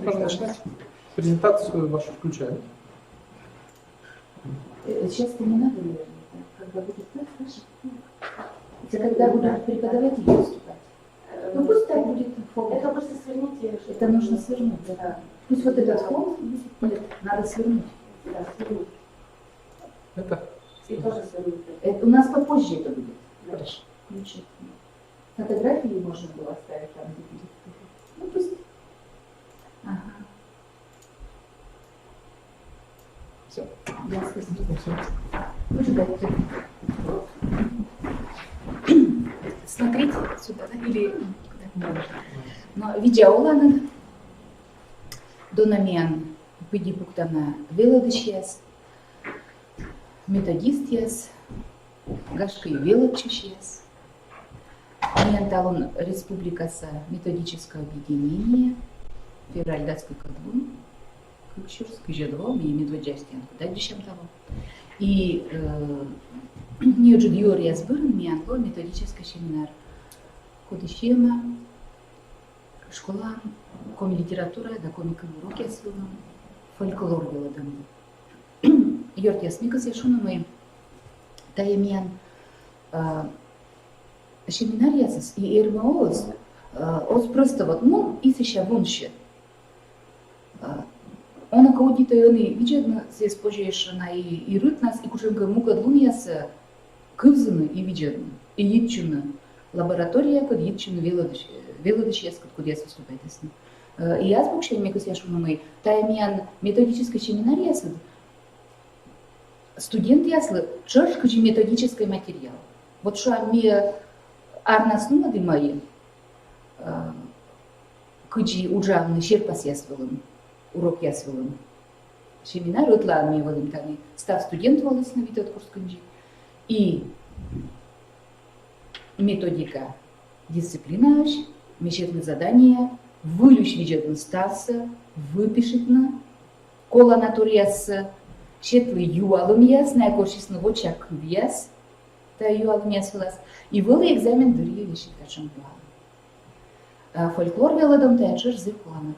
Можно начинать. Презентацию вашу включаем. Сейчас не надо, наверное, когда будет так, хорошо. Когда будут преподаватели выступать. Ну пусть так будет фон. Это просто сверните. Это нужно свернуть, да. Пусть вот этот фон надо свернуть. Да, свернуть. Это? И тоже свернуть. У нас попозже это будет. Хорошо. Включить. Фотографии можно было оставить там, где будет. Ну пусть. Ага. Все. Да, спасибо. Все. Лучше дать. Смотрите сюда, да? Или куда? Но видеоуланы донамиан педипуктана велодышьяс, методистьяс, гашкой велочищяс, менталон республикаса методическое объединение, февраль датской кадвун, Кукшурский жедво, и медведястян, куда дешем того. И Ньюджуд Юрия Сбырн, Мианло, методический семинар. Кодишема, школа, коми литература, да комика уроки свилам, фольклор велодам. Йорт ясмикас яшунамы, таемян семинар ясас и эрмаос, ос просто вот, ну, и сеща вунще. Он акаудита и они видят, се спожеешь на и рут нас, и кушенка мука длумяса, кывзаны и видят, и итчуна. Лаборатория, код итчуна велодышьяс, куда я выступаю с ним. И я спокойно мне кажется, что мы таемян методический семинар ясад, студент яслы, чёрш кучи методический материал. Вот что мне арнас нумады мои, кучи уджавны шерпас ясвелым. Урок ясвелым. Семинар отла мне валым тани. Став студент валыс на вид от курскунжи. И методика дисциплинаж, мешетны задания, вылющ видетны стаса, выпишетны, кола натурияс, шетлы юалым яс, на якоршисны вочак яс, та юалым яс вылаз. И вылы экзамен дырье вещит качан план. Фольклор велодом тайчер зыркула натур.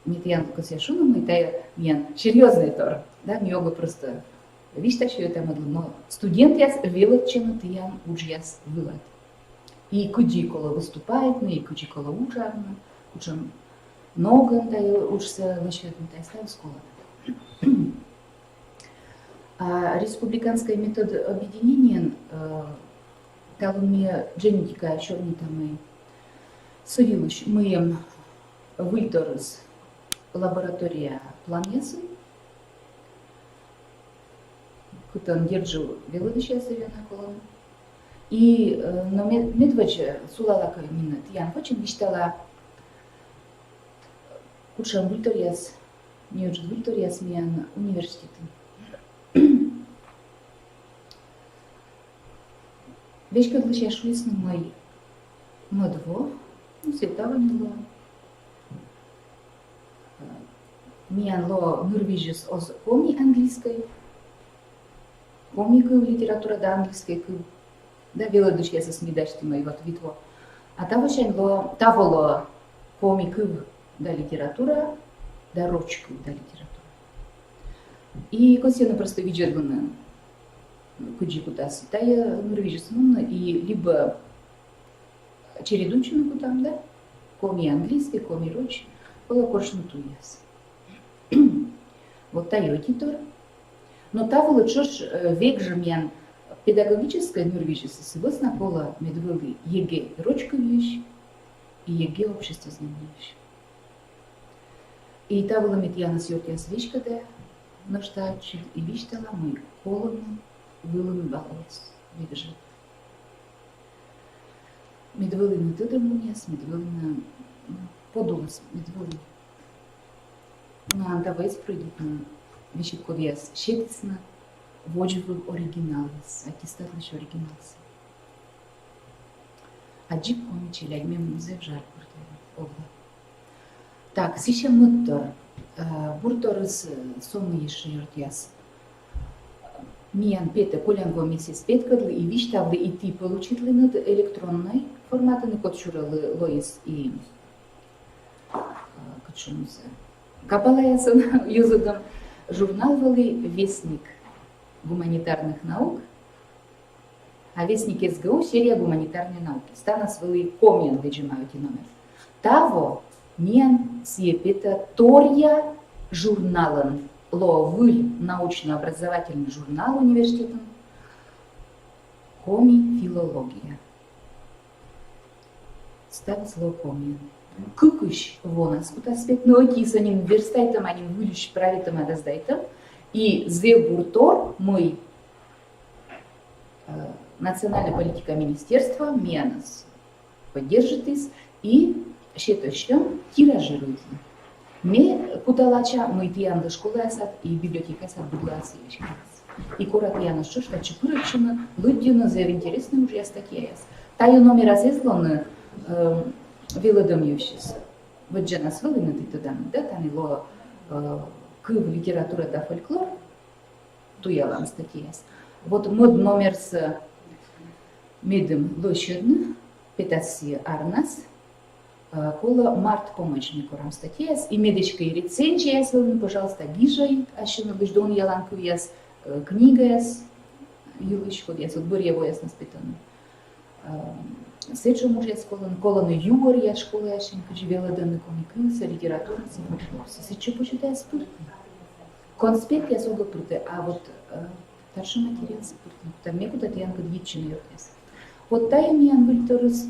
Митян косяшуном, и та мен серьезный тор, да, мьога просто вещь тащу это модло, но студент яс велот чем ты ян уджяс вылад. И кудикола выступает, и кудикола уджарна, учим много, да, учится лощет, да, ставим школа. А республиканская метод объединения, там мне генетика еще не там и совилось, мы выльторс лаборатория планесы, кутан держу велодышья совена колон. И но медведь сулалака именно тиян очень мечтала кучам выльторяс, не уже выльторяс миян университет. Вещь как лучше шуисны мой модво, ну светава не было. Миян ло норвежис оз коми английской, коми литература да английской, да велодышья со смидачты мои вот витво. А того ло таволо коми да литература, да рочку да литература. И косяно просто видят вон куджику дасы, та я норвежис мунна и либо чередунчину там, да, коми английской, коми роч, было коршну туяс. Вот та йотитор. Но та волочешь век же мен педагогическая норвежица согласно пола медвели еге рочкович и еге общество знающее. И та была медьяна сьотя свечка, да, но что и виштала мы холодно вылами баловец векже. Медвели не тыдамуняс, медвели на подулас, медвели. Но андавай пройдет на вещи кодиас щетицна, воджевый оригиналис, аттестат лишь оригиналис. А джип помничи лягме музей в жар обла. Так, сейчас муттор. Буртор из сомы еще йортяс. Миян пете колянгом миссис петкадлы и виштавлы и ты получили над электронной форматы, на код шуралы лоис и чомусь капалаясын юзыдым. Журнал вели «Вестник гуманитарных наук», а «Вестник СГУ» серия гуманитарной науки. Станас вели комиан выджимают и номер. Таво мен сиепета торья журнален ло выль научно-образовательный журнал университетом коми филология. Ставит слово комиан. Кукуш вонас, аспект наотисанин верстайтам, анин вылющ правитам адаздайтам, и зебуртор мой национальная политика министерства менас поддержит из и считающим тиражирует. Ме куталача мы тианды школы асад и библиотека асад бугласы. И корот яна что чепырычина луддина за интересный уже статья. Таю номер азезлон велодомьющийся. Вот же нас вылы ты туда, да, там его к литература да фольклор, ту я вам статья. Вот мод номер с медом лощадно, питаси арнас, кола март помощь мне корам статья, и медичка и рецензия, если пожалуйста, гижай, а что на гождон яланку яс книга яс, юлыч ход яс, вот бурьево яс наспитанно. Сечо муж яс колоны юмор яс школа яшен, кучевела данный комиксы, литература, символиса. Сечо почитая спиртный. Конспект яс ога пруты, а вот старший материал спиртный. Там мекуда-то янка дьичина яс. Вот тайм ян вильторус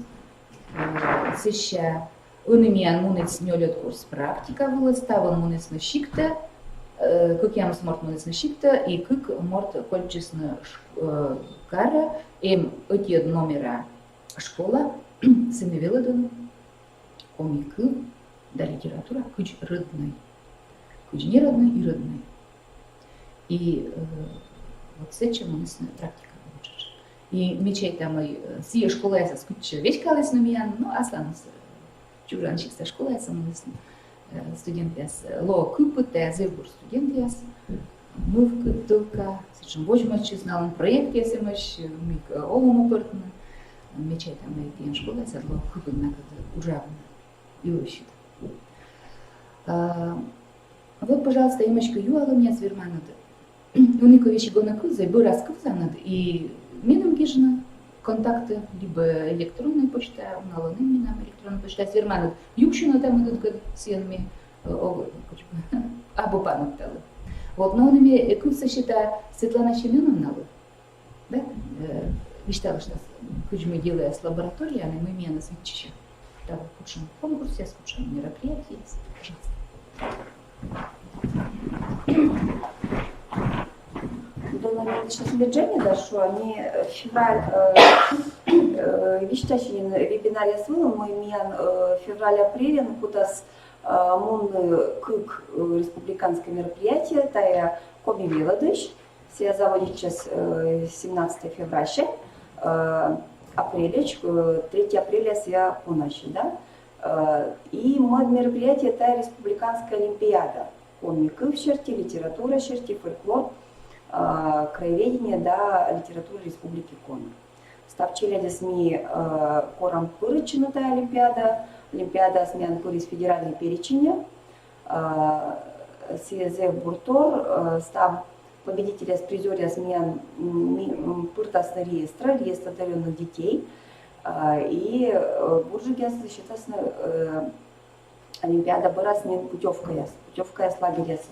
сеща унымиян мунец нёлет курс практика была ставан мунец на щикта, как ямс морт мунец на щикта и как морт кольчесно кара эм эти номера школа сыны велодан комикы да литература куч родной, куч не родной и родной. И вот с этим мунец практика. И мечей там и сия школа я скучаю вещь калась на меня, ну останусь чужанчик со школы я сам студент я ло купут я зевур студент я мы в только сейчас больше мочи знал проект я сэмэш мик олому портно мечей там и тем школа я ло купут на ужавно и ущит. Вот пожалуйста имечко юала у меня зверманат унико вещи гона куза был рассказан и мином гижна контакты, либо электронная почта, налоны минам электронная почта, сверманут юкшина там идут как сенми, або панукталы. Вот, но он имеет курсы счета Светлана Семеновна, да, мечтала, что мы делаем с лабораториями, мы имеем нас чаще. Да, скучным конкурсе, скучным мероприятии, пожалуйста. До аналитичного содержания дошло, они февраль, вещащие вебинария с вылом, мы имеем февраль-апрель, куда с мунны кык республиканское мероприятие, тая коми велодыш, все заводит сейчас 17 февраля, апреля, 3 апреля все поночи, да, и мод мероприятие тая республиканская олимпиада, коми кык в черте, литература в черте, фольклор, краеведение да литературы Республики Коми. Ставчили СМИ корам пырычина та олимпиада смен пырис федеральный перечень, СЗФ Буртор став победителя с призеря смен пыртас на реестра одаренных детей и буржигяс считается олимпиада бырасмен путевка яс лагеряса.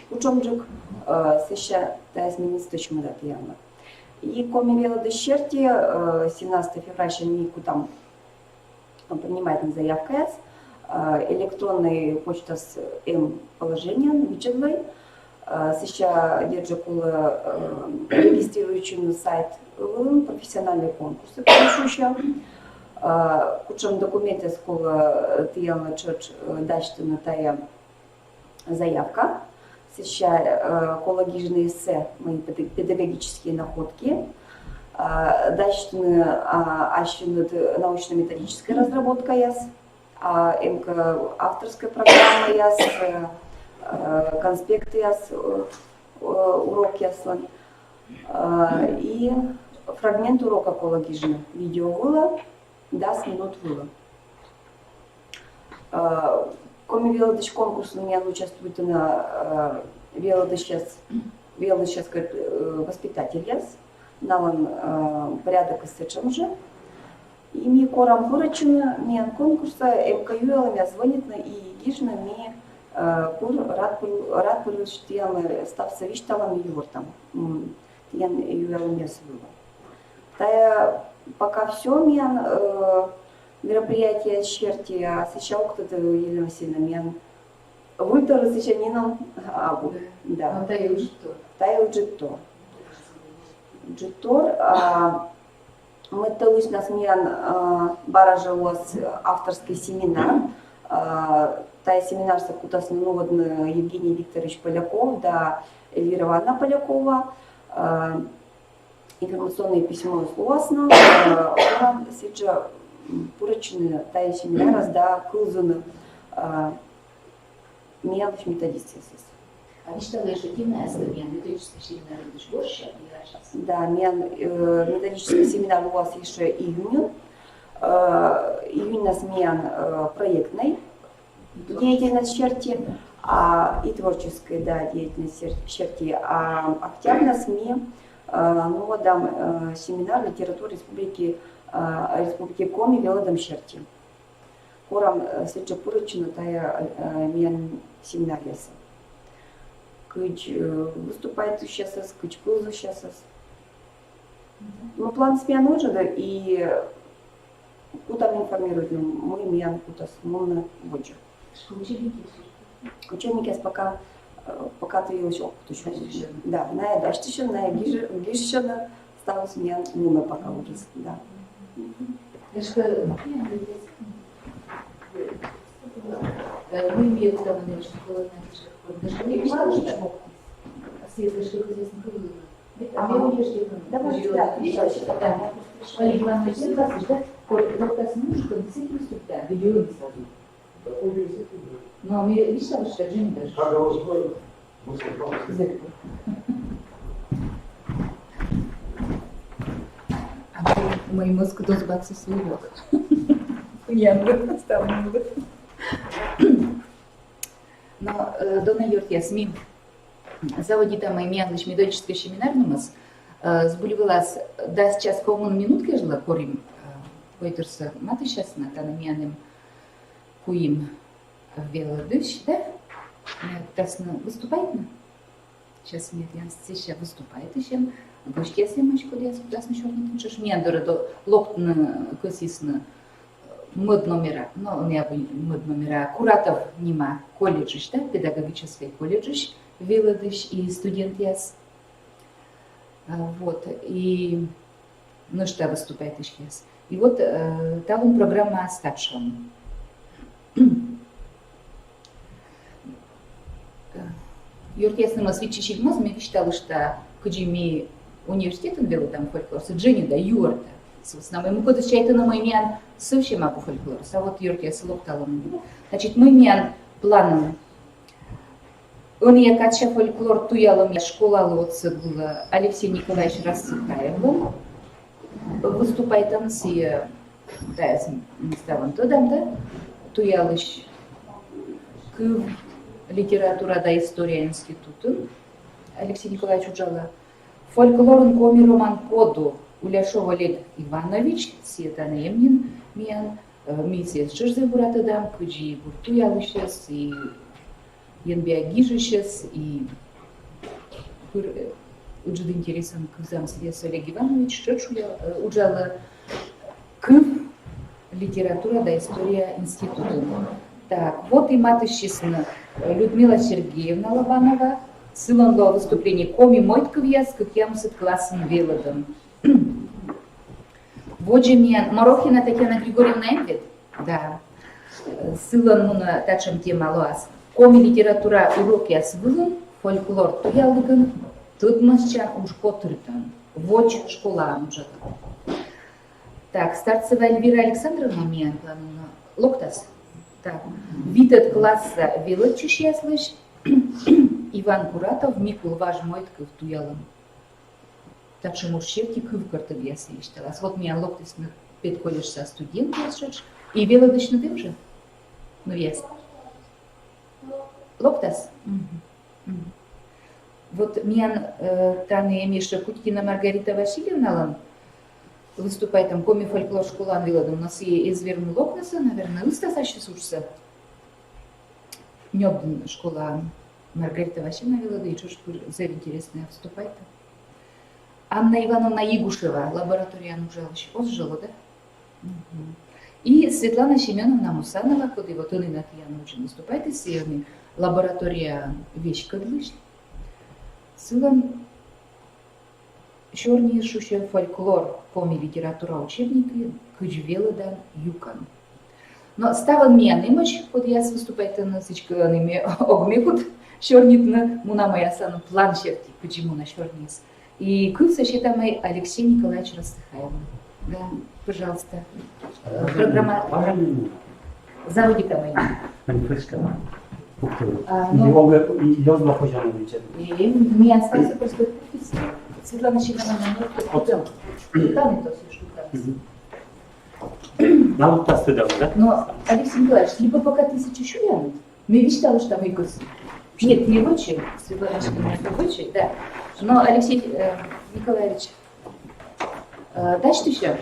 Кучомджик сеща та изменится точно дат явно. И коми вела дещерти 17 февраля нику там принимает на заявка электронная почта с положением вичедлой сеща держакула регистрирующий на сайт профессиональные конкурсы пишущие кучом документы скола тияла чёрч дачты на тая заявка, сейчас экологичные эссе, мои педагогические находки, дальше научно-методическая разработка яс, авторская программа яс, конспекты яс, урок яс, и фрагмент урока экологичный, видео было, 10 минут было. коми велодыш конкурс у меня участвует на велодыш воспитатель яс, налан порядок сечем же. И ми корам поручено, ми конкурса МКЮ меня звонит на и гижна ми рад полюштиям став совещалам ювортам. Ян ювел меня свела. Тая пока все мен мероприятие черти, а сейчас кто-то Елена Васильевна мен вытор сейчас не нам абу. Да. Тая уже то. Джитор. Мы толусь нас мен баражалось авторский семинар. Тая семинар сакутас новодный Евгений Викторович Поляков, да Эльвира Ивановна Полякова. Информационное письмо словосно. Сейчас поручены тая семинар, да кузаны мелочь методистов. А вы считали, что гимназия, методический семинар, это больше? Да, методический семинар у вас еще июнь. Июнь нас мен проектной деятельность черти, и творческая, да, деятельность черти. А октябрь нас мен новодам семинар литературы Республики Коми велодам черти. Корам сейчас поручено тая мен семинар яса. Кыч выступает сейчас, кыч пылзу сейчас. Ну, план смен уже, да, и куда информируют, мы мен куда смолно воджу. Учебники пока ты еще опыт еще. Да, на дальше еще, на гишена стал смен, муна пока уже, да. Мы имеем там школы, даже не мало что светлый хозяйственный круг. А мы уезжаем. Давай, да. Олег Иванович, да, как-то с мужиком действительно выступает, видео сразу. Но мы мечтали, что Джимми даже. А мой мозг дозбаться своего. Я бы оставлю. Но Дона Юртиясми заводита мой мянлыш методический семинар намаз сбулевалась да сейчас коммун минутка жила корим поитерса маты сейчас на танамяным куим велодыш, да? Тасно выступает на? Сейчас нет, я сейчас выступает еще. Гошки если мочку лес, тасно черный тут же мне дорого локтна косисна мод номера, но не мод номера куратов нема колледжиш, да, педагогический колледжиш, велодыш и студент яс. Вот, и ну что выступает еще яс. И вот там программа старшего. Юртесным освещичек мозг мне считал, что куджими университетом вело там фольклор, Дженни да Юрта. В основном мы куда чайто на мой мян совсем по фольклору, а вот Юртес локтало. Значит, мой мян планом. Он я кача фольклор туялом я школа лоца была Алексей Николаевич Рассыхаев. Выступает там с ставом туда, да? Туялыш к литература да история института. Алексей Николаевич учала фольклорн коми роман коду Уляшов Олег Иванович, Сиетана Емнин, Миян, Митсес Чижзебурата дам, Куджи Буртуялышес и Янбиагижишес и Уджид интересен к замслес Олег Иванович, Шечуя учала к литература да история института. Так, вот и матышчисна Людмила Сергеевна Лобанова, сыланла выступление коми Мойтковьяс, как я мусит классом велодом. Воджемия Марохина Татьяна Григорьевна Эмвит, да, сылан муна тачем тема лоас. Коми литература уроки асвылын, фольклор туялыгын, тыдмасчан уж котрытан, воч школа амджат. Так, Старцева Эльвира Александровна меня плануна локтас. Так, витет класса велочиш яслыш, Иван Куратов, Микул ваш Мойтков туялым. Так что мужчинки кывкарты ясли ишталас. Вот меня локтас на петколеш со студент яшеш, и велодыш на дым же. Ну ясно. Локтас? Вот мен таны Миша Куткина Маргарита Васильевна выступает там коми фольклор школан виладым, у нас и изверну Локнаса, наверное, устасащий сушса. Нёбден школа Маргарита Васильевна вилада, и чушь за интересное вступает. Анна Ивановна Ягушева, лаборатория Анужалыч, озжила, да? И Светлана Семеновна Мусанова, куда вот он и на Яну выступает, и северный лаборатория Вещкадлыч. Сылан черный шуще фольклор, коми литература учебники, кычвелыдан юкан. Но ставан мен имач, код я выступает на сычканными огмекут, чернитна муна моя сану план черти, почему на чернис. И кылся считамый Алексей Николаевич Растыхаев. Да, пожалуйста. Программа. Заводи там I rozma poziomu liczebnego. И мне остался просто подпись. Светлана Семеновна, там это все штука. Нам та стыдом, да? Но, Алексей Николаевич, либо пока 1000 шуянут, мы мечтали, что там Игорь. Нет, не очень, Светлана Семеновна, не очень, да. Но, Алексей Николаевич, дальше еще.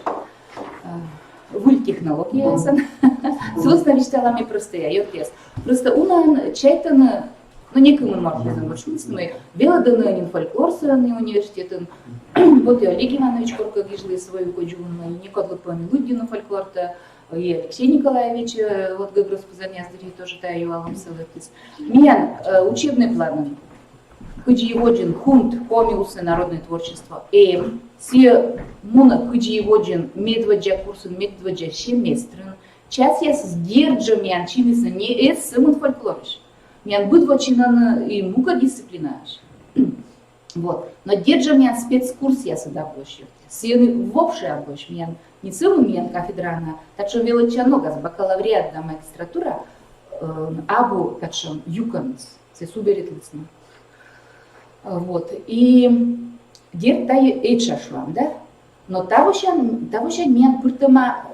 Вуль технология, собственно, мечтала мне простая, йотес. Просто унан чайтана, ну некому маркизм большинстве, велоданный фольклорсовый университет, вот и Олег Иванович Корка гижли свою коджуну, Николай Панилудину фольклорта, и Алексей Николаевич, вот Гагрос Позаняздри тоже таю алам селектис. Меня учебный план. Кыджиеводжин хунт комиусы народное творчество. Все муна кыджиеводжин медваджа курсын медваджа семестрын. Час я сдержу мян чимиса не эс сымын фольклориш. Мян быдвачинан и мука дисциплинаш. Вот. Но держу мян спецкурс я сюда больше. Сыны вовше обош мян не сымын мян кафедрана. Так что величанога с бакалавриат до магистратура абу качам юканс. Все суберит лицно. Вот. И дер тай эйчашлам, да? Но того мен пыртыма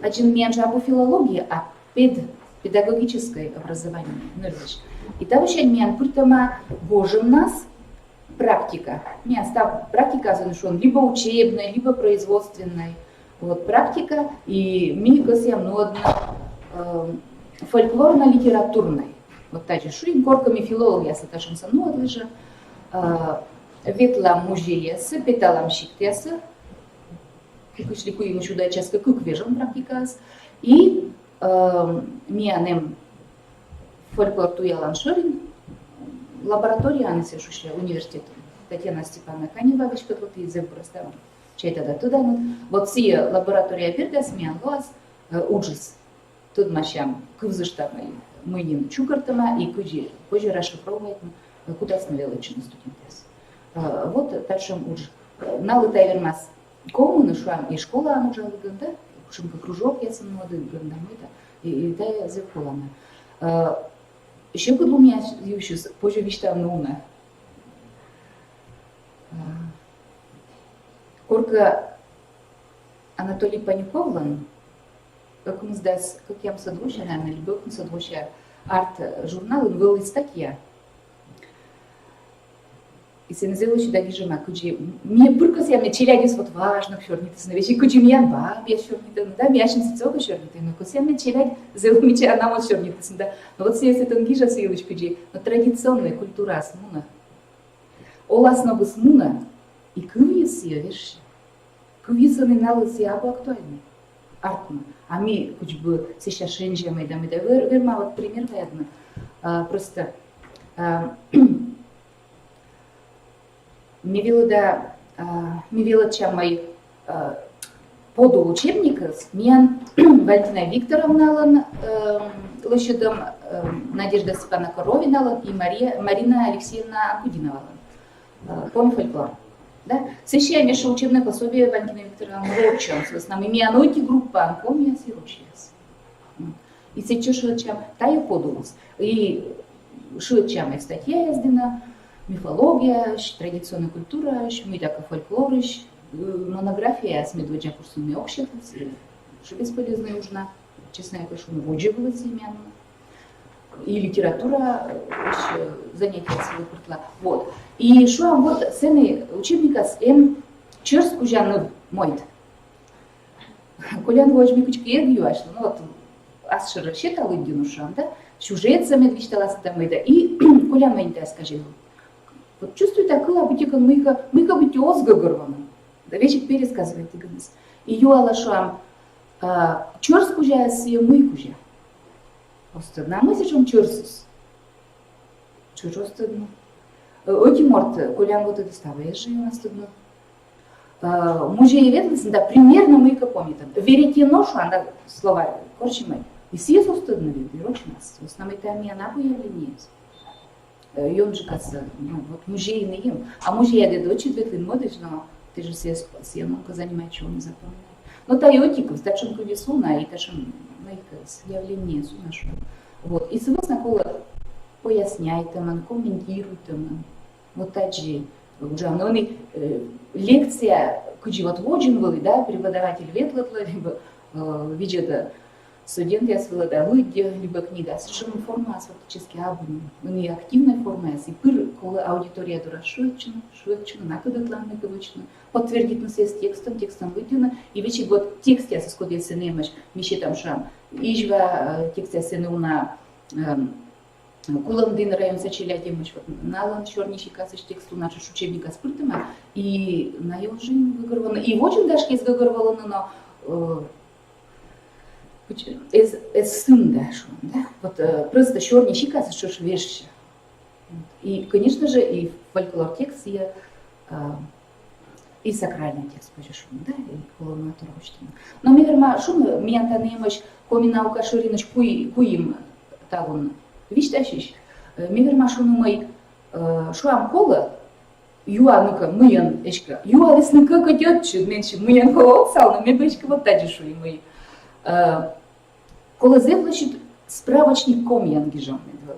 один мен жабу филологии, а педагогическое образование. И того мен пыртыма божим нас практика. Мен став практика заношен либо учебной, либо производственной. Вот практика и мигосьям нодно фольклорно-литературной. Вот та же шуин корками филология саташинса нодлыжа. Ветла музеясы, петалам щиктесы, кыкышлику ему чуда часто кык вежен практикас, и мианем фольклор туялан шорин, лаборатория анесешущая университет Татьяна Степановна Канева, вот из Эвбростава, чей-то да туда, вот все лаборатория пердас миан глаз уджис, тут мащам кывзыштамай мыйнин чукартама и кыжи, позже расшифровывает куда снавелочный студентес. Вот тачем уж налытай вермас коммуны шуам и школа анужа ганда, шумка кружок я сам молодой ганда мыта и та зеркалана. Еще когда у меня еще позже вещта науна. Корка Анатолий Панюковлан, как мы здесь, как я садвуща, наверное, либо садвуща арт-журнал, он был из статья. И се называла сюда гижема, куджи мне буркас я мне челядис вот важно чернитес на вещи, куджи меня бабья чернита, да, мяшин сицога чернита, но куся мне челядь зел меча она вот чернитес, да, но вот сейчас это гижа силыч куджи, но традиционная культура смуна, оласно бы смуна и кывьес ее вещи, кывьесаны налысы або актуальны, артно, а мы куджи бы сейчас шенжем и да, верма вот пример видно, просто ми вела чамай поду учебника с мен Валентина Викторовна лошадом Надежда Степана Коровина и Марина Алексеевна Акудинова. Помню фольклор. Да? Сейчас я учебное пособие Валентина Викторовна Рочан, с основными мианойки группа, помню, я ручилась. И сейчас шучам, та я подулась. И шучам статья ездина, мифология, традиционная культура, мы так фольклор, монография с медведя курсами общих, что бесполезно нужна, честно я пишу, выживала семьяно. и литература занятия свои пыртла. Вот. И что вот сцены учебника с чёрску жанны мойт. Колян возьми кучки егью, ну вот асшира считал идину шам, да? Сюжет самет вичталась там это. И Колян мойнта скажи. Вот чувствую такое, бутикон мыка быть озгогорвана. Да вечек пересказывает игнес. И юала шам чёрску жа сие мыку жа. Остадна мы сечем чёрсус. Чёрс остадна. Оти морт, Колян вот это ставая же у нас стадна. Мужей ведлесен, да, примерно мы как помним. Верите ношу, она слова, короче мы. И все остадна ведь, очень нас. В основном это мне она появление. И он же кажется, ну вот мужей не им. А мужей я говорю, очень ветлин модыш, но ты же все много занимаешь, чего не запоминаешь. Но та и отиков, та чем ковесуна, и та чем явление сунашу. Вот. И согласно кола поясняйте нам, комментируйте нам. Вот так же. Уже лекция, куча вот воджен был, да, преподаватель ветлатла, либо видит студент я свела, да, либо книга. Совершенно форма фактически абуни. Не активная форма, и пыр, кола аудитория дура шуечна, накуда тланный говочна. Подтвердить на связь текстом выйдено. И вече вот текст я соскодил се немаш, мище там шам. Ижва текст я се на Куландин район сочиля демыш, вот налан чернищий касыш тексту наши учебника с пыртыма, и на его жизнь выгорвано. И очень даже есть выгорвано, но сын даже, да? Вот просто чернищий касыш, что ж вещи. И, конечно же, и фольклор текст, и сакральный текст, да, и колонатор учтено. Но мы верма, что мы, меня-то немощь, комина у кашуриныч куим талон. Вичтащиш, мивер машину мой шуам кола, юа ну-ка, мыян, эшка, юа лесны как идет, меньше мыян кола отсал, но мне бычка вот тади шуи мой. Кола зевлащит справочник комьян гижом медвел.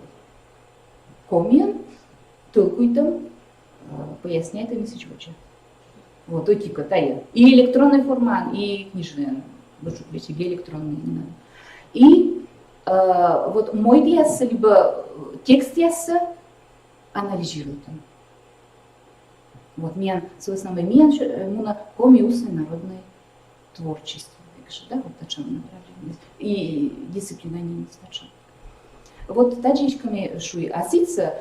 Комьян, толкуй там, поясняет им сечвоча. Вот, отика, тая. И электронный формат, и книжный, больше плечи, электронный, не надо. И вот мой диас, либо текст диаса анализирует. Вот мен, собственно, муна комиусный народное творчество, да, вот о чем направление. И дисциплина не достаточно. Вот таджичками шуи асица,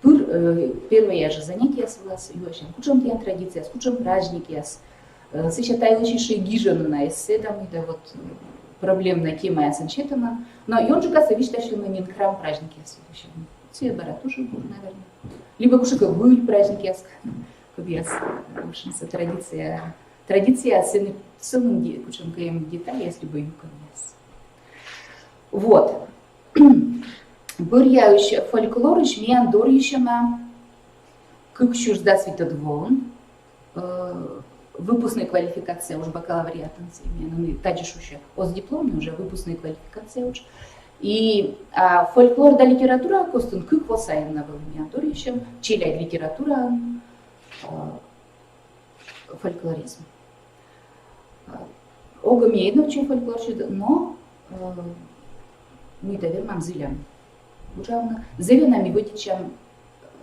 первое же занятие с вас, юашем, кучам тян традиция, с кучам праздники, сейчас тайлочиши гижен на эссе, там, это вот проблемная тема я санчетана, но и он же кажется, видишь, что мы не храм праздники следующие. Все бара тоже будут, наверное. Либо уже как были праздники, как я с традиция целым кучам каем деталей, если бы юкам яс. Вот. Буряющий фольклор еще меня дорищема, как чуж да свитодвон. Выпускная квалификация уже бакалавриат, ну, таджиш уже с дипломом уже выпускная квалификация уже. И фольклор да литература костун как восаем на волне дорищем, чиля литература, фольклоризм. Ога мейно чем фольклор, но мы довермам зелям. Ужавно зеленами вытечем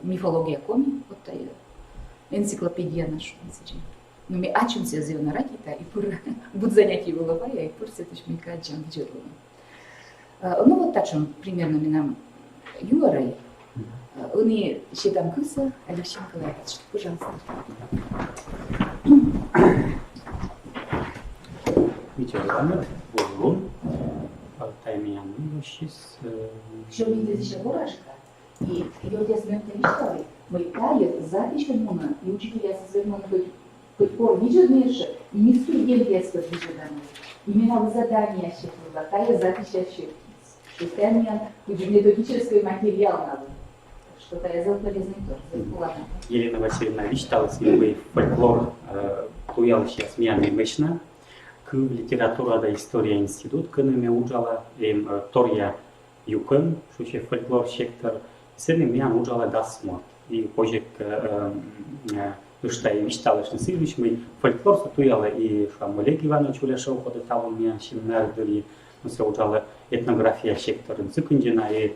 мифология коми, вот энциклопедия наша. Но мы ачим се зелена ракета и пур буд занятий выловая и пур се тыш мы каджам джерло. Ну вот так же примерно мы нам юарай. Они считам кыса, Алексей Николаевич, пожалуйста. Витя, Богун, таймиян вещис. Что мне здесь еще ворожка? И я здесь на это мечтали. Мы тает запись муна и учителя со своим хоть пор видят меньше, и не студент детства выжидания. Именно задание считала, тая запись считала. Что таймиян, где методический материал надо. Что тая за полезный тоже. Елена Васильевна вичтала свой фольклор, туял сейчас миян мешна. К литература да история институт, кынами ужала, им торья юкын, шуще фольклор сектор, сырным миян ужала дасмот. И позже что я мечтала, что следующий мой фольклор сатуяла и что Олег Иванович Уляшов ходит там у меня семинар дали se uđale etnografija sektorem zykundina i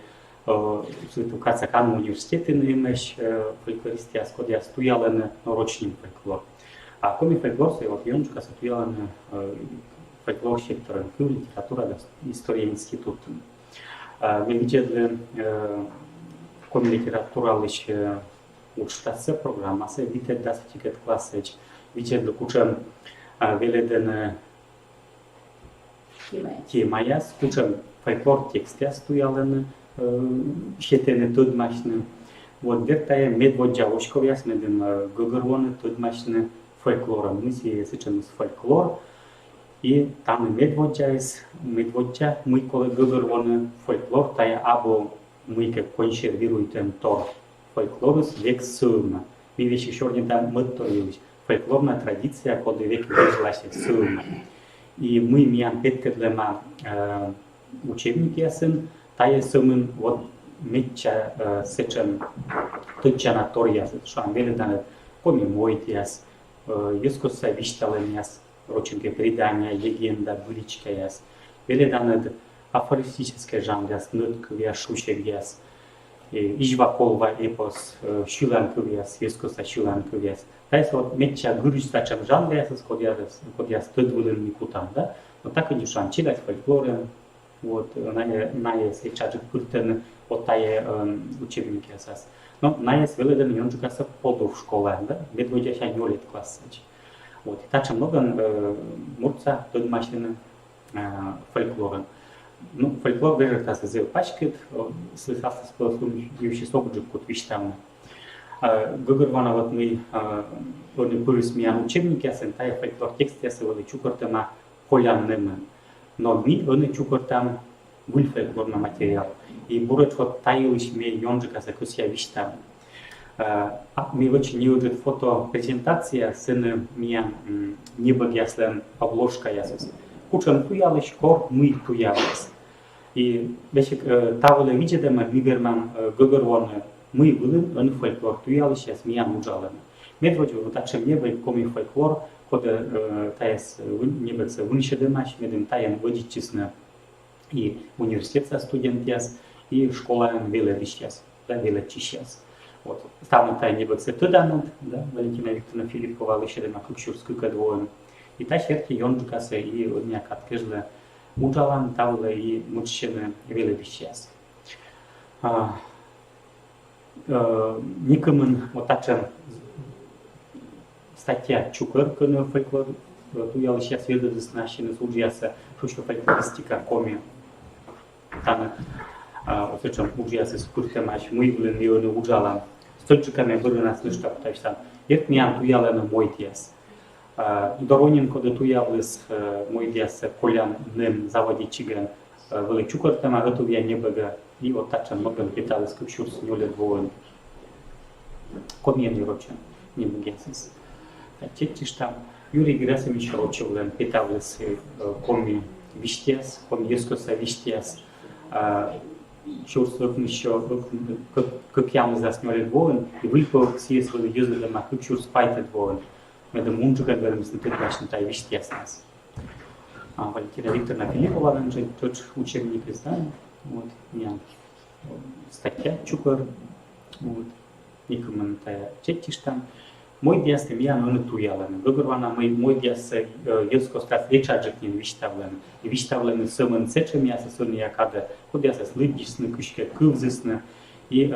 edukacija kan universitetin imeš folkloristija skodja stujalen ročnim folklor. A komi folklor se od Jončka se stujalen folklor sektorem literatura da istorije institutum. Mi vidjeli komi literatura liš učita se programa se vidjeli da se čiket klaseć, vidjeli kučem veleden temajas, kučem folklor tekstja stujalen šetene tudmašne. Вот вертая медводja ушковяс медем гогорвоны tudmašne folklorом. Мы сечем с фольклор и там медводja мы коле гогорвоны folklor тая або мы как консервируем тор folklorus век сумма. Мы вещи еще не там мытторились. Folklorная традиция коли век выжилась сумма. И мы миям петкедлема учебники ясен тая сумын вот меча сечем тычана торяс, что am веледане помимойтяс, ескоса вишталеняс, роченке предания, легенда, быличкаяс, веледане афористическое жанряс, нутквяс, шушегяс, ижваколва эпос, шуланквяс, ескоса шуланквяс. Тайс вот меча гурюстачем жанряс, кодяс тыдвулен микутан, да? Вот так и дюшан читать фольклорем. Вот, на сейчас культурно вот тае учебники асас. Но на есть веледен Jončuka се поду в школе, да, медводя ша нолет классач. Вот, и так много мурца тодмашины фольклора. Ну, фольклор даже так се пачкет, слышался с полосом юши собуджик кот виштам. Гогорвана вот мы они пырысмиян учебники асен тае фольклор тексте се воли чукортема полянным. Но ми они чукортам гульфольклорный материал. И бурят вот таилыш ми Jončuka се кусия виштам. Ми очень не удет фото презентация сын мия небо яслен обложка ясус. Кучам туялыш кор мы туялыс. И беше таволе видедема миберман гогорвоны мы вылын они фольклор туялыш яс мия мужален. Медводю вот ачем небо коми фольклор кода таес небеце выншедемаш медем таен водичисна и университет со студент яс и школа веледищас, да, велечищас. Вот. Ставно тай небеце туданут, да, Валентина Викторовна Филиппова лишедема кукшурскую кадвоем. И та шерти Jončuka се и одняк откежле мужалан тавле и мужчины веледищас. Никомын вот ачем статья чукар кыны фольклор туялы сейчас веды с нашими служьяса шушка фольклористика коми таны вот зачем служьяса скуртемаш мы блин не уджала стольчиками были нас лишь птайсан ет миан туялы на мой тяс доронин коды туялы с мой тяс колян нем заводи чиган вели чукар тема готов я не бага и вот так чем могам питали скупщур с нюле двоен комьен рочен не богесис. Четиш там Юрий Герасимович Рочевлен питавлес коми виштиас, коми ескоса виштиас, чурс еще как ямы заснёли двоен, и выльпо съесть воды юзали на как чурс пайте двоен. Медом Jončuka говорим с неточно тай виштиас нас. Валентина Викторовна Филиппова, она же тот учебник издания, вот, я статья чукар, вот, и комментарий. Четиш там. Мой диас мия но не туялен. Гогорвана мой диас jesко став речаджекнин виштавлен. И виштавлен сёмен сечем я се сония каде. Кодиас слыдисны кушке кывзисны. И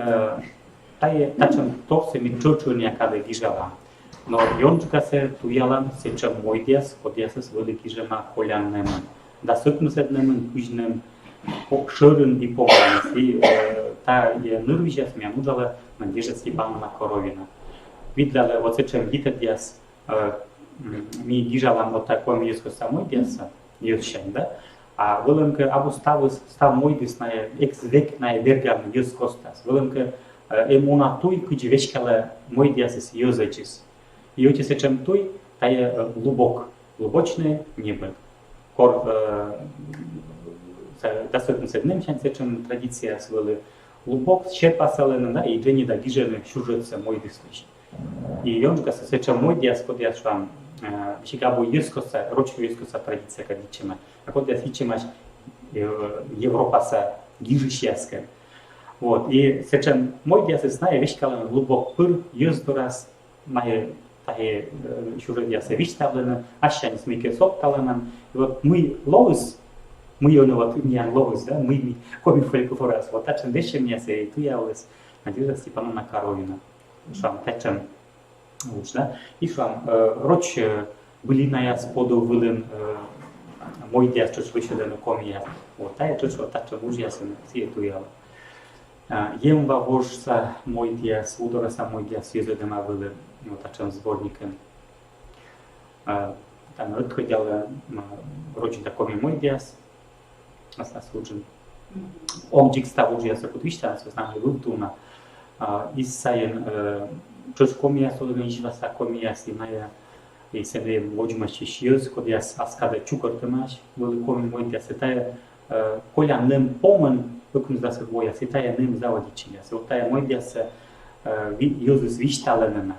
тачем торсе ми чочуния каде гижала. Но Jončuka се туялан сечем мой диас, кодиас с велики жема коляннем. Да сыкнусетнем кужнем шырын и погранс. И та нырвижас мия мужала Надежда Степановна Коровина. Видали вот зачем дитя диас ми дижалам вот такой миско самой диаса юшен, да? А веленке або став мой дисная экс-век на вергам юскостас. Веленке емона той куди вечкале мой диасис юзечис. И оти зачем той тая глубочное небо. Кор достаточно седнем чан зачем традиция свели глубок черпасалена, да, и джени да дижене шужется мой дисныш. И Jončuka се сече мой диас, код јас швам, вишикабо јескоса, рочко јескоса традиција кад ичема. А код јас ичемаш Европа са гижищеска. Вот, и сечем мой диас знае вещь, когда глубок пыр, ездорас, мае тае чужие диасы виштавлены, аща не смейке сопталены. И вот мы ловис, мы его вот не ловис, да, мы коми фолькофорас, вот тачем вещи мне се и туялась Надежда Степановна Коровина. Шам тачем уж, да, и шам роч были на я споду вылен мой диас чуть выше на комия, вот тая чуть вот тачем уж я се все туяла. Jem вожса мой диас, удораса мой диас езедема вылен, вот тачем сборником. Там открыдяла рочин такой мой диас, служен. Обжиг став уже се подвища, се знам ли вълтуна. Исаен чуч комия соден ижва са комия синая и себе воджмащи шиёс, код яс аскада чукортамаш, вели коми мой диас тая коля нем помен, выкнус да се воя, тая нем заводичия. Се тая мой диас Йозус вишталенена.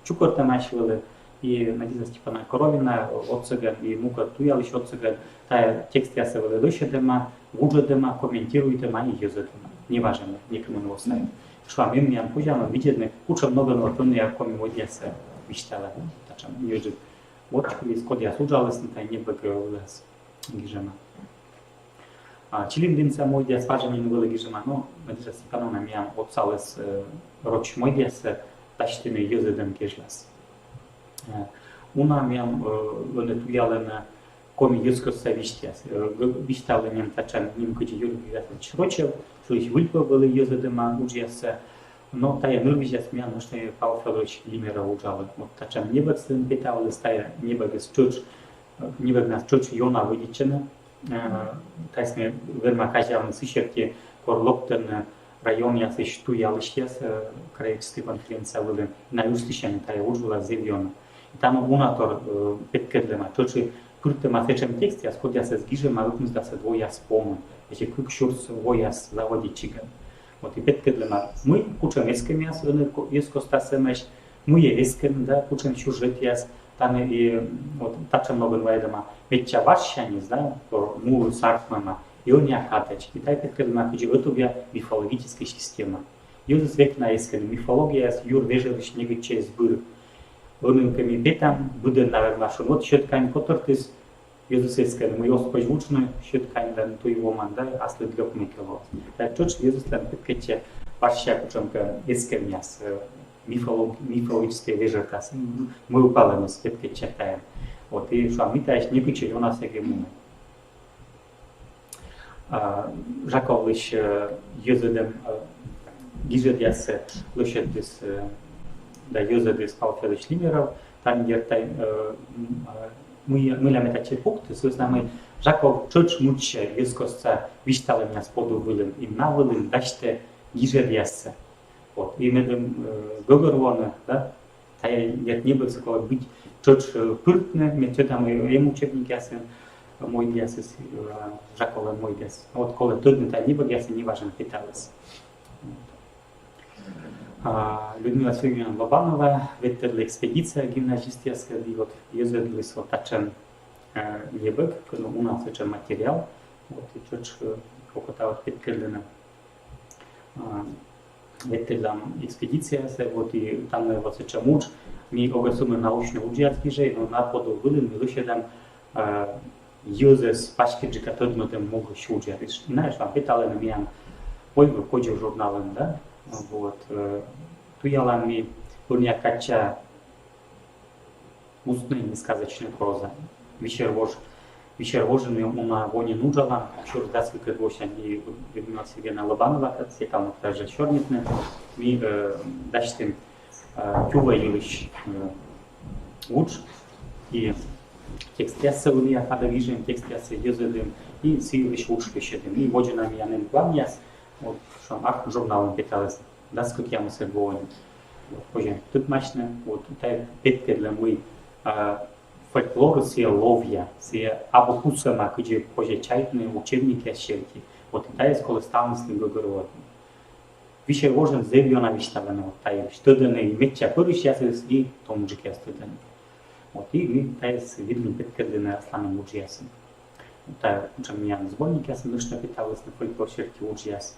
Чукортамаш вели и Надежда Степановна Коровина отцеган и мука туялиш отцеган, тая текст я се вели дошедема, вуджедема, коментируйтема и юзедема. Неважно, никому не оставим. Шла им я пужано видеть, куча много нотоны я коми водя се виштала, тачам южит. Вот из код я суджалась на тай небо геолас гижема. Чилим динца мой диас важами не было гижема, но Надежда Степановна меня отцалась роч мой диас тащтины юзедем гижлас. Una mi-am înătuială коми юзкоса виштяс. Виштала mi-am tachan nim câte юргиятен чрочев, что их выльпывали юзедема уджяса, но тая нурвижас mi-am nu știu Paul Fedorovich Limera уджала. Вот tachan небăg să împetavă stая небăg с чуч, небăg нас чуч Иона вылечена. Тай сме верма кажам сыщерки корлоктен район я сыщтуял сейчас краевской конференция вылен на юстищане тая уджала зевьона. Там унатор петкедлема, то че пуртема фечем текст, я сходя се сгижем, а рукнус да се двоя спомен. Значи кук шурс вояс заводи чиган. Вот и петкедлема. Мы учим эскем яс, еско стасемеш, мы е эскем, да, учим сюжет яс, там и вот тачем много вайдема. Ведь ча варшанис, да, по муру сарфмама, и он я катач. И тай петкедлема, кучи готовя мифологическая система. Юзус век на эскем, мифология яс юр вежевич неги честь быр. Вănâncămi betam, budă naverma șunot, șetcani cotărtis, Iezus escă, mă ios pe jvucnă, șetcani la întâi oman, da, asta dlăp mikelo. Dar toți Iezus tam cât ce așa cucem că escă mias, mifologické vežertas, mă upalenos, cât ce tajem. O ty šo amita ești nipice Iona se gemune. Žakovliš Jezudem gižedja se lušetis da Jozef Paul Fedorovich Limerov, tam yertai мы ля метаче пункты, соответственно, мы Жаков чуть мучше вискосца виштала меня споду вылен, и на вылен даште гижерьясца. Вот, и мы говорили, да, тая нет не было такого быть чуть пыртне, мне там ему учебник ясен, мой ясен, Жакова мой ясен. Вот, коли трудно, та не было ясен, неважно, питалась. Людмила Сергеевна Лобанова, ветерная экспедиция гимназистская, и вот ездили с вот таким небек, когда у нас очень материал, вот и чуть какого-то вот ветерная экспедиция, вот и там вот очень муж, мы образуем научные участки же, но на поду были, мы лишь там Йозеф Пашкиджи, который мы там могли учить. Знаешь, вам питали на меня, ой, выходил в журналы, да? Вот. Туялами урня кача устная несказочная проза. Вечер вожен на воне нужала, чур дасколько двощан и Людмила Сергеевна Лобанова, как все там даже чернитны. Мы дальше тюва юлищ луч и текст яса уния подавижен, текст яса езедым и силищ луч пищедым. И водженами янем плавняс, вот шамах журналом питалась. Да, сколько я мысль говорю. Позже, тут мощно, вот, это петка для мы фольклор все ловья, все абухусама, где позже чайтные учебники щельки. Вот это есть коли станности говорю. Вище важно зевьона виштавлено, вот это что да не меча порущая и томджики остуданы. Вот и это есть видно петка для нас самым участникам. та учам сборник я смешно питалась на фольклор черти учьяс.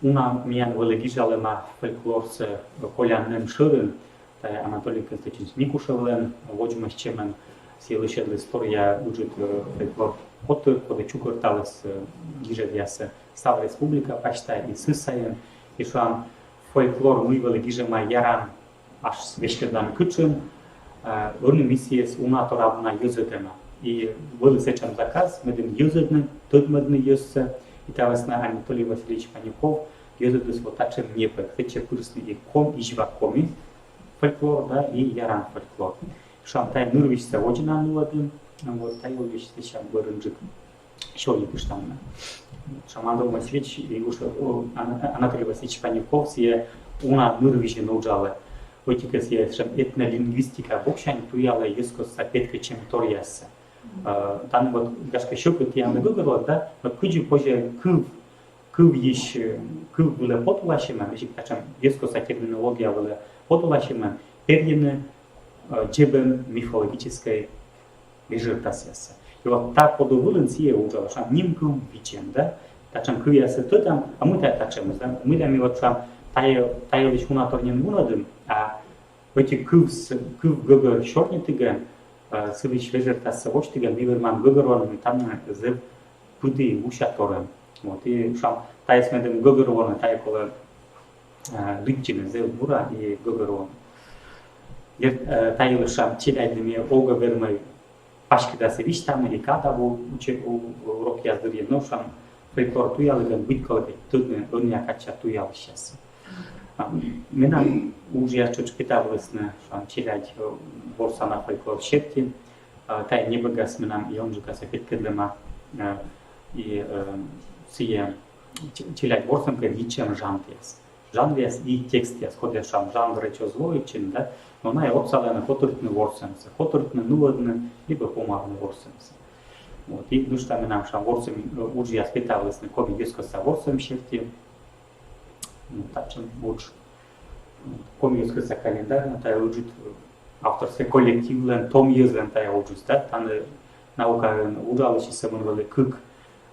Una mi-an vălăgijale ma folklor să Колян Ширин, та Анатолий Константинович Микушевлен, воджума с чемен си лише для история учит фольклор Хотыр, коли чукорталес гижевяса Став Республика пашта и сысаен, и шам фольклор мы вălăгижама яран аж свещедан кычым, urne миссиес унаторабна юзетема. И был сечем заказ, мы дым юзетны, тут мы дны юзсе, и тавесна Анатолий Васильевич Паников юзетны вот так чем не пек, тече пырсли и ком и жвакоми фольклор, да, и яран фольклор. Шам тай нырвичся водина муладым, вот тай водичся сейчас бырынжик, еще не пиштамна. Шам Анатолий Васильевич и уж Анатолий Васильевич Паников все уна нырвиче научали. Uite se și etnolingvistica bokșani tuiala iescos sa petke чем toriasa. Там вот гашка еще как я говорил, да, вот куди позже кыв еще кыв было потулашима, значит, тачам иесcos sa терминология была потулашима, перены джебем мифологической вежертасиаса. И вот так подувылен сие уже, что нимкум вичем, да, тачам кывяса то там, а мы так тачам, да, мы там вот там тая лишь унаторнен мунадым, а эти кыв гыгы шортнитыгы, сывич вежертасы воштыгы, миверман гыгырваным, там зэв пыды ушаторым. Вот, и шам тая смедым гыгырваны, тая кола лыпчины, зэв бура и гыгырваны. Тая лишь шам челядными олга вермы пашкидасы виш там, или ката был урок яздырье, но шам фольклор туялыган быть колокой, тудны урня кача туял сейчас. Mina уже читалась на читать борса на фольклор щепки, тай не богас минам и он же каса петкедлема и сие читать борсом как ничем жанвес и текстес, хотя шам жанр чё злой чин, да, но на обсалена хотуртны борсемся, хотуртны нуладны либо помарны борсемся. Вот и ну что минам шам борсем уже я спиталась на коми дискоса борсем щепки. Тачем лучше. Комьюская календарь, тай лежит авторский коллектив, том езлен тай лежит, да, там наука удалась из самого кык,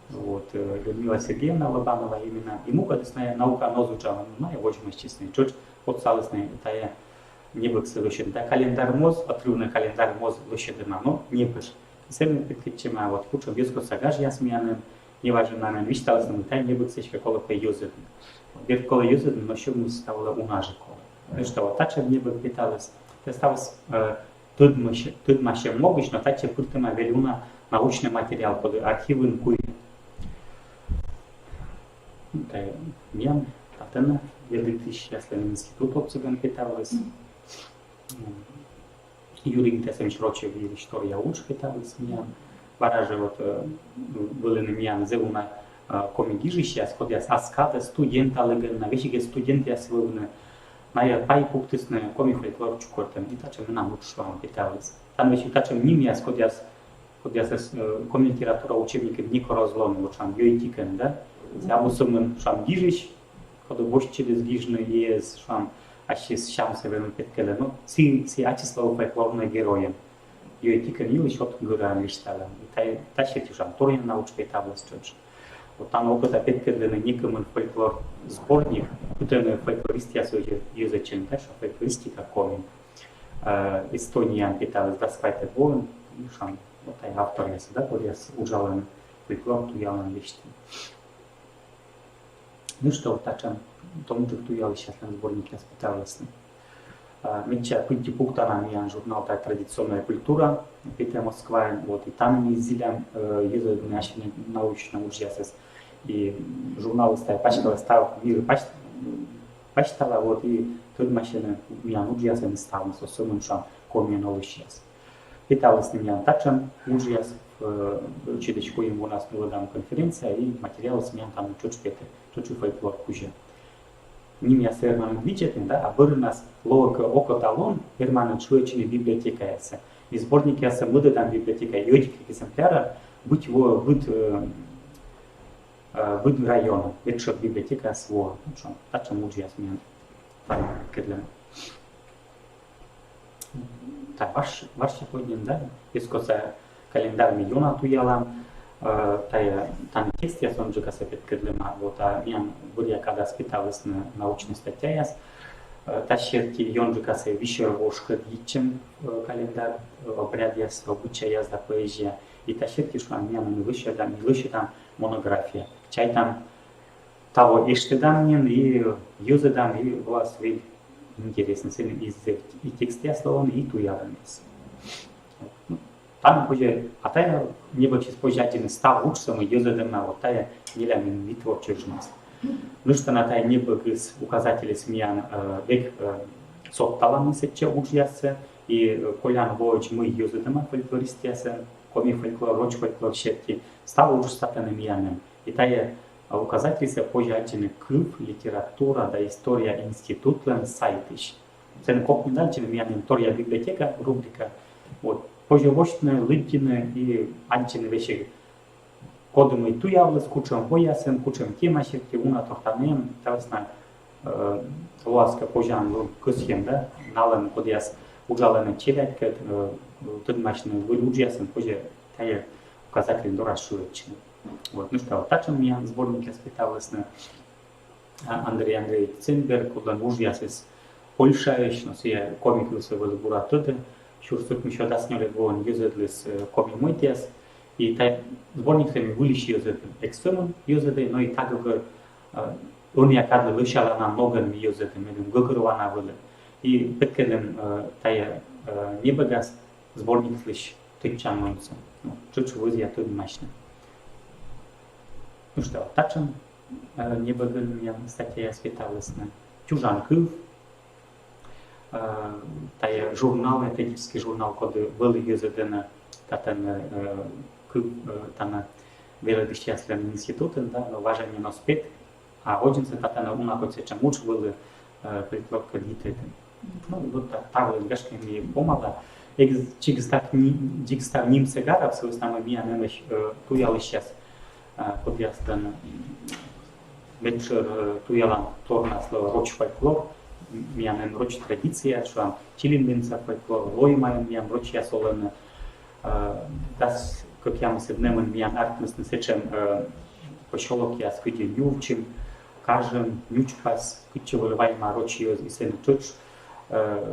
вот Людмила Сергеевна Лобанова именно ему когда наука нозучала, ну и очень честный, чуть подсалысный, тай не был совершен, да календарь моз, отрывный календарь моз лощедена, но не пыш. Сами предпочтем, вот куча безко сагаж ясмяным, неважно намен вичталась, но тай не был сечка колокой юзет. Вверх кола юзет, но еще мы ставила унажи кола. Что вот тача мне бы питалась, ты ставилась тут мы могуч, но тача пультема велюна научный материал под архивын куй. Да, мем, татена, веды тысяч, если институт обцыган питалась. Юрий Гитасович Рочев и история уч питалась мем. Баражи вот были на мем, зелуна комедижи сейчас, ходя с аскада студента легенна, вещи студенты освоены, на пай пуктисны коми фольклор чукортем, и тачем нам лучше вам питались. Там вещи тачем ними я ходя с коми литература учебников Нико Разлон, вот там юитикен, да, я мусульман шам гижиш, ходу бош через гижны ез шам, а сейчас шам себе на петкеле, ну си ачисло фольклорные герои. Юитикен юлиш от гора лиштала, и тачете шам торин науч питались чуть. Вот там опыт опять когда никому фольклор сборник, куда фольклористия свою язычен, да, что фольклористика коми. Эстония питалась раскрытой волн, и шам, вот и автор я сюда, вот я ужален фольклор туялен лишь. Ну что, вот так тому же туял сейчас на сборнике спиталась. Меча пункти пункта нам я журнал та традиционная культура, Питер Москва, вот и там не зелем язык нашей научной участия. И журнал стал почтовый стал мир почтовый, вот и тут машина меня участия не стал, с особым шам коми новый сейчас. Питалась с меня также участия в училищу ему у нас была там конференция и материалы с меня там чуть фольклор куча. Ними я сверху видеть, да, а был у нас ловко око талон, перманент швейчили библиотека яся. И сборники яся мы там библиотека йодик экземпляра, будь его будь района, ведь что библиотека свой, что так что муж я смен, там кедлем. Так ваш сегодня, да, из коса календар миллиона туялам, там текст я сон же каса петкедлема, вот мен буря когда спиталась на научной статье яс, тащерти ён же каса вишер вошка дичем календар обряд яс обычай яс да поэзия, и тащерти что мен выше там монография, чай там того иштедам мен и юзедам и вас вид интересно сын из и текст я словом и туялам яс. Там уже, а тая не был чисто позже став учиться, мы юзаем на вот тая не ля мин витво чужмас. Ну что на тая не был из указателей смеян век сотталам сетче учиться и колян воич мы юзаем фольклористяся, коми фольклор роч фольклор щетки став учиться тем мияnem. И тая указатели се позже кыв литература да история институтлен сайтиш. Цен коп не дальше мияnem тория библиотека рубрика вот. Поживочне, липтіне і анчені вещи кодимо і туявлес, кучем поясен, кучем темашек, уна тохтанем, тавсна ласка пожан косьем, да, нален подяс ужалене челядке, тудмачне вылюджясен, поже тая указатель дорашуючи. Вот, ну что, тачем меня сборники спиталась на Андрей Андреевич Цинберг, куда муж ясес Польша, но все комики все вылыбура туды, Шурсук еще дасняли вон юзедлис коми мытьяс, и та сборник сами вылищи юзед экстремен юзеды, но и так как он я когда лышала на многом юзеды, медем гогорвана вылы, и петкелем тая небогас сборник слышь тычан монца, ну чуть вызья тут мощно. Ну что, тачем небоган меня статья спиталась на чужанков. Тая журнал, етический журнал, коли вели юзедена катен тана веледищяслен інститутен, да, важення на спит, а один се татана уна хоце чамуч вели приклопка дітетен. Ну, вот так гашки ми помала. Джикстар ним сегара, все основно мия немеш туяли сейчас, подястан вечер туялан торна слово роч фольклор, miałem roć tradycję, szłam chilindynca folklor, loj miałem roć jasolene, das, jak ja się dnem miałem artmysny seczem, posiolok ja skrydzie niuwczym, każem, niuczpas, kycie wylewaj ma roć joz i sen czuć,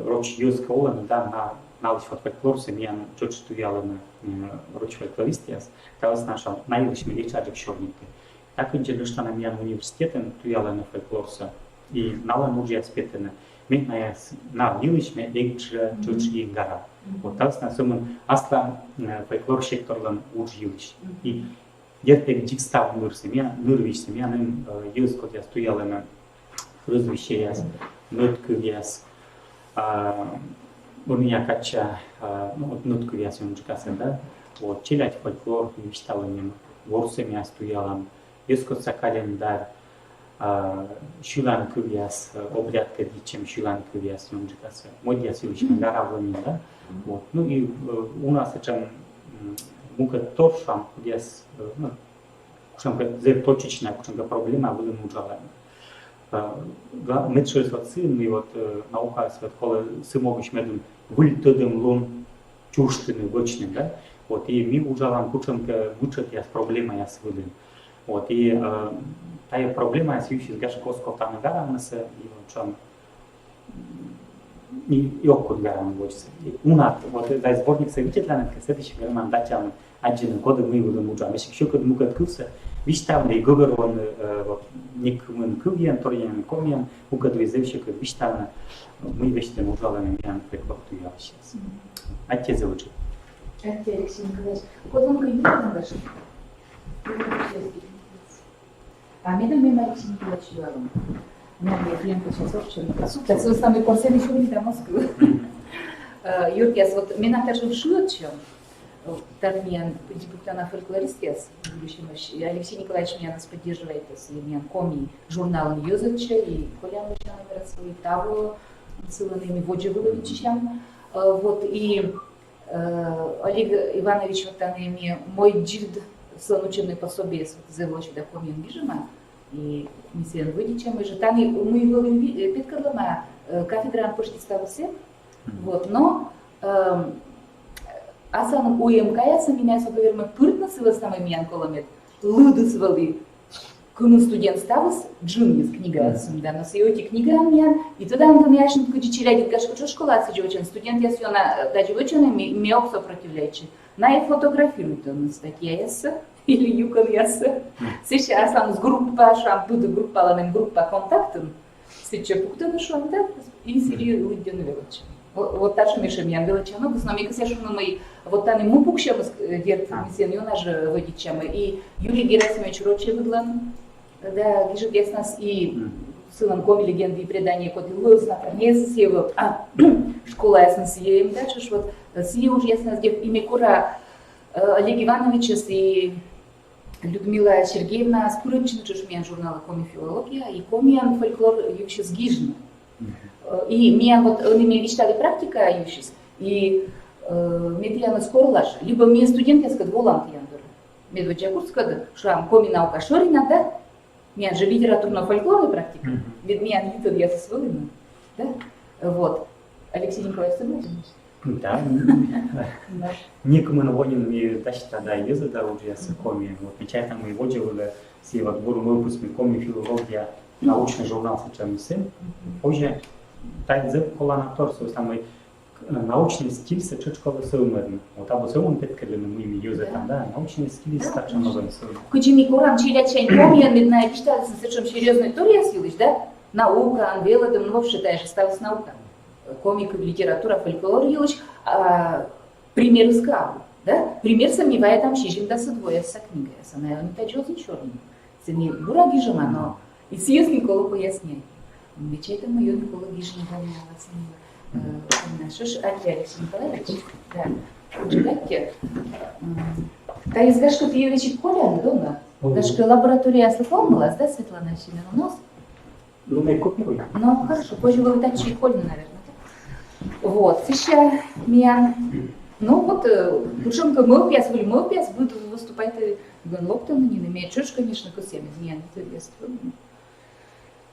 roć joz kolen, da, na liś folklor se miałem czuć tu jalene roć folkloristias, to jest nasza najlepsza liczba książniki. Tak będzie jeszcze na miałem uniwersytetem tu jalene folklorse. И нала мужья спетены. Митная на вилыш ме экче чучи гара. Вот так на сумму асла фольклор секторлан уж вилыш. И где-то дикстав мырсы, меня нырвиш, меня ним юз кот я стояла на развище яс, нутку яс. У меня кача, ну нутку яс он жкаса, да. Вот челять фольклор мечтала ним. Ворсы меня стояла. Юз кот календар. Шулан кывяс, обряд кадичем шулан кывяс, он же каса. Модья силищно гаравлами, да. Вот. Ну и у нас это мука торшам, где ну, кушанка зерточечная, кушанка проблема были мужалами. Мы через вот сын и вот наука свет кола сымович медом выльтодем лун чуштыны вочным, да. Вот и мы ужалам кушанка вычет я с проблемой я свыдым. Вот и тая проблема сьющи с гашкоско там гарамнесе и вот чам и окот гарам вочse. Унат вот да сборник совитетляна следующий гарам датян один годы мы будем уча. Если еще код мукат куса, виштам и гогор он вот никмен кувьен торьен комьен мукат везевший код виштам мы вещи мужалами мян преклопту я сейчас. Отец заучил. Отец Алексей Николаевич, код он каюта наш. А мне там мимо Алексей Николаевич Юалом. Меня клиент сейчас вообще не просуд. Так что самый концерт еще не до Москвы. Юркес, вот меня тоже в шутче. Так меня депутана фольклористес, Алексей Николаевич меня нас поддерживает, и меня коми журналом Юзача, и Колян Лучан номер свой того, ссыланными Воджи Выловичем. Вот, и Олег Иванович, вот он имеет мой джильд, сон учебное пособие заводчик до коми ангижема, и миссиан выдичем, и же там мы его Петкарлама кафедра почти стала все, вот, но Асан ОМК яса меня соговорим пыртна сываснамы миян коламет. Лыдысвали. Кunu студент ставыс джинис книга ясым, да, но эти книга миян, и туда он яшин кучи челядит гашкучу школа сидевочен, студент яс на дачевочен меок сопротивляется. На и фотографирует он статья яса, или юкон яса. Сейчас он с группа, шам, буду группа, ланем группа контактен, сейчас пуктен шам, да, и сири лыден велочен. Вот та же Миша меня велочен, но с нами косяшу на мои, вот та не мы пукшем, дерт миссион, и она же водичем, и Юрий Герасимович Рочи выглан. Да, вижу, где нас и сыном коми легенды и предания код Луис, например, съел, школа ясно съем, дальше вот съел уже ясно где имя Кура Олег Иванович и Людмила Сергеевна Скурычина, что меня журнала коми филология и коми фольклор еще сгижен. И меня вот они мне читали практика еще и медиана скорлаш, либо мне студент я сказал волант яндор, медведя курс когда шам коми наука шорина, да? Меня же литературно-фольклорная практика, ведь меня литер я со своим, да? Вот. Алексей Николаевич, согласен? Да. Никому на воне ми дашь тогда езда да уже с коми. Вот печать там и воджевали все вот буру выпуск коми филология научный журнал сейчас сын. Позже так за колана торсу самый научный стиль с чучковым суммерным. Вот або суммом петкали мы юзы там да научный стиль с так новым суммом. Кучими курам чилячень коми на читается совершенно серьезной история силыш, да? Наука, анвела, да, ну вообще та же осталась наука. Комик, литература, фольклор елыч, пример искал, да? Пример сомневая там щижим да содвоя с книгой, она не тачёт черный. Это не бураги жема, но и съест Никола поясняет. Мечай там ее Никола гижин помнила. Что ж, Алексей Николаевич, да, читайте. Та из гашка пьевичек Коля, дома. Гашка лаборатория слыхомылась, да, Светлана Семеновна? Ну, мы копируем. Ну, хорошо, позже вы так чайкольно, наверное. Вот, сейчас меня, ну вот, причем мы пьяс, будет выступать Гонлоптон, не имеет чушь, конечно, кусем, меня не интересует.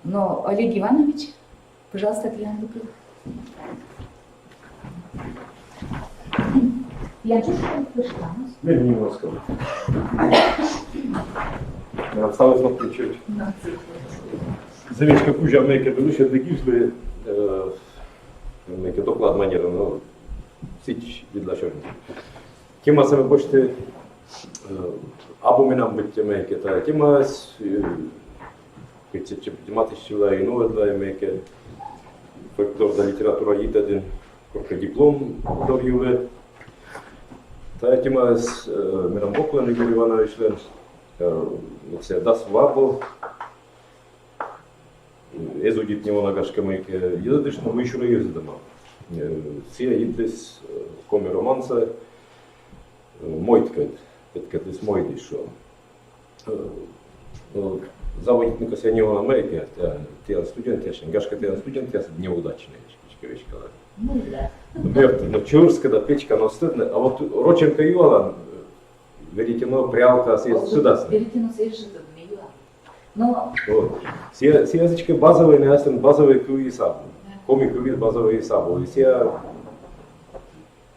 Но Олег Иванович, пожалуйста, Ян Луков. Я чушь, пришла. Немножко. Осталось на чуть-чуть. Завечка кужа мейке велише дегізли, мейке доклад манера, но січ відла чорні. Тема саме бачите, або ми нам бути мейке, та тема тематична і нове для мейке, фольклор да література їде один, корка диплом дор'юве. Та тема з Миром Боклен, Ігор Іванович Лен, це дасть вабо, ezudit него нагашка мейке, езадиш на вишура езадама. Все идлис коми романса мойткет, петкетлис мойдиш шо. Заводитника се него на мейке, те студент яшен, гашка те студент яс неудачный, вещка. Ну да. Но чурска да печка но стыдно, а вот Роченко Юала, веретено прялка сюда. Веретено совершенно мила. Но Вот. Все язычки базовые, наверное, базовые куи сабу. Коми куи базовые сабу. И все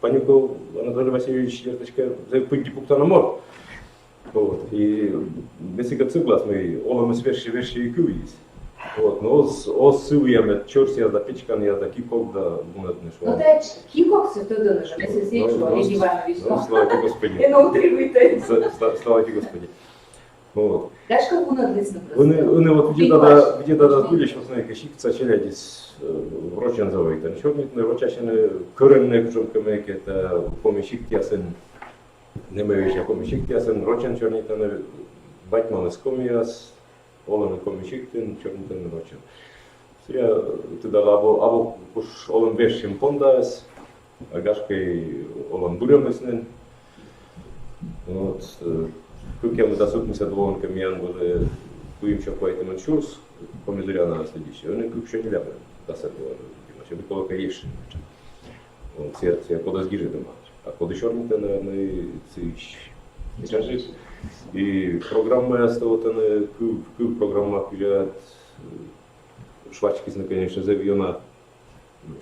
панику Анатолий Васильевич язычка за путь пукта на мор. Вот. И если как цыглас мы олам свежие и куис. Вот. Но с сывьями чорсия да печкан я да киков да бунатный шо. ну да, кикок все то даже, если здесь что, Олег Иванович. Ну, слава тебе Господи. И на утривайте. Слава тебе Господи. Вот. Гашка унадлисно просто. Вони от где да будеш основне кашікця челядіс врочензовий, та чорні врочащені коренне кужовками, яке та поміщик тясен, не мовиш, поміщик тясен, врочен чорні та не батьмали з коміяс, олен коміщик тин, чорні та не врочен. Я туди або пуш олен вещим пондас, а гашкой олен бурямеснен. Вот. Кукем да сутнися двонка миян буде куимча поэтому чурс помидоряна следующий. Он кук ще не ляпе да се двон. Ще би коло каєш. Он це подозгіже дома. А коли чорните на цей кажи і програма стала на кук програма куя швачки, конечно, завіона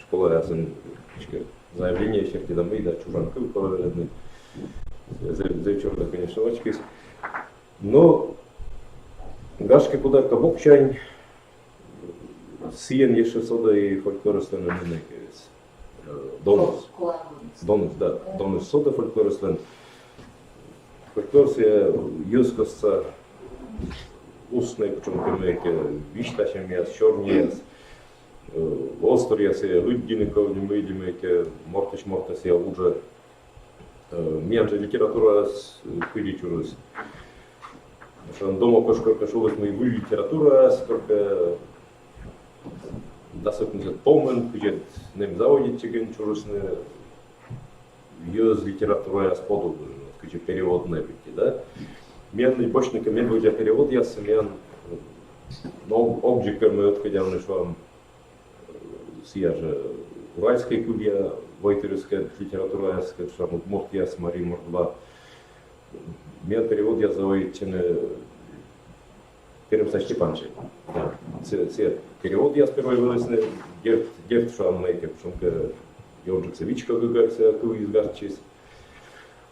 школа ясен заявление еще где-то мы, да, чужанка, поверенный. За черта, конечно, очки. Но гашки подарка бокчань, сиен еще сода и фольклоростен на некес. Донус, да, донус сода фольклоростен. Фольклорсе юскоса устной, причем кемеке, вишташем яс, чернияс. Осторияс я люддиников, не мейдимеке, морташ я уже. Мянже литература с перечурус. Дома кошка шулась мы в литература, сколько доступно помен, где нем заводит чеген чурусны, ёз литература с поду, где переводная быть, да. Мян бочника мен будет перевод я семян, но обжигер мы отходя на швам сия же уральская кулья, войтерская литература, скажем, Мортьяс, Мари Мордва. Мян перевод я заводит Перемса Степанчик. Да. Все перевод я сперва вылезны, дерт швам мейке, потому Йонджиксевичка гыгарся, куй изгарчись.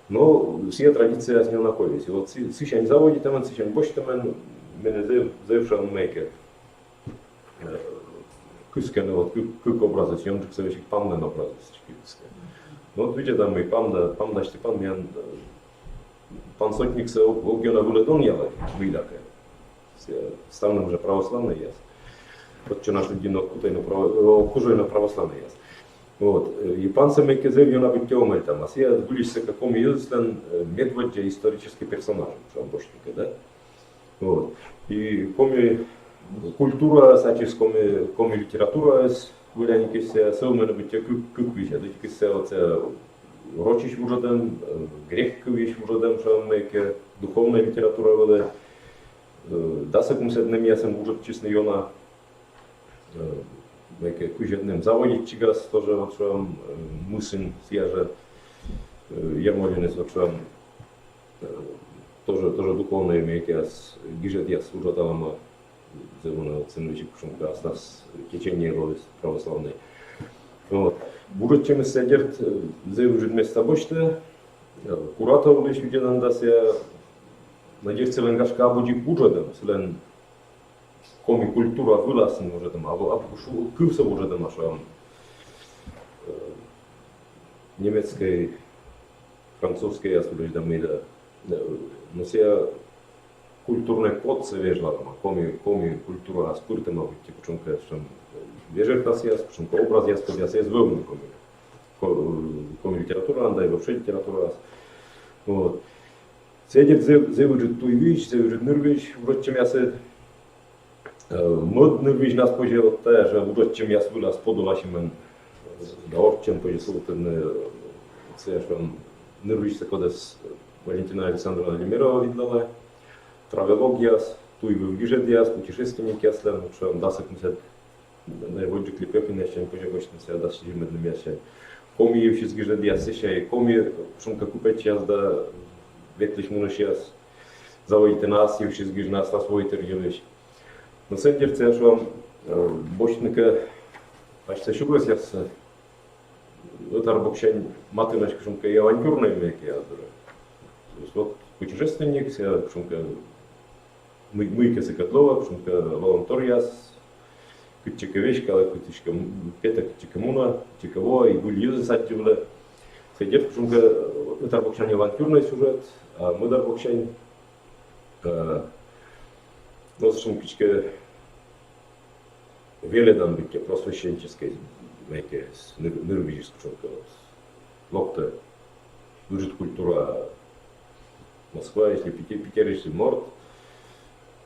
Но все традиции с ним находились. И вот сыщань заводит там, сыщань больше там, мене завершан мейке. Кысканы вот кык образы, Йонджиксевичек памден образы. Ну вот видите, там и памда Степан, мен пан сотник се огена вылетон яла, выдака. Ставным уже православный яс. Вот что наш людина окужой на православный яс. Вот. И пан Семейке заявил на быть темой там, а я отгулишься каком единственном медведя исторический персонаж, шамбошника, да? Вот. И коми культура, сачис коми литература, выляники се, сылмена быть куквища, да тільки се оце рочиш вужадем, грех квищ вужадем, шамейке, духовная литература вели, да секум се днем ясем вужад честно йона, Меке кujетным заводить чигас тоже вот что мусин съяжа ермолинец вот что тоже духовное меке с гижет я служа талама зевона ценвичек шумка остас течение роли православной. Вот. Будет чем сидят зевжит место бочте куратор лишь виден дася надеется ленгашка будет бужадом слен коми культура вылазна уже там, а кывса уже там, что немецкой, французской, я слышу, там это, но все культурный код се вежла там, коми культура спиртема быть, типа чунка, что вежер tas яс, чунка образ яс, под яс яс вовне коми литература, анда и вообще литература, вот. Сидит зевуджит туйвич, зевуджит нырвич, вроде чем ясе Мод нырвич нас пожил те, že вроде чем яс вылаз подолашимен, да орчем пожил це, що нырвич се кодес Валентина Александровна Лемирова видала, травелог яс, туйвив гижет яс, путешественник яслен, що дасик мусет найводжи кліпепін ящен, поживочно се дас жимедним ящен. Коми евшис гижет яс еще, коми шумка купеч яс да ветлиш мунеш яс, заводите нас, евшис гиж нас освоите региониш. На самом деле, це, що бочника, бачите, що колись я з бокчань матимешка, шумка і авантюрної м'які ядра. От путешественник, шумка мийка Секатлова, шумка волонтор яс, китчика вещка, але китчика п'ята, китчика муна, китчика і гульюзи садтівля. Це дід, шумка бокчань авантюрний сюжет, а ми бокчань но шумкичка веледан быть просвещенческой, некие нырвической шумка. Локта, выжит культура Москва, если Питер, если Морд.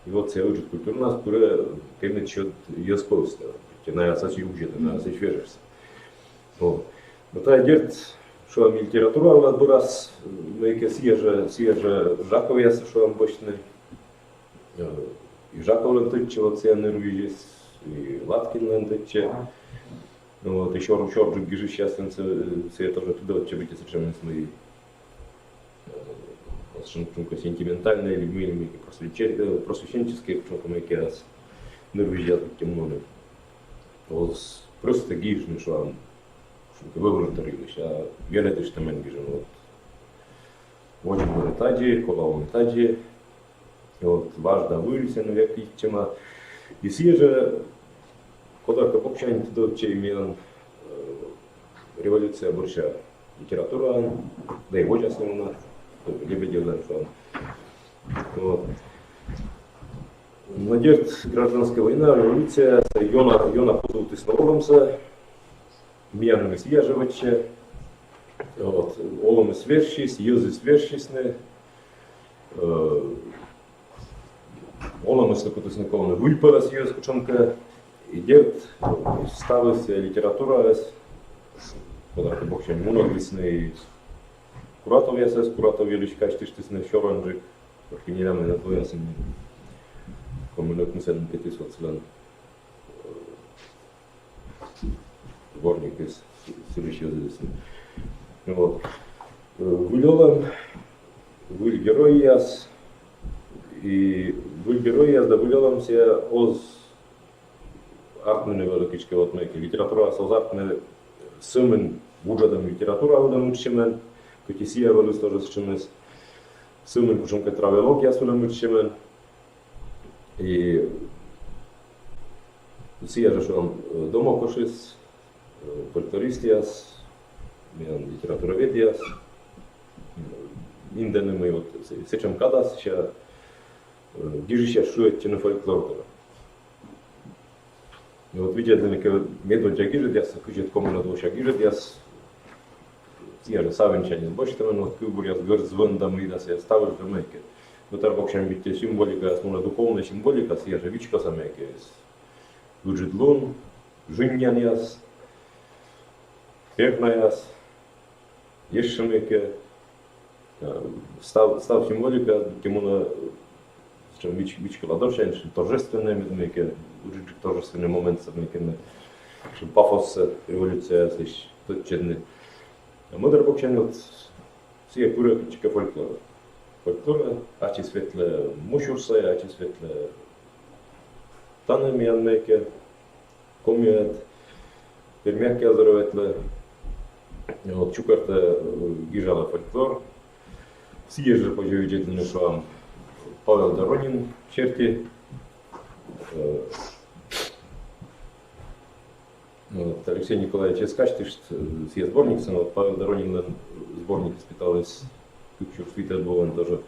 И вот вся выжит культура у нас, которая, конечно, счет ясковства. На сачи учит, на сачи вежешься. Вот. Но та дерт, что литература у нас был раз, некие съезжа Жакове, что он бочный. И Жаков лентыче, вот все нырвижись, и Латкин лентыче. Вот, еще Ручорджик гижи сейчас, все тоже туда вот чебите совершенно свои сентиментальные людьми, просвещенческие, что там эти раз нырвижат темноны. Вот просто гижны, что выборторились, а веледыш темен гижен вот. Очень были таджи, коловые таджи, вот важда выльсен век ичема. И съеже, когда бокчань туда чеймен революция борща литература, да и вот основно лебедев что. Вот. Надежд гражданская война, революция, Йона позовут из Новоломса, мьяными съеживача, вот, оломы свершись, юзы свершисны, оломы стокотусниковны выльпара съез кучонка, и дед ставится литература, когда бокчань моноглисный, куратов ясес, куратов велич качтыштысны, шоранжик, оркинелямы на твоясыны. Коммунок мусен 500 член сборник из следующего зависит. Вот. Вылёлом, выль герой яс, и выль герой яс, да вылёлом се оз артмене великичке от меки. Литература соз артмене сымен вуджадам литература удам учемен, коти сия велус тоже счемес. Сымен кушонка травелогия сулам учемен. И съезжу, что он дома кошис, фольклористиас, литературоведиас, индены мы вот сечем кадас, сейчас гижища шует на фольклор. И вот видят, что медведя гиждяс, кучет коммуна двуша гиждяс, съезжу савенчанин больше там, вот кубуряс герзвендам и да се ставишь в мейке. Но там вообще ведь символика, основная духовная символика, съезжа вичка самеке, луджидлун, жиньяняс, пернаяс, ешемеке, став символика, кемуна, чем вичка ладошен, торжественная медмеке, луджик торжественный момент самеке, чем пафос революция, слышь, тот черный. А мы вообще вот все курятичка фольклора. Фольклора, ачи светле мушурса, ачи светле танами анмеке, комият, пермяки азароветле, вот чукарта гижала фольклор, съезжа по живительным швам Павел Доронин черти, вот, Алексей Николаевич Искачтыш, съезд сборник, вот Павел Доронин сборник испыталась. Свитер был тоже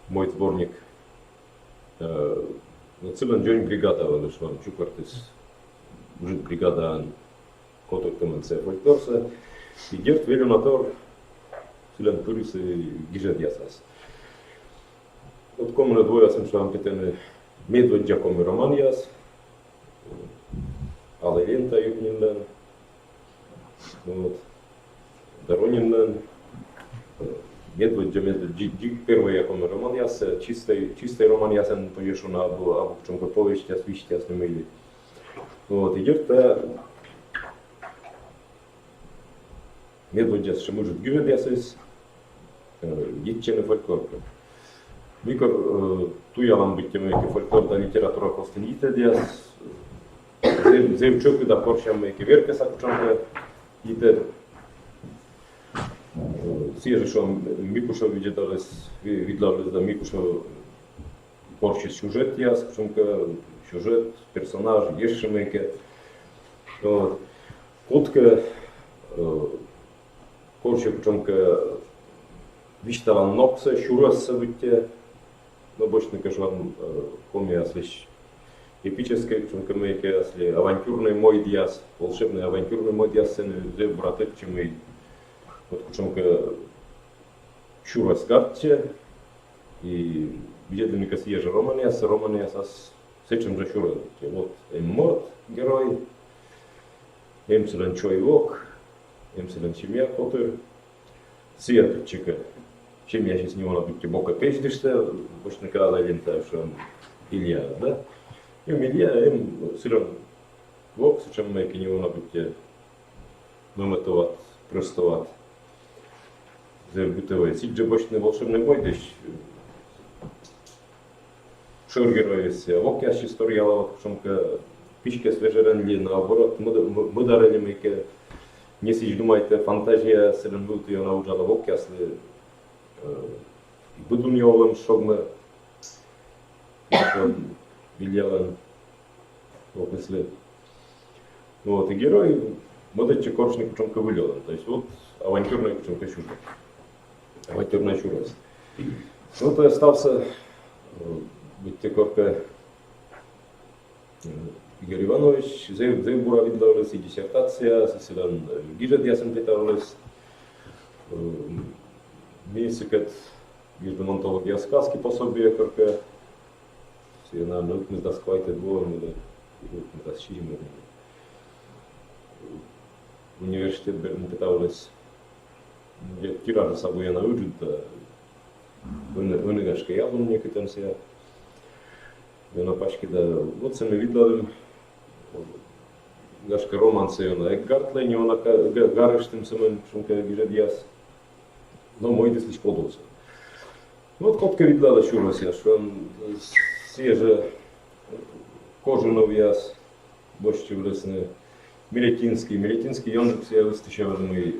мой сборник. Цилен Джон бригада, вот что чукартис, уже бригада, коток там це фольклорса, и дерт велюнатор, цилен пурис и гижет ясас. Вот коммуна двое сам что вам питены медведя коми роман яс, але лента юбнинлен, вот, Доронинлен. Медведь, первый яком роман яс, чистый роман ясен повешу на або в чому повість яс, віщ яс не милі. Вот, идет медведь яс, що може гюред ясис, дітчене фольклорка. Мікор туялам биттяме фольклор да література костеніте яс, зевчоки да поршам які веркеса кучонка їте. Съезжа, что Микуша виделась да Микуша порчи сюжет яс, чумка сюжет, персонаж, ешемеке. Вот. Котка, корче чумка виштала нокса, шураса бытте, но больше не кажу вам комия слышь. Эпическая чумка меке, если авантюрный мой диас, волшебный авантюрный мой диас, зе браты, чем и вот кучонка чура скарте и бедлинника съезжа романиас с этим же чура. Вот морд герой, эмселен чойвок, эмселен чемья котыр, сиятчика. Чем я сейчас не могу быть бока песнишься, больше никогда лента, что он Илья, да? И Илья, силен вок, с чем мы не могу быть нометовать, простовать. Бытовой. Сидже бочный волшебный бой, десь шургероис, вок я стояла, вот шумка пичка свежеренли, наоборот, мы дарили мейке nie si думаете, фантазия се лънвилта я научала в окясли и бъдуньолен шогме видялен описли. Вот, и герой младече корчник ученка вылёлен, то есть вот авантюрная ученка шура. Авантюрная шурость. Вот и остался быть корка Игорь Иванович, Зейбура видлалась и диссертация, соседан Гижет ясен питалась, месяцет гиждемонтология сказки пособие корка, все на наук мы досквайте двоем или мы досчим. Университет Берн питалась, где тиража собой я научит, вынегашка я думаю, некотенция. На пачке да, вот сами видали, гашка романсы на Эггартле, не она гарыштым самым шумка гижедяс, но мой десь лишь подался. Вот котка видала шурася, что он свеже кожаный яс, больше влесны Милетинский янжик се выстачиваемый,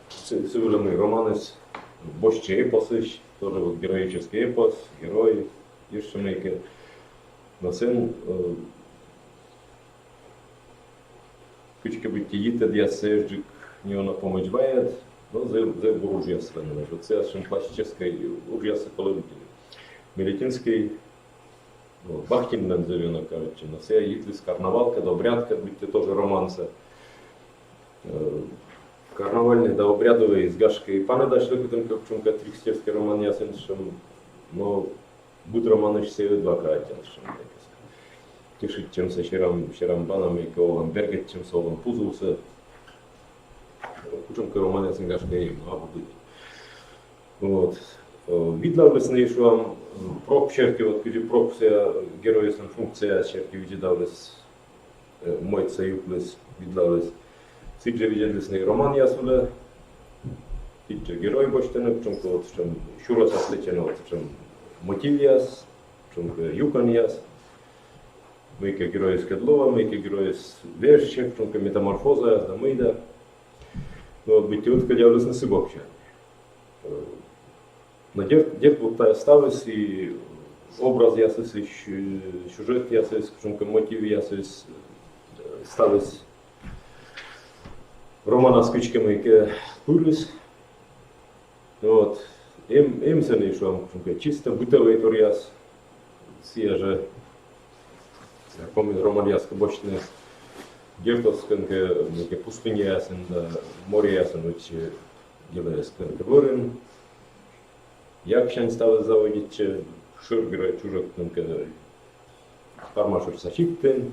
сывыжемый романец, больше эпосыч, тоже вот героический эпос, герой, еще некие. На сен кучка бытиита диасежик не она помочбает, но за буржуя страны, что це аж классической ужаса половители. Милетинский, Бахтин назовем, короче, на все итлис карнавалка, до обрядка, будьте тоже романса. Карнавальный да обрядовый с гашкой пане дошли к этому копчунка трикстерский роман ясен, но будь романович себе два кратен, тешить чем со Щерамбаном и Ковалом Бергет, чем Солом Пузулся. Кучунка роман ясен гашка им, а будет. Вот. Видно весны, что вам проб черти, вот где проб вся героическая функция черти виделась, мой союз виделась. Сидже виделись роман ясуля, сидже герой бочтены, причем вот чем шура сослечено, вот чем мотив яс, чем юкан яс, мейка герой скедлова, мейка герой вещи, причем метаморфоза, дамыда. Но вот быть вот когда на сыбокче. Но дед вот осталось и образ ясес, и сюжет ясес, причем мотив ясес, осталось романа с кучками курис. Вот. Им се не шо, чисто бытовый туряс. Сия же, я помню, роман яска бочный. Гертовсканка, пустыня ясен, море ясен, учи делая сканка ворен. Якшан стал заводить шургера чужок, пармашур сачиктен.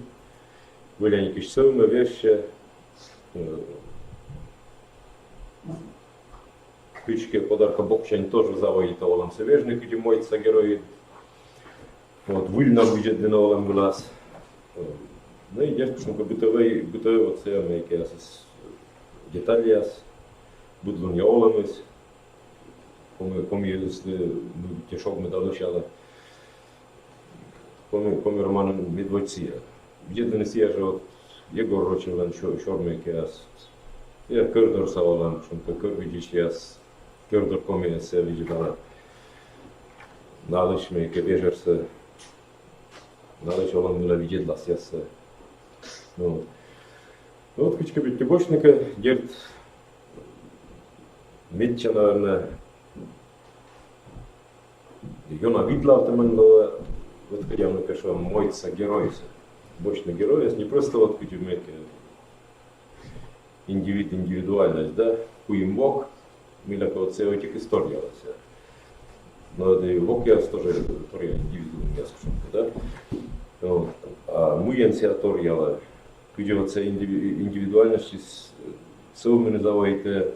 Выляни кишсовыми вещи. Ключки подарка Бокчань тоже заводит овалом свежник, где моется герой. Вот, выльно будет длинноволом глаз. Ну и дерзкий бытовый вот все американцы детали будут не оломись. Помню, если тяжок мы долучали. Помню роман Медводция. Где-то же вот Егор Рочевлен шормекас. Я Körder савалан, что Körvidic яс Körder комия се видела. Налыч меке вежерсе. Налыч олан мила видела сясе. Ну, вот кучка битюбочника, дед Митча, наверное, Йона видла автомобильного, вот когда он пошел моется геройся, бочный герой, не просто вот кучка индивидуальность, да, куим бог, мила кого цеотик история, но это и бог я тоже индивидуальность, да, вот, а мы янсиатория где вот индивидуальность с умными заводите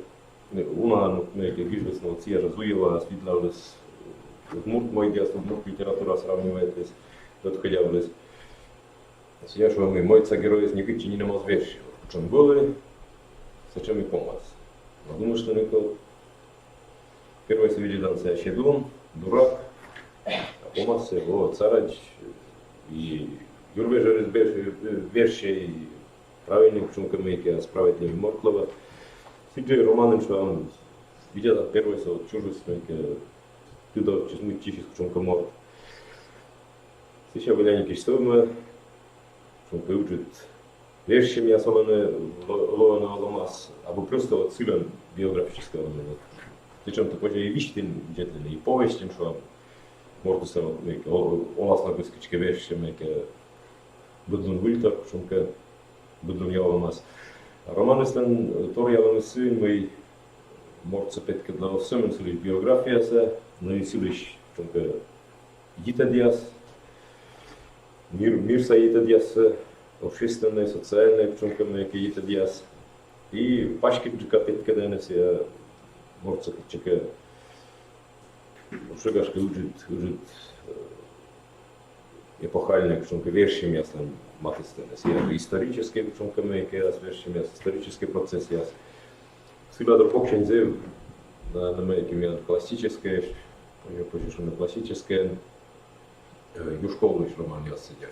уна некие виждесного цвета зуева осветлялась мурт мой детство мурт литература сравнивается вот хотя бы я что мы мой герой не кичи не намаз вещи чем были зачем и помощь но думаю что никто первый свидетель щедлон дурак а помощь его царач и Юрвежер вещей правильным чумками, справедливым Морклова. Сиджи романом, что он видел первый со чужость, ты до чуть тихий чунка морд. Сейчас выляни киштовы, чунка учит вещами особенно ловно ломас, або просто вот силен биографического момента. Причем ты позже и вещи и повесть, что может се оласно гъскички вещи, бъдлен вилтър, чунка бъдлен яломас. Романистен тор яломасын мой может се петка для осъмен сили биография се, но и силиш чунка ита диас, мир са ита диас, общественная, социальная чунка меки ита диас. И пашки джика петка дена се может се чека Шугашка учит эпохальные чунка вещи местно матистенес. Я исторические чунка мейки вещи мест, исторический процесс я. Всегда друг чензе на мейки меня классическое, позже что на классическое юшковный роман я сидят.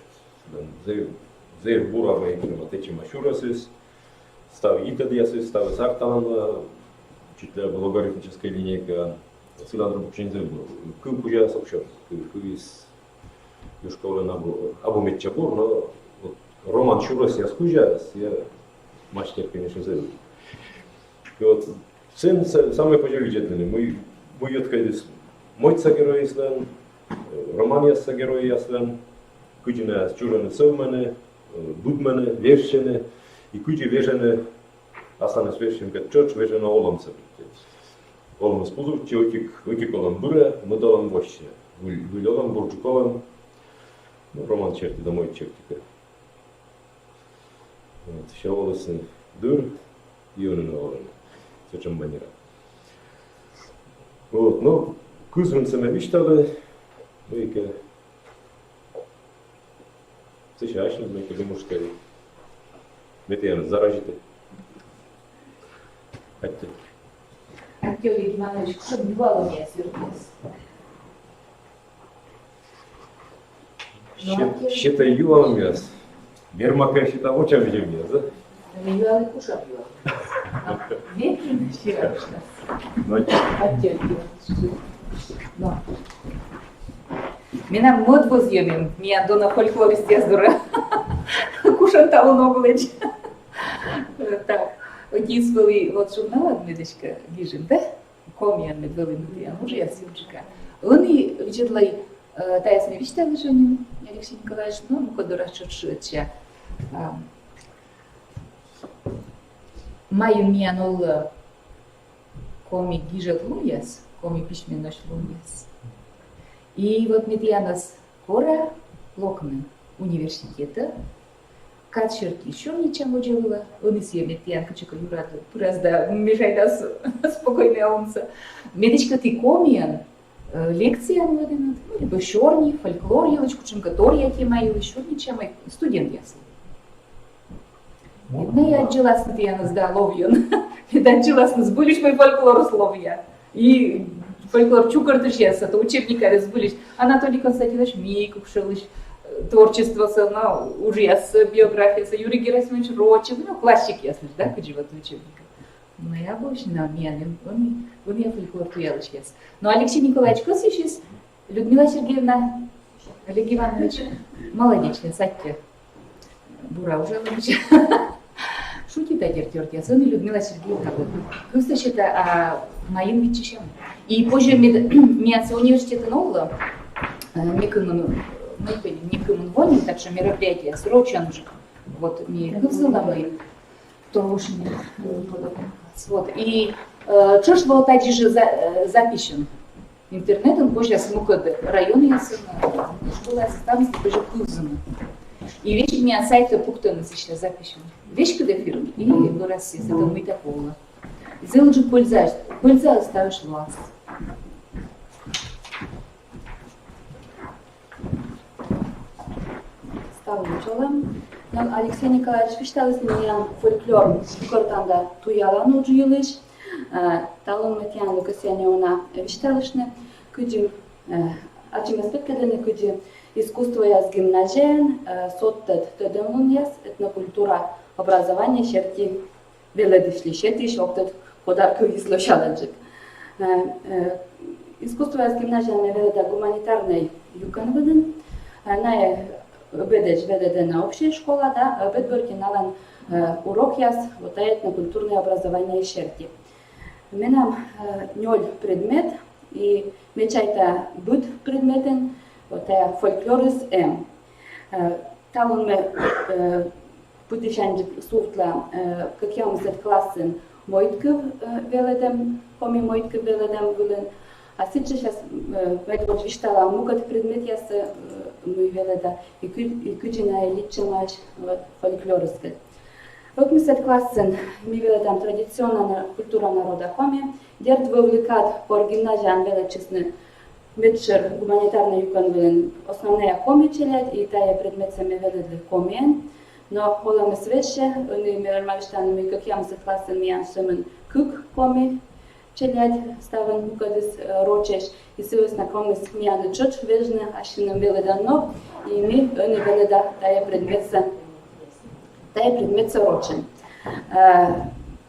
Зей бура мейки на матечи машурасис, стави итадиасис, стави сарталан, читая логарифмическая линейка. Всегда друг чензе был. Кыл пужа сообщал, из юшковы або метчабур, но роман чурас я скужа, я мастер, конечно, зовут. И вот сын самый поживительный. Мой открылись мойца герой яслен, роман яса герой яслен, кудина чужаны совманы, будманы, вещены, и куди вежены, останась вещем, как чоч вежена оломца. Олом спузув, че отик олом буре, мы долом воще. Вылёлом, бурчуковым, роман черти домой чертика. Ще волосы дур, и он на олом. Все чем банера. Вот, ну, кузман саме виштали, вейка. Це ще ашно, вейка думушкари. Метеян заражите. Хатте. Артём Иванович, что бывало у меня сюрприз? Ще-то ювал мяс. Бермака ще-то очам видел мяс, да? Ювалы кушал ювал. Ветрено вчерашно. Артём Иванович. Но. Меня мод возьмем, меня до на фольклористе яздура. Кушан того ногулеч. Так. Одізвали от журнала медичка віжен, да? Комія медвели медвія, може я сімчика. Вони відчитали та ясне вічтали жоню, Алексей Николаевич, ну, ми ходора чорчуча. Маю міянул комі гіжет луяс, комі пішмінош луяс. І от медіянас кора локны университета, Качерки еще ничего делала, он и себе тянка чека юрата, просто мешай нас спокойно умца. Медичка ты комиан, лекция младена, либо шорни, фольклор елочку, чем который я тимаю, еще ничего, студент ясно. Ну я отжилась на тяна сдаловьен, это отжилась на сбылись мой фольклор словья. И фольклор чукартыш яса, то учебника разбылись. Анатолий Константинович Мейков шелыш. Творчество, уже яс биография, Юрий Герасимович Рочев, ну, классики, ясно, да, кудживат учебника. Но я больше на мяне, он я фольклор туялыч яс. Но Алексей Николаевич Косичис, Людмила Сергеевна, Олег Иванович, молодечная, садьте, бура уже лучше. Шутит отертёрт яс, он и Людмила Сергеевна. Кыстачета моим вичищем. И позже мяться университета нового, не коммунвоне, так что мероприятие срочно, вот мне взяла мы, то уж не вот. И что ж было так же запишен интернетом, позже смукады районы я сына, школа составности позже кузена. И вещи меня сайта пуктана сейчас запишен. Вещь когда фирм и в России, это мы такого. Сделать же польза ставишь власть. Алексей Николаевич вишталыс меня фольклор кортанда туялану джуилыш, талон метьян лукасяне она вишталышны, куди ачим аспектлерны куди искусство яс гимназиен, соттет тедемлун яс, этнокультура образование шерти веледышли шетиш, октет подарков и слушалочек. Искусство с гимназиями веледа гуманитарной юканведен, на обедеч веледа на общая школа, да, обедборки налан урок яс, вот на культурное образование шерти. Менам ноль предмет, и мечайта быт предметен, вот фольклорис М. Талон мы путешанджик суфтла, как я мыслят классен, Мойтков веледем, коми Мойтков веледем вылен. А сейчас вот виштала мукат предмет яс мы веледа и куджина и личамач фольклорская. Вот мы сет классен мы веледем традиционная культура народа коми. Дерт вовлекат по гимназиям велечесны вечер гуманитарный юкан велен основная коми челядь и тая предмет сами веледли комиен. Но холо мы свеще, они мирмальштан мы как ям сет классен миян шемен кук коми челядь ставен мукадис рочеш и союзна коми с миян чоч вежны ашином веледанов и мы они веледа тая предмет рочен.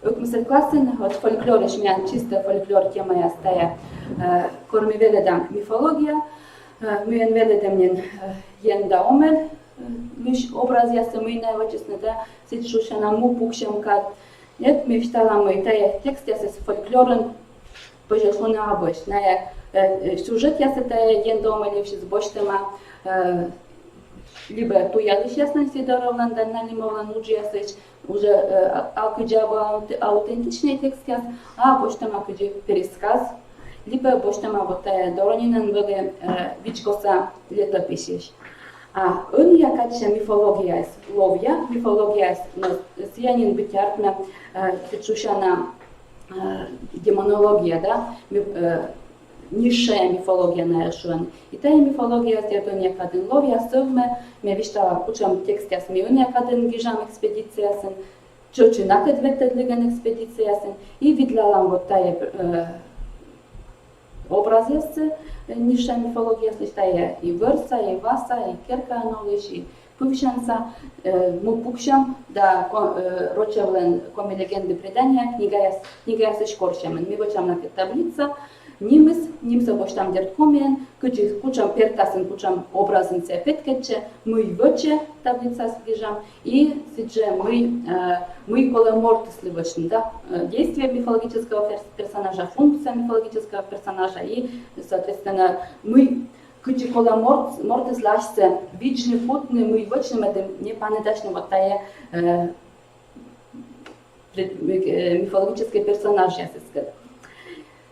Окмисет классен от фольклориш миян чисто фольклор тема я стая корми веледам мифология, миян веледам нен янда омел миш образ я самойная вочесна да сит шушана му пукшам кат нет ми встала мой тая текст я с фольклорен пожелшона обош на сюжет я с тая янда омел вши с боштема либо то я лишь ясно сидоровлан да нанимовлан уже алкыджаба аутентичный текст а боштема кыджи пересказ либо боштема вот тая доронинен были вичкоса летописиш. А он якача мифология ловья, мифология сянин битяртна фичушана демонология, да, низшая мифология на решен. И та мифология стертон якаден ловья совме, ме виштала учам текст яс ми он якаден гижам экспедиция сен, чочи накад ветедлиген экспедиция сен, и видлалам вот тая образ ясце, низшая мифология слыштая и Верса, и Васа, и Керка новиш, и Пувшанца, му пукшам, да рочевлен коми легенды предания, книга яс шкоршамен. Ми вочам на таблица, нимс обоштам дерт комен, кучам пертасен, кучам образен се петкетче, мы воче таблица слежам, и сидже мы коломорты сливочны, да, действие мифологического персонажа, функция мифологического персонажа, и, соответственно, мы кучи коломорты слажься, вечный путный, мы вочным, это не памяташно вот тая мифологический персонаж, я сказала.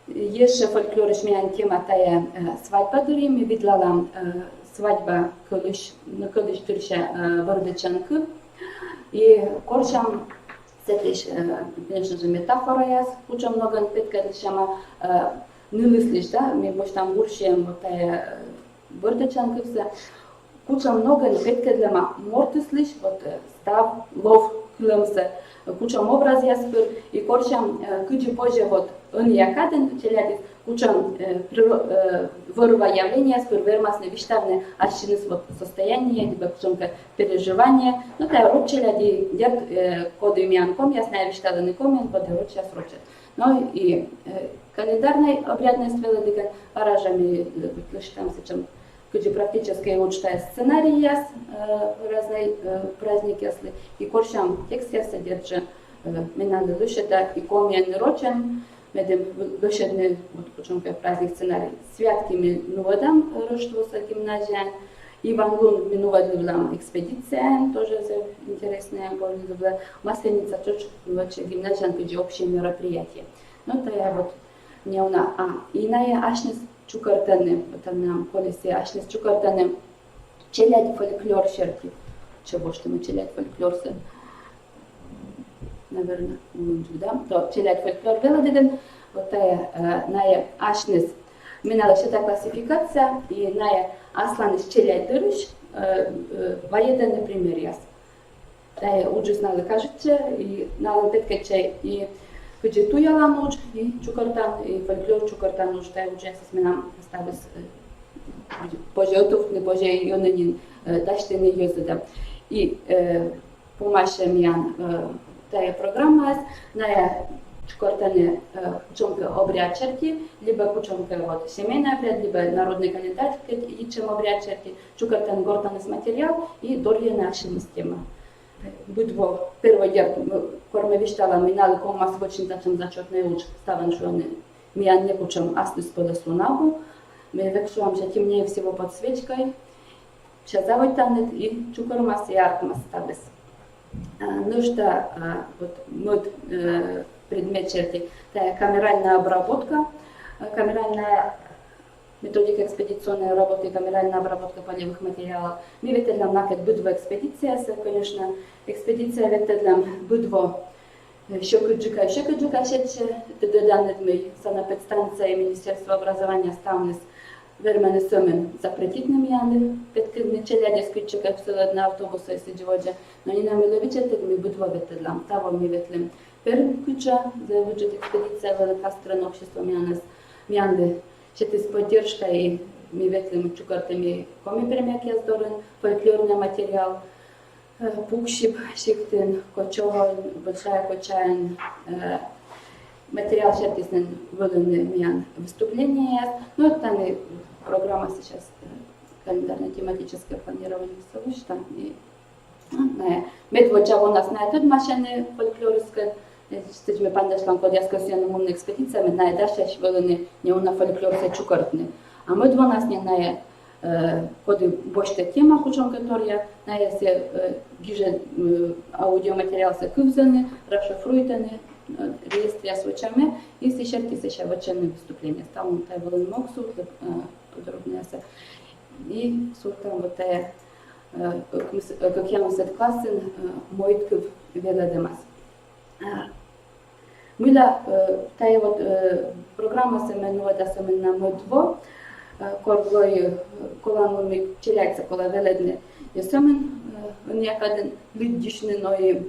Еще фольклориш меня тема тая свадьба дурим, видела свадьба колыш турша бардачанка и коршам сетиш, конечно же, метафора яс, куча много петкадышама нылыслиш, да, мы боштам гуршем вот тая бардачанка все, куча много петкадлама мортыслиш, вот став лов клымсы, кучам образ яспыр и коршам кучи позже вот он якаден челядис кучам вырва явления яспыр вермасны виштавны ащины состояние либо кучамка переживания, ну та род челяди дерт коду имян ком ясная виштавны комен коду род час рочет. Ну и календарной обрядность велодыган аражами там сечем кучи практически учтая сценарий яс разные праздники ясли и коршам текст яс содержит менады лышета и комен рочен медем лышедный вот почему праздник сценарий святкими нувадам роштвоса гимназия Иван Лун минувадливлам экспедиция тоже интересная более масленица чуть вообще гимназия где общее мероприятие. Ну то я вот не она и на я ашнес чукартаны вот нам колесе ашнес чукартаны челядь фольклор шерти чего что мы челядь фольклор наверное да то челядь фольклор велоден вот на ашнес минала шета классификация и на асланис челядь дырыш военный пример яс та уже знала кажется и на петкаче и где туяла ночь и чукартан и фольклор чукартан ночь та уже с менам осталось пожелтов не боже ее не дашь не ездила и помощь меня тая программа на чукартаны кучомка обряд черти, либо кучомка вот семейный обряд, либо народный календарь, и чем обряд черти, чукартан гортанес материал и дорья наша система. Budvo prvo jer korme vištala minali komas vočin tačem začetne uč ставен шоны миян не кучам аслис полеслунагу, мы векшуам же темнее всего под свечкой, шазавой танет и чукормас и аркмас табес. Нужда вот мод предмет черти, это камеральная обработка, камеральная методика экспедиционной работы, камеральная обработка полевых материалов. Мы ветедлям накет будво экспедиция, конечно, экспедиция ветедлям будво щекоджика шече, доданет мы санапедстанция Министерства образования ставнес вермене сөмен запретитным яны, петкидны челяде скритчика вселедна автобуса и сидживоджа, но не нам иловичетек мы будво ветедлям, того мы ветлем первым ключа, за выджет экспедиция великостранное общество мянды. Щети с поддержкой ми ветлим чукартами коми перемяк яздорен, фольклорный материал, пукшип, шиктин, кочогон, большая кочаин, материал щетисен выленный мян выступления. Ну, это и программа сейчас календарно-тематическое планирование совышта. Медводжа у нас на эту машины фольклористская. Стыдźmy pandeszlam kod jaskosjanu mumny ekspedicja, my na dasze szwelony nie una folklorce czukортny. A my 12 na kody bošte tema kuczonkatorja, na jest giże audiomateriał se kuvzany, расшифруйтany, реестрия свечами и сещерки сеща ваченные выступления. Там тай волен моксу подробнее се. И суртам вот тай как я мусет классен моитков веледемас. Мила тая вот программа се менува да се менна модво, коргой колану ми челяйца кола веледне ясамен някаден лиддишне ной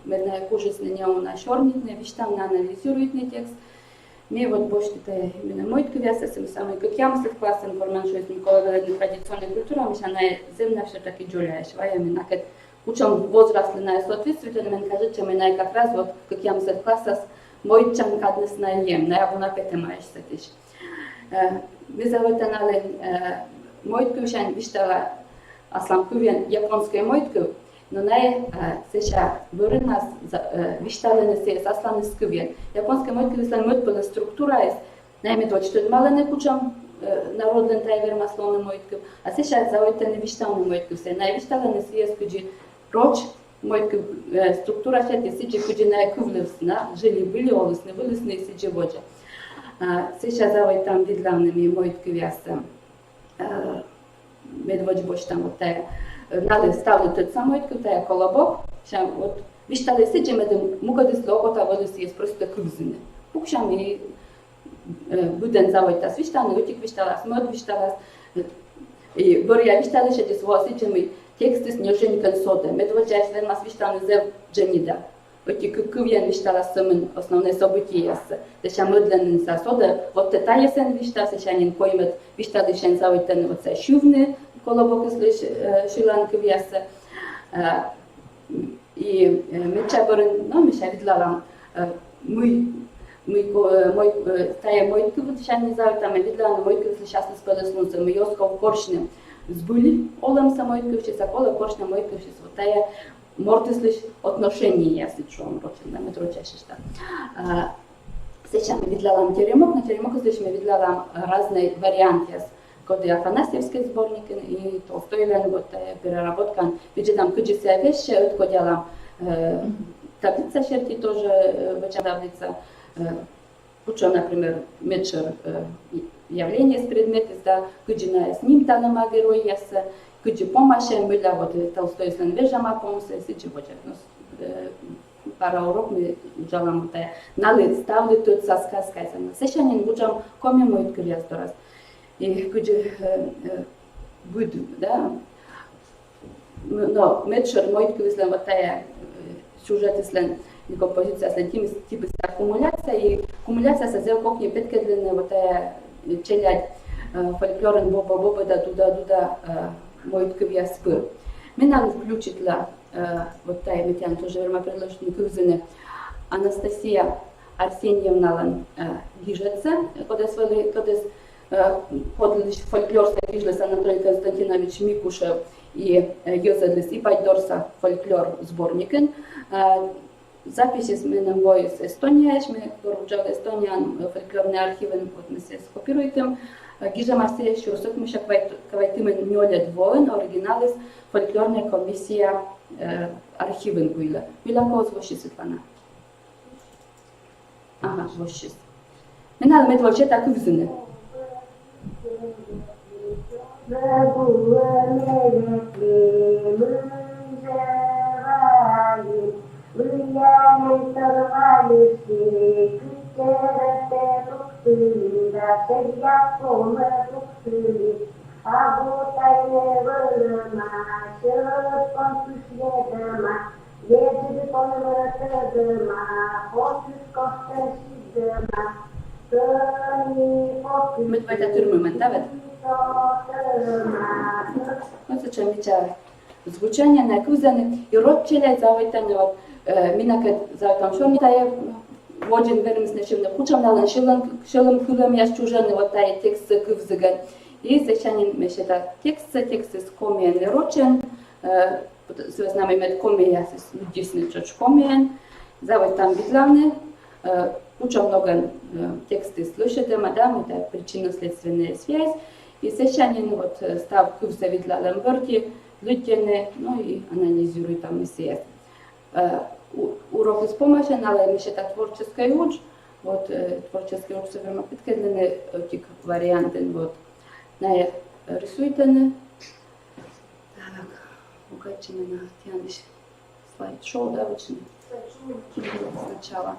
медна кужесне няуна шорнитне виштам на анализируйтне текст. Ми вот бошти тая именно мойтка вяса се самой как я мусет классен форман шо есть кола веледне традиционная культура, миша на земна все таки джоляеш, вая именно как учам возрастленная соответствие, мен кажет, че менай как раз вот как я мусет классас мой чан каднес на ем, на яву на петемаеш сетиш. Мы заводанали мойтку шан виштала аслам кувен японская мойтку, но на сеша вырнас вишталене се аслам скувен. Японская мойтку вислан мойт была структура есть, найме то что малene кучам народен тайвер маслоне мойтку, а сеша заводане вишталне мойтку се найвишталене се скуджи роч мойтку структура шати сиджи куджи на кувлевсна, жили были олысны, вылысны сиджи воджа. Сейчас завой там видлавными мойтку вяса медводж бош там вот тая надо ставлю тот самый мойтку тая колобок, сейчас вот виштали сиджи медем мукадис логота волос есть просто кувзины. Пукшам и буден завой тас виштаны, утик вишталас, мод вишталас и боря виштали шати сво сиджи тексты снеженька сода, медводжа если нас виштаны зев дженида. Оти кувен виштала самын основные события. Деша мыдленин са сода, вот это есен вишта, сешанин коймет виштали шен завойтен вот са шувны, колобок слыш шилан кувяса. И меча борен, ну меша видлалам, мой тая мой кувет шан завойтам видлалам мой кувет слышасны сподоснуться, мы ёсков коршны сбыли, олам самой кувчи сакола коршна мой кувчи вот тая мортислиш отношения, если чуем рочен, на метро чаще что. Сейчас мы видлалам теремок, на теремок здесь мы видлалам разные варианты, когда Афанасьевский сборник и Толстой вот переработка, ведь там куча вещи, откодялам таблица черти тоже выча таблица, учу, например, мечер явление с предметом, да, куча с ним танема герой яса. Куджи помаше, мыля вот Толстой слен вежама помсе, сичи воджа. Пара урок мы уджалам вот налит ставли тут со сказкой. Сешанин уджам коми моит курьяс дорас. И куджи буд, да. Но мечер моит курьяслен вот сюжет слен и композиция слен типа аккумуляция и аккумуляция созел кокни петкедлен вот челядь фольклорен боба да туда мойтку я спыр. Мне надо включить вот та метян тоже верма предложит кувзыны Анастасия Арсеньевналан Гижеце, когда подали фольклорской Гижлес Анатолий Константинович Микушев и Йозедлис и Пайдорса фольклор сборникен. Записи с менем воис Эстония, мы поручали Эстониан фольклорный архивен, вот мы се скопируем. Гижа Марсия еще сот мы шак кавайтимен нёле двоен оригиналис фольклорная комиссия архивен гуила. Мила коз воши Светлана. Ага, воши. Менал мед воши так узне. Мы твоя тюрьмы, да? Вот зачем я звучание на кузене и род челя завайтане вот минакет завтам что не тая воджен вермс нечем на кучам на шелом кулем я чужен вот тая текст кувзыган и зачем мешета текст с комиен рочен с нами мед комия с людисный чоч комиен завайтам битлавне куча много тексты слушайте мадам это причинно-следственная связь и зачем вот став кувза видлалем борти людьми, ну и анализирует там СС. Урок испомощен, але еще это творческая уч, вот творческий уч современно подкидлены тик варианты, вот на рисуйтены. Так, угадайте меня, тянешь слайд-шоу, да, очень сначала.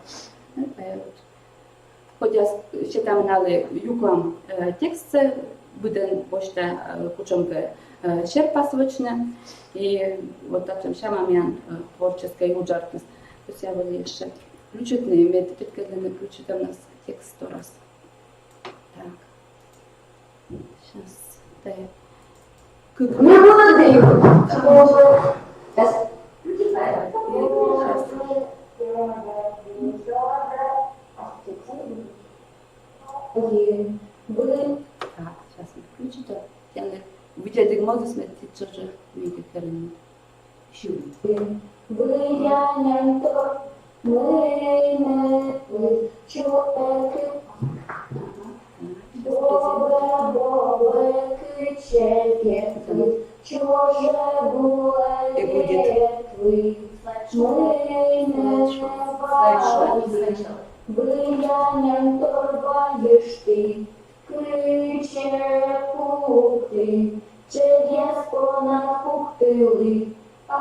Хотя считаем нале юкам тексты, будем почта кучонка черпасвочне и вот таким шамамян творческой уджартность. То есть я вот еще включительный имеет подкидленный ключит у нас текст 100 раз. Так. Сейчас. Да. Не молодые. Сейчас. Так, сейчас включить. Я видя дигмозу смети чуже миги керен. Шуй. И будет. Влиянием торгаєш ти, криче пухти, через понад пухтили, а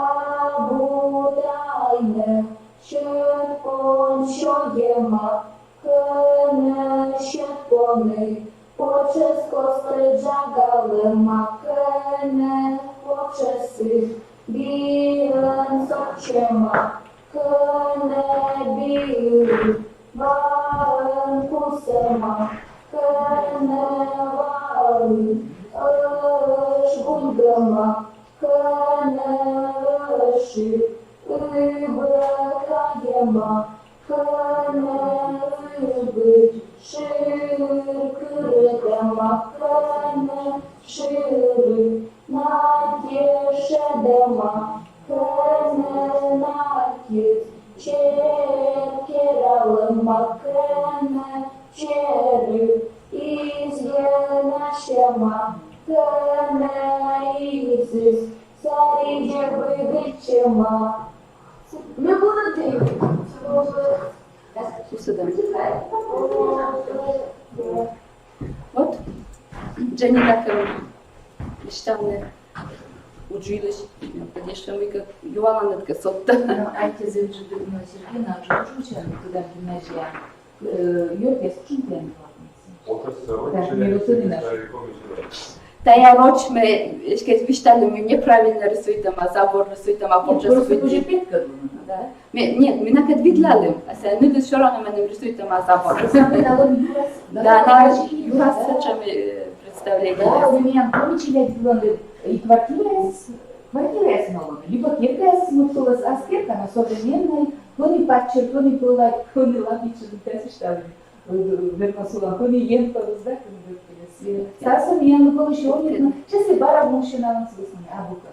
будайне, щет пон, що єма, кене, щет пони, почес костриджагалема, кене, почеси, білен сочема, кене, білий, Varen kusema, kene varen, bulgama, kene rışı, kayema, kene rıbı, kırgama, kene şırı, nageşedema, kene nakit, Çekeralım makene çeri izgenaşema kene iziz sadece bıgıçema. Ne bunu değil? Вот, Дженни так мечтанная училась, конечно, мы как Юлана над косотта. Айте завжди Людмила Сергіївна, вже учена туди в гімназія. Юрк, я скажу, де Да я ночь мы, если вещали, мы неправильно рисуем, а забор рисуем, а Просто почему вже п'ятка думаю. Да. Нет, мы на видляли, а мы все равно мы рисуем, а забор. Саме на лобі Юрас. Да, на Юрас чем представление. Да, у меня помничали, и квартира с новыми, либо кирка с мутулась, а скирка на современной Кони пачер, кони пылать, кони лапичер, да штабы. Вермасула, кони ем повздак, кони верпелес. Сасом ем колышёнит, сейчас и бара мужчина нам слышно, а бука.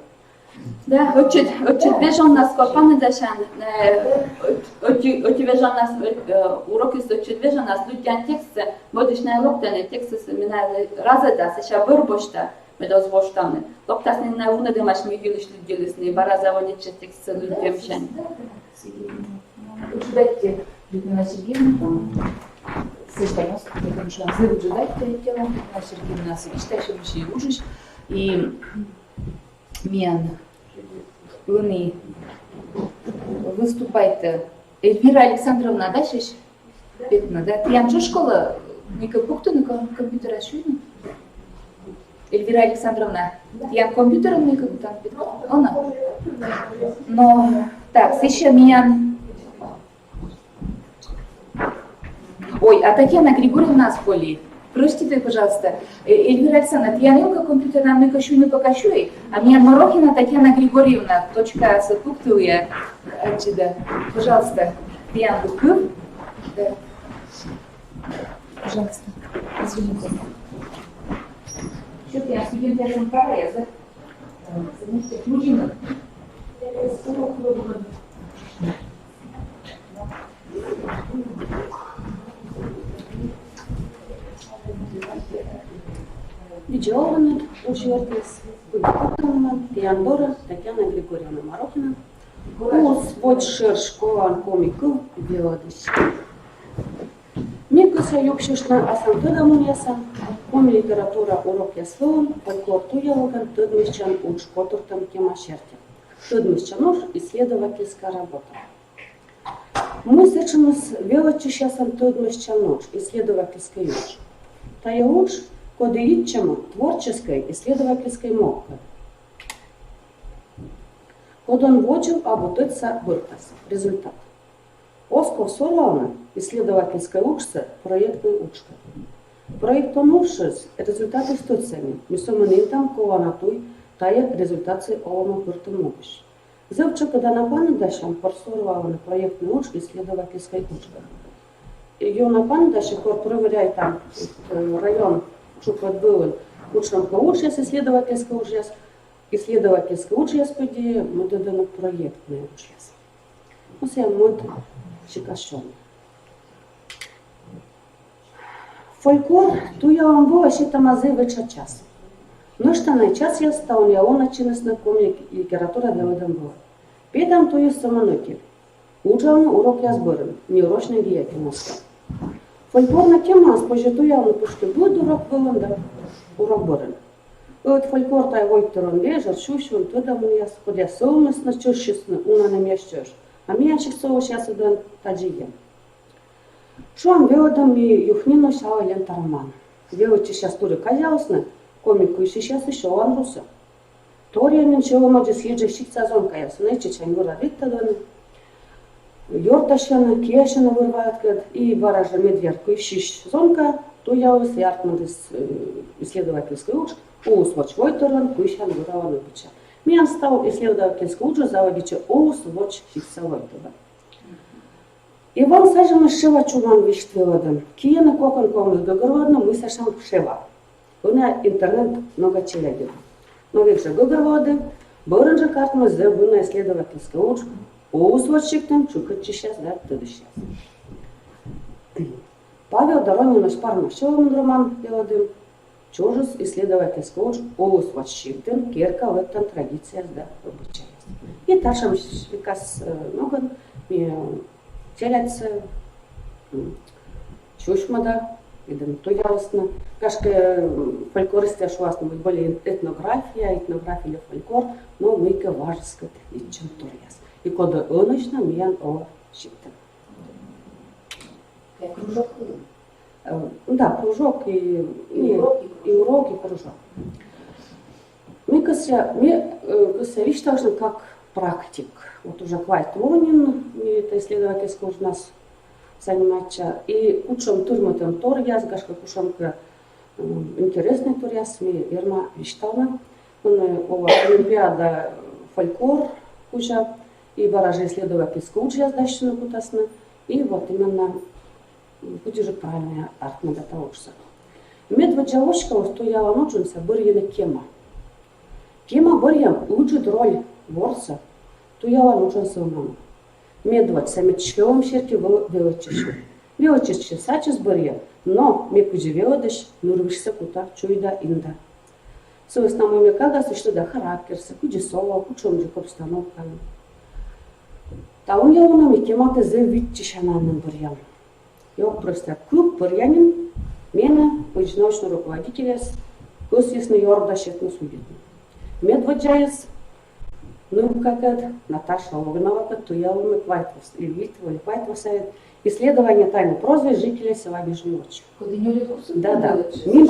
Да, очевидно, у нас копаны дашан, очевидно, у нас уроки с очевидно, у нас людям тексты, будешь на локтане тексты семинары раза да, сейчас вырбошта, мы дозвоштаны. Локтас не на уна демаш ми вилиш людились, не бара заводить тексты людям шан. Учудайте, Людмила Сергеевна, сыштамас, потому что вы учудайте тело, Людмила Сергеевна, сыштаешь, и ужиш, и мен Луны выступает Эльвира Александровна, да, шиш? Петна, да? Ты ям школа? Ника пухту на компьютера шуйна? Эльвира Александровна, ты ям компьютером ника там петна? Она? Но, так, еще меня... Ой, а Татьяна Григорьевна с Полей. Простите, пожалуйста, Эльвира Александровна, я не компьютер нам не кощу, не покащу, а меня Морохина Татьяна Григорьевна, точка сапуктуя, отсюда. Пожалуйста, я буду. Да. Пожалуйста, извините. Что-то я студент, я там пора, да? Знаете, мужчина. Видеоны учертес, Быкутовна, Теандора, Татьяна Григорьевна Морохина. Ус больше школа комиков биодыш. Микуса юкшишна асантыда муньяса, ком литература урок ясловым, фольклор туялоган, тыдмищан уч потуртам кемашерте. Тыдмищан уж исследовательская работа. Мы сечемыс велочищасан тыдмищан уч, исследовательской уч. Тая уч кодеитчему творческой исследовательской мовкой. Кодон вочил обутыться быртас. Результат. Осков сорлауна исследовательской учце проектной учка. Проект он ушез результаты стуцами. Мисоманин там кованатуй тая результаты овама бырты могущ. Зевча когда на паны дашам порсорлауна проектной уч исследовательской учка. Ее на паны дашам проверяй там район Чупат был учным коучес, исследовательский учес, поди, мы доданы проектный учес. Ну, все мы чекашон. Фольклор, ту я вам была, что там азывыча час. Но что на час я стал, я он начинает знакомить литература велодом была. Петам ту есть самонуки. Учал урок я сборен, неурочной деятельности. Фольклорна тема спожиту явно пушки будет урок был, да, урок борен. Вот фольклор тай войтерон лежа, шущун, туда мы я сходя совместно чущесно, уна не мещешь. А меня часово сейчас удан таджием. Шуан велодом и юхнину шала лентарман. Велочи сейчас тури казялсны, комику сейчас еще он руса. Тория ничего может съездить сезон каясны, чечен вора виттаданы. Йорташана, киешана вырвает, и баража медведку ищешь зонка, то я ус яркмудис исследовательской уч, ус воч войтерон, куищан вырвала нубича. Меня стал исследовательской уч заводича ус воч фиксовойтова. И вам сажем шева чуман виштвелодом. Киена кокон комнат гогородно мы сашам шева. У меня интернет много челядев. Но векше гогорводы, боренжа картма зебуна исследовательской уч, Оусводчиктен чукачи сейчас, да, туда сейчас. Павел Доронин Пармашевым роман Белодым, чужус исследовательский уч, оусводчиктен, керка в этом традиция, да, обучается. И ташам викас ноган, теляться, чушмада, идем туялсно. Кашка фольклористы ашуасно будет более этнография или фольклор, но мы-ка важескат и чем туряс. И кода оночно миян о щиптен. Кружок. Да, кружок и урок, и кружок. Мне кажется, вижу как практик. Вот уже Квайт Лонин, это исследовательский у нас занимается. И учим турмотом торьяс, гашка кушамка интересный торьяс, мне Ирма Виштална. Он Олимпиада фольклор куча. и баражи исследовательская участь дальше кутасна, и вот именно будет же правильная артмада таушса. Медва джавошков, то я вам учился, бурьяна кема. Кема бурьян учит роль ворса, то я вам учился у мамы. Медва самечковым щерки велочишу. Велочишу сачес бурьян, но ме пуджи велодыш, нурвишься кута, чуйда инда. Союз на моем кагасу, что да характерса, куджисова, кучом же обстановками. Та он я вам и кемата за витчишананным бурьян. Я просто клуб бурьянин, мене научный руководитель, государственный юрдашетный судит. Медводжаец, ну как это, Наташа Логнова, то я вам Квайтвосовет, исследование тайны прозы жителей села Бежневочи. Да. Не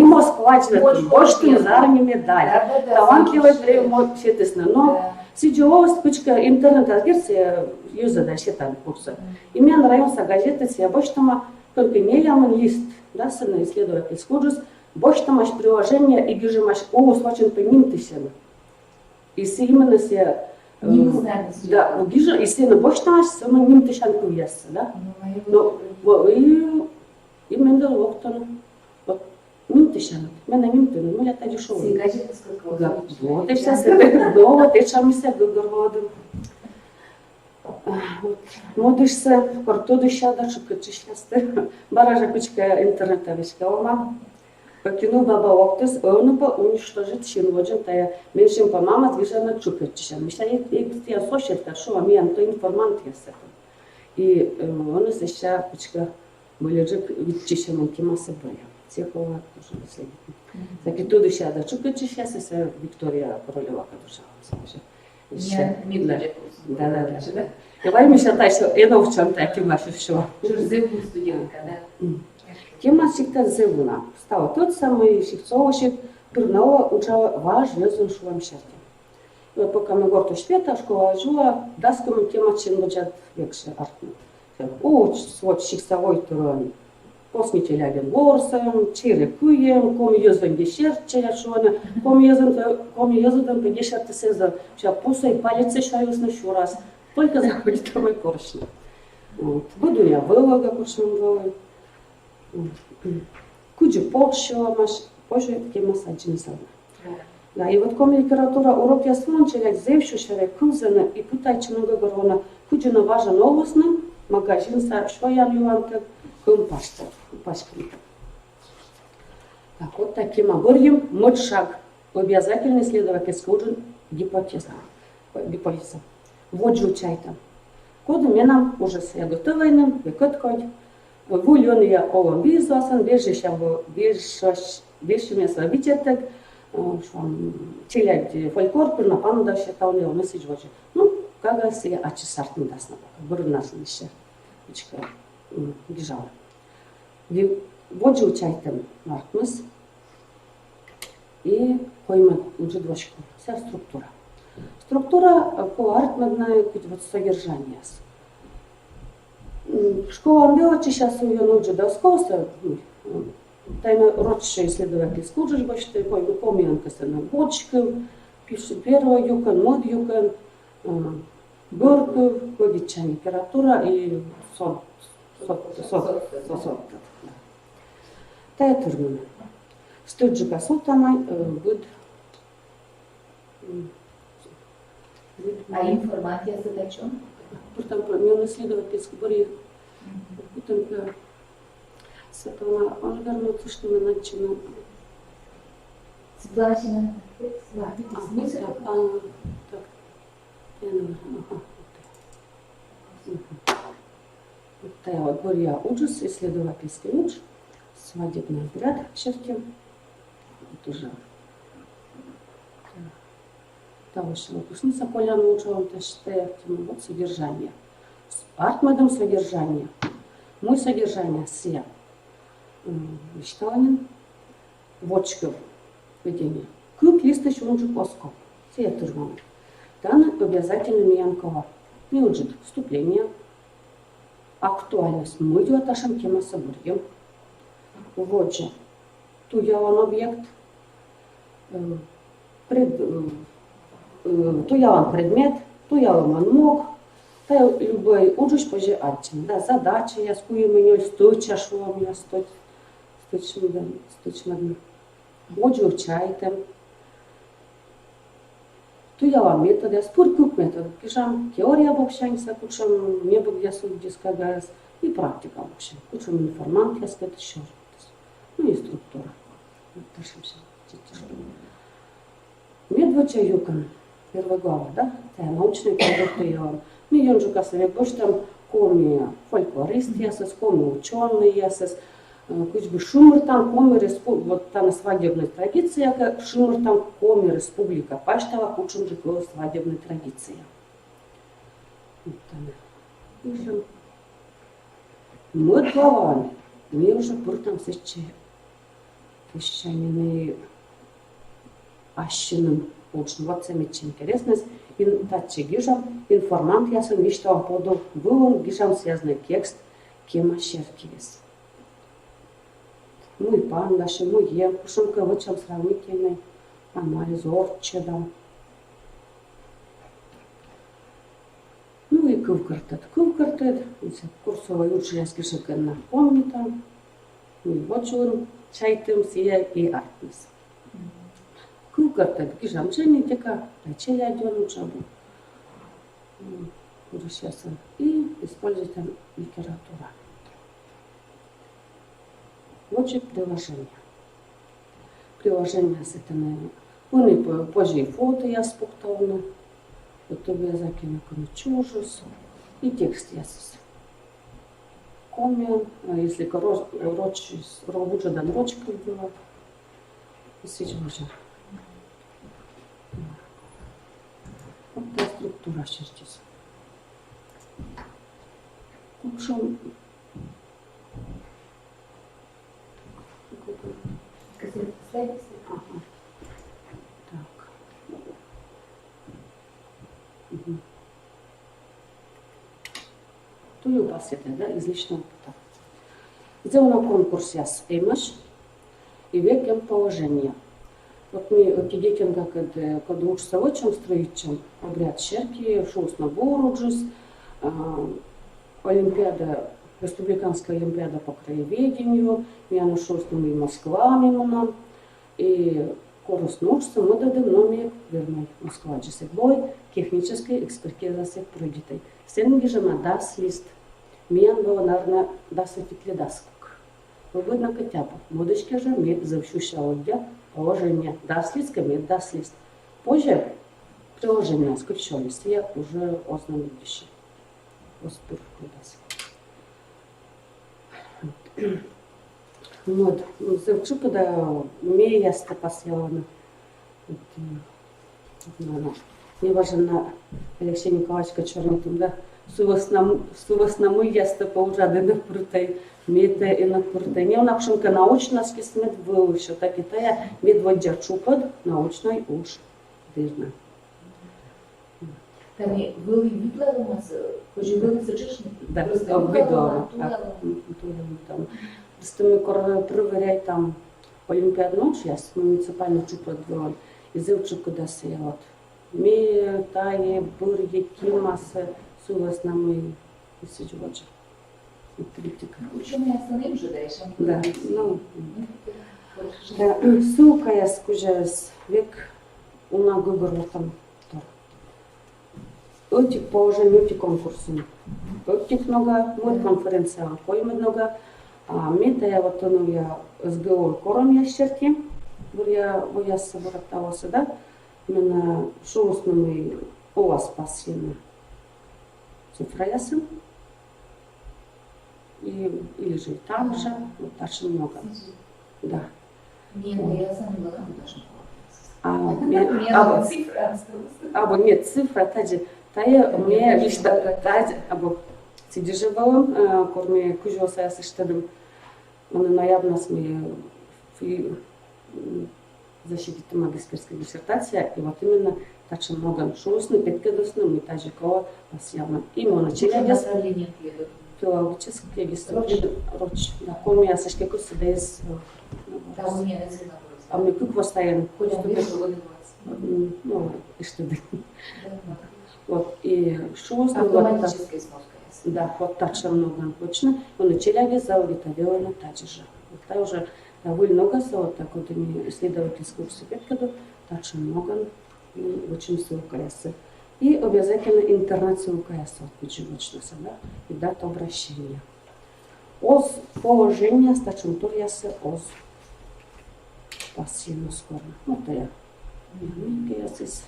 Москва, Боштин, Зарни медаль. Талантливый прямо но сейчас спичка интернет-агерция юзада считан курса. И мне нравится газета, я больше там только не ляман лист, да, сына исследователь скуджус, больше там аж приложение и бежим аж очень по ним тысячам. И именно се да, бежим, и сына больше там аж сама ним тысячам куяса, да. Но и именно локтон, вот ним тысячам, меня ним тысячам, ну я та дешевая. Вот и сейчас это, вот и сейчас мы себя говорим. Модишься, кортодыша да чукачишлясты, баража кучка интернетовичка ома. Покинул баба октус, он по уничтожить шинводжин тая меньшим по мама движена чукачиша. Мишля я сошелька, что ми анто информант ясак. И он сейчас кучка были же витчиша манкима собой. Цехова тоже следит. Так и тудыша да чукачиша се Виктория Королева кадуша. Да. Давай мы считаем, что это в чем-то активнаше все. Журзеву студентка, да? Тема всегда зевуна. Стала тот самый шихцовощик, пернова учала ваш везун шуам шерти. И вот пока мы горту шпета, школа жула, даскому тема чем лучат векше артну. Вот шихцовой турон. Посмите ляген ворсом, чире куем, коми юзвен дешерт черешона, коми юзвен дешерт сеза, сейчас пусай палец шаюс на еще раз. Только заходит домой коршня. Вот. Буду я вылога коршнем вылога. Куджи полшила маш, позже тема саджинсана. Да, и вот коми литература урок я слончеля, зевшу шере кузена и путайчину говорона, куджи на важа новостным, магазин са швоян юанка, кун пашкин. Так, вот таким оборьем мой шаг. Обязательный исследовательский ужин гипотеза. Вот же учайта. Коду менам уже се готовайным, викоткой. Вульон я овом визуасан, веши место вичетек, челядь фольклор, пырна панда считал не он сиджвочи. Ну, кага се ачи сартн дасна, бурнас лише. Ичка бежала. Вот же учайта мартмыс. И пойма уже двочку. Вся структура. Структура по артмадная вот содержание. Школа Амбелочи сейчас ее нуджи доскоса, тайна родшая исследователь скуджиш бачите, помянка се на бочков, пишет первого юкан, мод юкан, горков, годича литература и сот. Тая турмина. Студжика султамай буд. А информация задача? Потом мен исследовательский борьбы. Потом сатана, он вернулся, что мы начали. Сплачено. Так. Вот такая вот борьба ужас, исследовательский уч, свадебный обряд в черте. Вот уже. Того, что выпускница Поляна учила, то считает, вот содержание. Артмадом содержание. Мой содержание все. Вещталанин, вочков, ведение. Клуб листыч он же плоско. Все турманы. Дана обязательно миянкова. Не уджит вступление. Актуальность. Мы идем аташем тема соборьем. Вот же. Туялан объект. Туялан предмет, Туялыман мог, та любой уджуш позже атчим. Да, задача я скую меня стуча шо меня стучмадым. Оджу чайтем. Туяла метод, я споркук метод. Кишам теория обобщайся, кучам не буду я суд дискагас и практика обобщай. Кучам информант я сказать еще раз. Ну и структура. Пишемся. Медвача юкан. Первая глава, да? Это научные продукты я. Мы ёнжу касовик, больше там коми фольклорист ясес, коми ученый ясес, куч бы шумер там коми вот там свадебная традиция, как шумер там коми республика, паштава кучем же была свадебная традиция. Мы главами, мы уже пуртам сече, пущанины ащиным. Очень вот самое интересное, ин тачи гижам информант я сам вижу там поду вылом гижам связанный текст кема шеркивес. Ну и пан наши, ну ем, шумка вот чем сравнительный анализ орчеда. Ну и кувкартет, курсовой лучше я скажу, на помните, ну и вот он чайтым сия и артис. Кукарта, гижам женитека, рачея идём учебу. И используем там литература. Вот же приложение. Приложение с этим. Вони позже фото я споктовно. Вот тобі закину чужус. И текст я сос. Комен, если лучше дан рочкой было. И сейчас уже. Вот та структура сейчас. Кучу. Ага. Так. Угу. То и у вас это, да, из личного опыта. Сделано конкурс яс имаш и векем положения. Вот мы кидекинга, когда учится в чем строить, обряд черки, шус на боруджус, Олимпиада, республиканская олимпиада по краеведению, я нашел с нами Москва мимо и корус научится, мы дадим номер, вернее, Москва джесекбой, технической экспертизы всех пройдетей. Сенги же на дас лист, мен было, наверное, дас этикли даскок. Выгодно хотя бы, модочки же мы завщуща отдел, положение дас лист, комет дас лист. Позже приложение скрещались, я уже ознамедище. Господь даст. Вот, завчу, когда я стопасьяна. Мне важно Алексей Николаевич Кочерный, да, сувосному яста поужады на прутай, мете и на прутай. Не он обшенка научно скисмет выучил, так и тая медводя чупад научной уж дырна. Там вели видела у нас, хоч вели зачешні. Да, видала. Там. Просто ми проверяй там олимпиадну часть, муниципальную чупу отвела, и завчу куда села. Ми тае бурги кимаса сувас на мы сидювача. Ученые основным же даешь? Да, ну. Да, сука я скужас век уна губерла там. Этих положений, этих конкурсов. Этих много, мой конференция, кой много. А мета я вот оно я СГО кором я щерки, я собрала да, именно шоуснами у вас пассивно цифра ясен. И или же там же, вот так же много. Да. Не, я сам была або нет, цифра, таджи, тая мне лично таджи, або сидежевала, корме кужоса я сыштадым, он наявно сме защитить магистерская диссертация, и вот именно таджи много шоусны, петкедосны, мы таджи кого пассивно. Именно начали филологические дисциплины, роч, да, корме я сышки курсы без. А мне как постоянно хочется, ну, и что да. Вот. И что основное? Автоматически спускается. Да, вот так же много точно. Он учили заводить авиа таджижа. Вот та уже довольно много вот так вот они исследовательскую университету, так же много очень ссылкаяся. И обязательно интернет ссылкаяся от печеночного сада и дата обращения. Оз положение стачем турясы оз пассивно скоро. Вот я. Я здесь.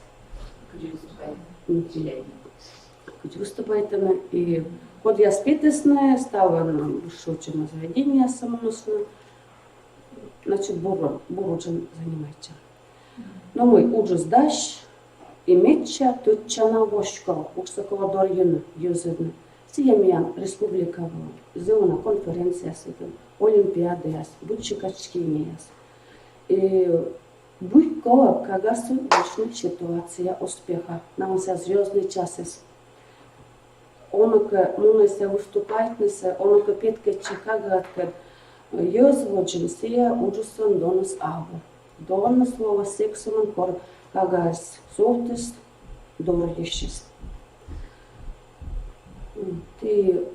Хоть выступает и вот я спитесная, стала на шученое заведение самоносное, значит, буруджен занимается. Но мой уджус даш, и метча тут чана вошка, уксакова дорьюна, юзедна. Сиямиян республика зона конференция сыграл, олимпиада яс, будчикачки яс. И будь кого, когда существует ситуация успеха, нам вся звездный час есть. Онука, мунася выступает, онука петка чекагатка, ёзводжен сия уджусон донос абу. Донос слово сексуман кор, кагас софтес, дорогищес. Ты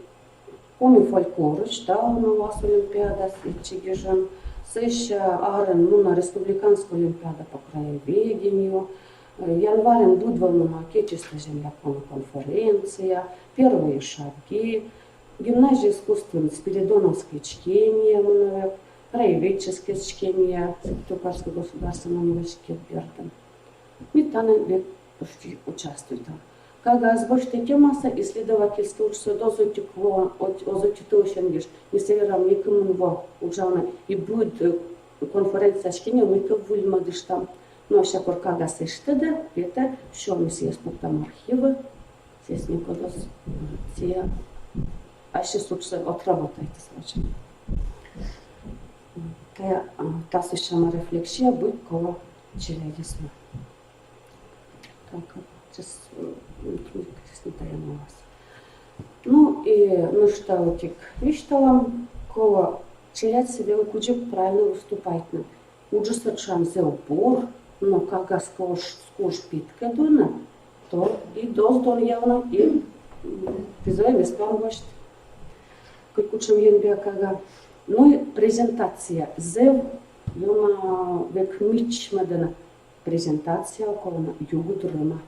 помни фольклор, читал на вас олимпиада, сычигижан, сыща арен, ну на республиканскую олимпиаду по краеведению. Январем Дудвальному Отечество землякона конференция, первые шаги, гимназия искусства Спиридоновское чтение, краеведческое чтение, Токарский государственный университет Берден. И там почти участвуют. Когда сбочная темаса исследовательского дозу тепло, озотитушенгиш, и севером никому ужана, и будет конференция чтения, мы как вульмадыш там. Но ще когда се штеде, это що ми сі спортам архиви, здесь никуда все, а ще собственно отработайте значение. Та священна рефлексия будет коло челядисма. Так, сейчас снятаем у вас. Ну и ну что вот вишталам коло челядь себе кучу правильно выступать на. Уджу шансы упор. Но когда скош питка дуна, то и доздор явно и визуально беспомощно. Как учим янбия кага. Ну и презентация. Зев юна век мич мадана. Презентация около югудрама.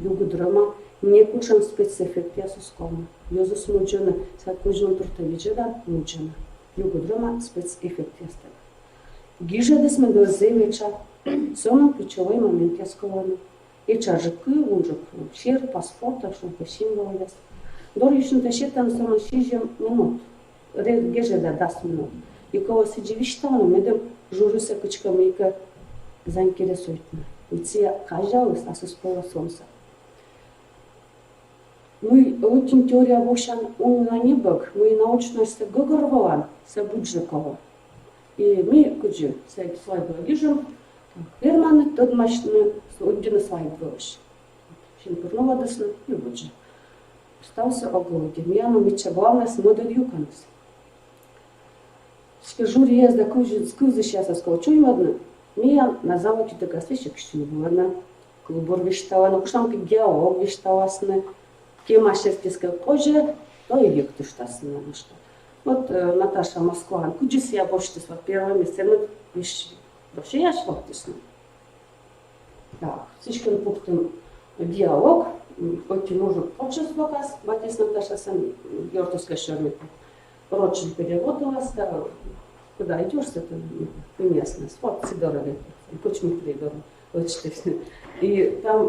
Югудрама не кучим спецификция сускома. Йозус муджана. Сад кujun турта виджада муджана. Югудрама спецификция. Гижа сме до зевеча, сама ключовий момент я скована. І чаржики, унжик, шир, паспорт, так що по символу есть. Дорічно та ще там сама 6 минут. Гежа да 10 минут. І коли сиджі віштано, медем журуся кучками, яка заінтересують мене. І це кажалось, а суспільно сонце. Мы очень теория вошан на небок, мы научно се гогорвала, се буджикова. И мы куджи, сайт слайд вижу, Верман тот мощный, один слайд выше. Şimdi pırnova dasını yubucu. Stavся оголоді. М'яно міча главне с модель юканус. Журі єзда кузи щаса сколчуй модно. Мія на заводі така свищик щуборна. Клубор виштала, но кушанки геолог вишталасны. Тема шерстиская кожа, то и век туштасны на что. Вот Наташа Москва, куджис я больше с первое место, ну вещи. Вообще я швартисну. Так, всичким пунктам диалог, хоть может почес показ, батис Наташа сам Йортовская шермика. Рочный перевод у вас, да, куда идешь, это местно, вот Сидорове, почему придору, и там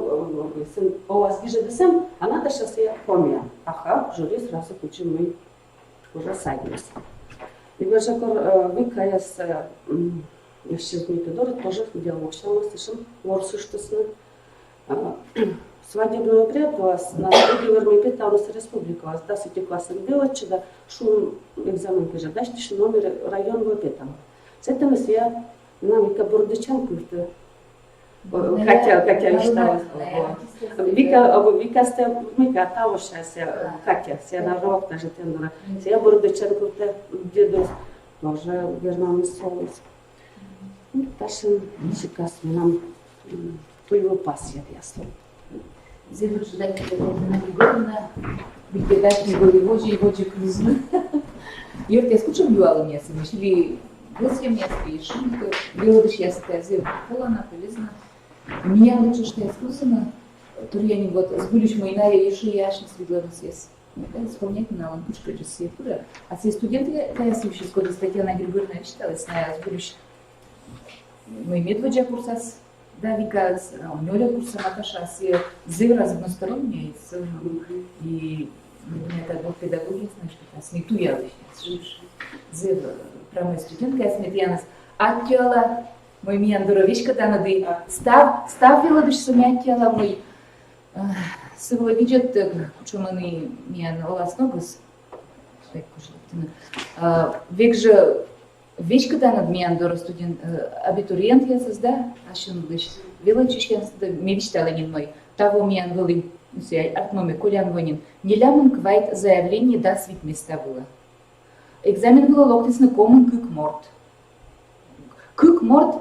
у вас вижу десем, а Наташа себя помня. Ага, жюри сразу почему мы уже садимся. И даже выкая с jeszcze z Mitodory тоже диалог шамас слышим ворсы что сны. Свадебный обряд у вас на договор пита у нас республика у вас да сети классы делать чуда шум экзамен пижа дашь тишь номер район вы пита. С этим я нам вика бурдичанку что Катя мечтала. Вика сте мика того сейчас Катя се на рок даже тендера. Я бурдичанку те деду тоже вернам солнце. Ташин шикас нам твоего пас я ясно. Зелю ждать Екатерина Григорьевна, бегать воеводе и воде крузны. Йорт я скучам юала мясо, или гости мясо пишем, белодыш я сказал, полона полезна. Меня лучше что я скусана, то я не вот сгулюсь мой на еще яшный светлый съест. Вспомнять на лампочку джессиатура. А все студенты, я следующий год Татьяна Григорьевна читалась на сгулюсь. Мой медведя курсас, да, виказ, Нёля курса Наташа, все зы разносторонние, и это был педагогия, знаешь, что смету я зы прямой студентка, я сметьянас, аттела, мой миян дуровичка, да, нады, ставила дышь сумя аттела, мой сывла видят, кучуманы миян оласногус, век же Вещь, когда над меня до студент, абитуриент я созда, а что он лишь величишь я мечтала не мной. Того меня вели, артноме Колян Вонин, не лямон квайт заявление да свит места было. Экзамен было локтисный коммун кюк-морт. Кюк-морт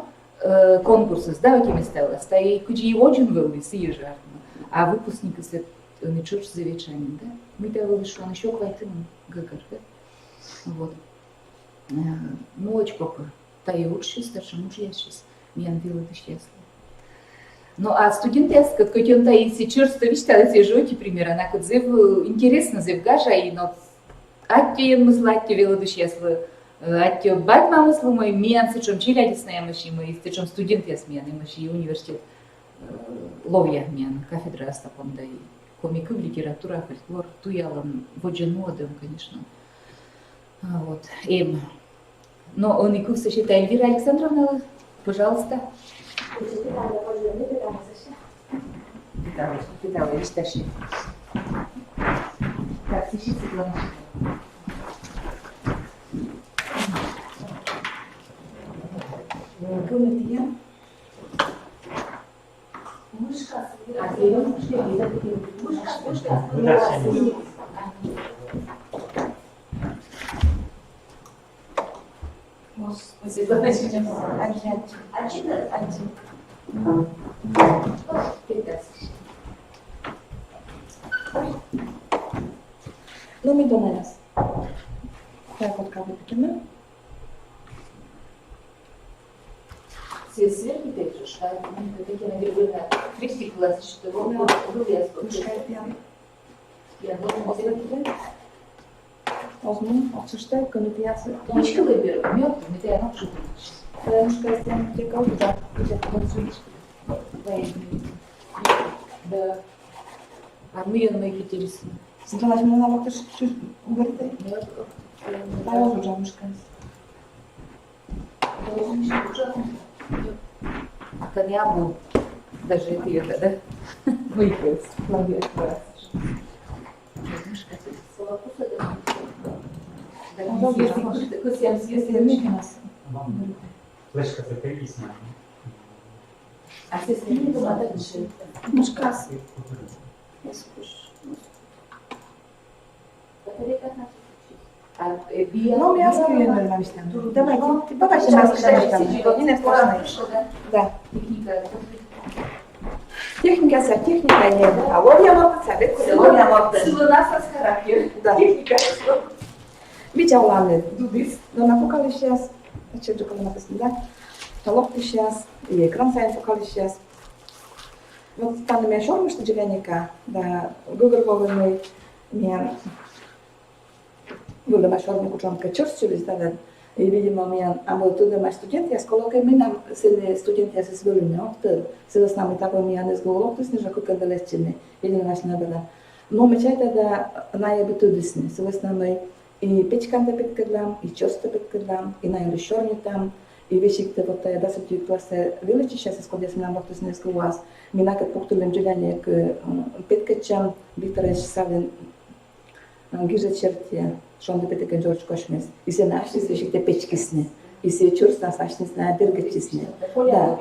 конкурсы сдавать места было, стои куди и очень вели, съезжу артно. А выпускники след не чуешь завечанием, да? Мы давали, что он еще квайт гагар, да? Вот. Молочко, та и учишь, старше муж я сейчас, меня надела это счастье. Ну, а студенты, как он та и сейчас, что вещала те жоки, пример, она как зев, интересно, зев гажа, и но атти ен мысла, атти вела до счастья, атти бать мамысла мой, мен, сечем чилядисная маши, мы, сечем студент я смены, маши, и университет ловья мен, кафедра Астапон, да и комика, литература, фольклор, туялом, водженодом, конечно. Вот, но он и курс считает Эльвира Александровна, пожалуйста. Питала, листаши. Так, сейчас Светлана. Комната Мышка. Мышка. No me donas. Так вот как это. Все сверху ты же, а Татьяна Григорьевна, крестик класс, что был я Я должен сделать. Возьму, обсуждаю, комитеты. Точка выберу, мед, это я научу. Немножко я сделаю прикол, да, где-то вот здесь. Да. А мы ее интересно. Светлана, мне надо вот чуть говорите. Да, я уже жамушка. А коня был. Даже это, да? Выиграть. Ловец. Флешка записана. А все остальные дома так решили. Немножко. Ну, я скажу, давайте, давайте рассказывайте. Не сложно. Да. Техника, техника, нет. А вот я могу сказать, Сегодня нас характер. Да. Техника. Widziałamy no na pokali się, znaczy do kolana pesmida, talokty się i ekran sobie pokali się. Вот там меня шорм, что девяника, да, гугл мой меня было на шорм кучонка чёрчили ставят, и видимо меня, а мы туда мы студент, я с колокой мы нам сильные студенты я с вылюблены, вот с нами такой меня не сговорил, то есть не жаку кандалестины, видимо наш не было. Но мы чай тогда на я бы тудисни, с нами и печканта петкадлам, и чёрста петкадлам, и на юришорни там. И вещи, которые вот я до сути класса вылечи сейчас, сколько я нам вот не сказал, меня как пунктуем деление к петкачам, Виктора Савин, гижа черте, что он допетка Джордж Кошмес, и все наши вещи те печки сны, и все чёрста наши сны, бергачи сны. Да.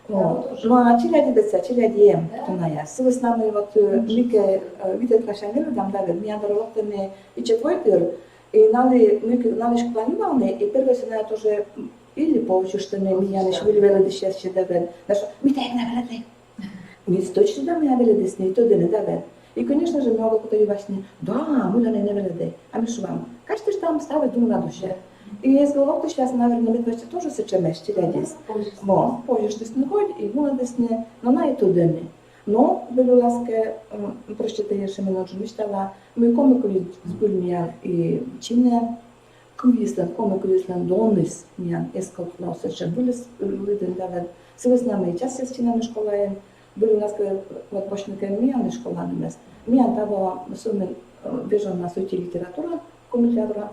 Ну а чили деца, чили дiem, то на я. С нами вот Мике видит кашанер, там да, меня дорогой мне и четвертый. И надо, мы налишь планировали, и первое сценарий тоже или получишь, что меня не швыли вело сейчас ще дебен. Даже мы так наверное. Więc точно да мы авели десни, то да не даве. И, конечно же, много кто właśnie, да, мы не авели де, а мы швам. Каждый ж там ставит дум на душе. И если кто сейчас, наверное, мы właśnie тоже сечемеш, челядис. Бо, позже десни ходь, и гуна десни, но на и то дени. Но, были ласке, прочитая ще минуты мечтала, мы комикули с бульмиян и чине, кувислен, комикувислен донис, миян, ескал клауса, ще были лиден давен. Сили с нами и час с чинами школаен, были ласке, вот почника миян и школаны мест. Миян того, сумен, бежал на сути литература, комикатура,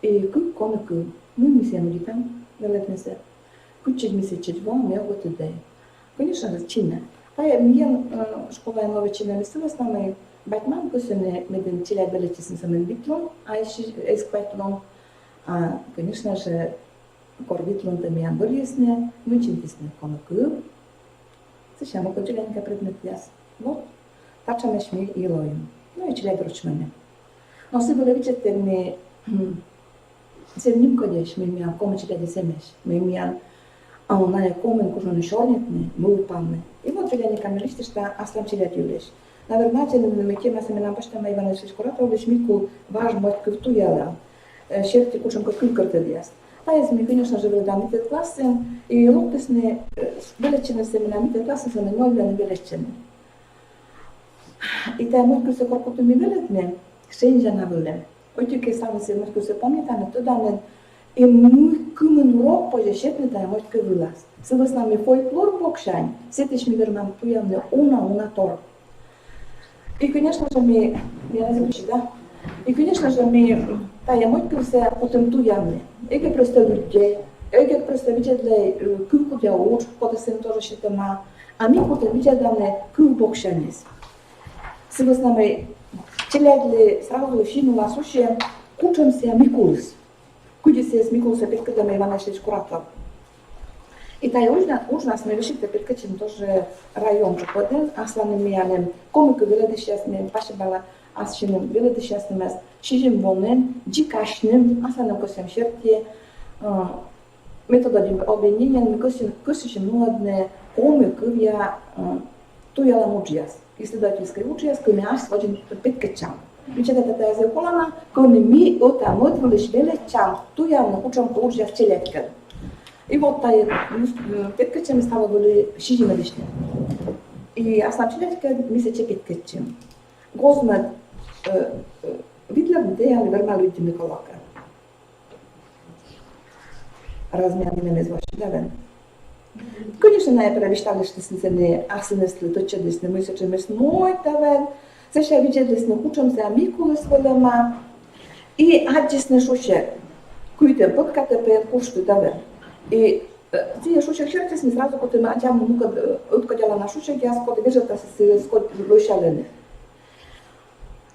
и комику, мы мисиям литам, велетнесе, кучить месячить вам, я вот идея. Конечно же, чине. Тая миян школаен нове чине весела с нами, Batman көсіне меден теле билетесін самын битлон, а эсквайтлон, а, конечно же, кор битлон-то миян бөлесіне, мünчентесіне комыкы. Зачем око челенька предмет яс? Вот, тачаме шми и лоем. Ну и челе дручмане. Но си бъде вичете ми, се ним кодеш, ми миян коме челе десемеш, ми миян, а она е комен кожно шорнетне, му упамне. И вот челенька ми листи, что аслам челе тюлеш. Наверное, мы тема семенам почтама Ивана Шишкурата, лишь мику важно мать квту яла. Шерти кушам как кылкарты яс. Та из ми, конечно же, выдам митет классы, и локтесны величины семенам митет классы са ноль не величины. И та мать кусе корпуту ми велетне, шенжа на выле. Отюке сам се мать кусе памятаме, то данен, и мы кумен урок пожешетне та мать квылас. Сылыс нами фольклор бокшань, сетиш ми вермам туявне уна тор. И, конечно же, я не звучу, да? И, конечно же, тая мойка все потом туявне. Еге представителей, еге представителей кывку для уч, потом тоже считама, а мы потом видели кыв бокшанис. Сега с нами челядли сразу фину ласуще, кучемся Микулс. Куди се с Микулса перкадаме Ивана Шишкурата. И тая ужна сме решите перкачим тоже район жоподен, асланым миянем, комика веледи щастным, паше бала асшиным веледи щастным ас, шижим волнен, джикашным, асланым косем шерти, метододим обвинением, косишим нуладне, комика вя туяла муджиас. Исследовательской учиас, коми аш сводим перкачам. Вичетата тая зеколана, коми ми ота модвулиш велечам, туявно учам поужиас челеткан. И вот тая петкачем стала были шижимелишне. И основчилетка мисече петкачем. Гозмет видлям деяли верма люди Миколака. Размяни не зващи давен. Конечно, най-първо виждали, ще се не асенесли, точили сме, мисля, че мис мой давен. Сега видели сме, учам се Микола свалема. И аджи сме шуше, които път като пеят пушто давен. И тия шушек шерти сме сразу, като има тя мука откъдяла на шушек, аз като виждата се скот лошалене.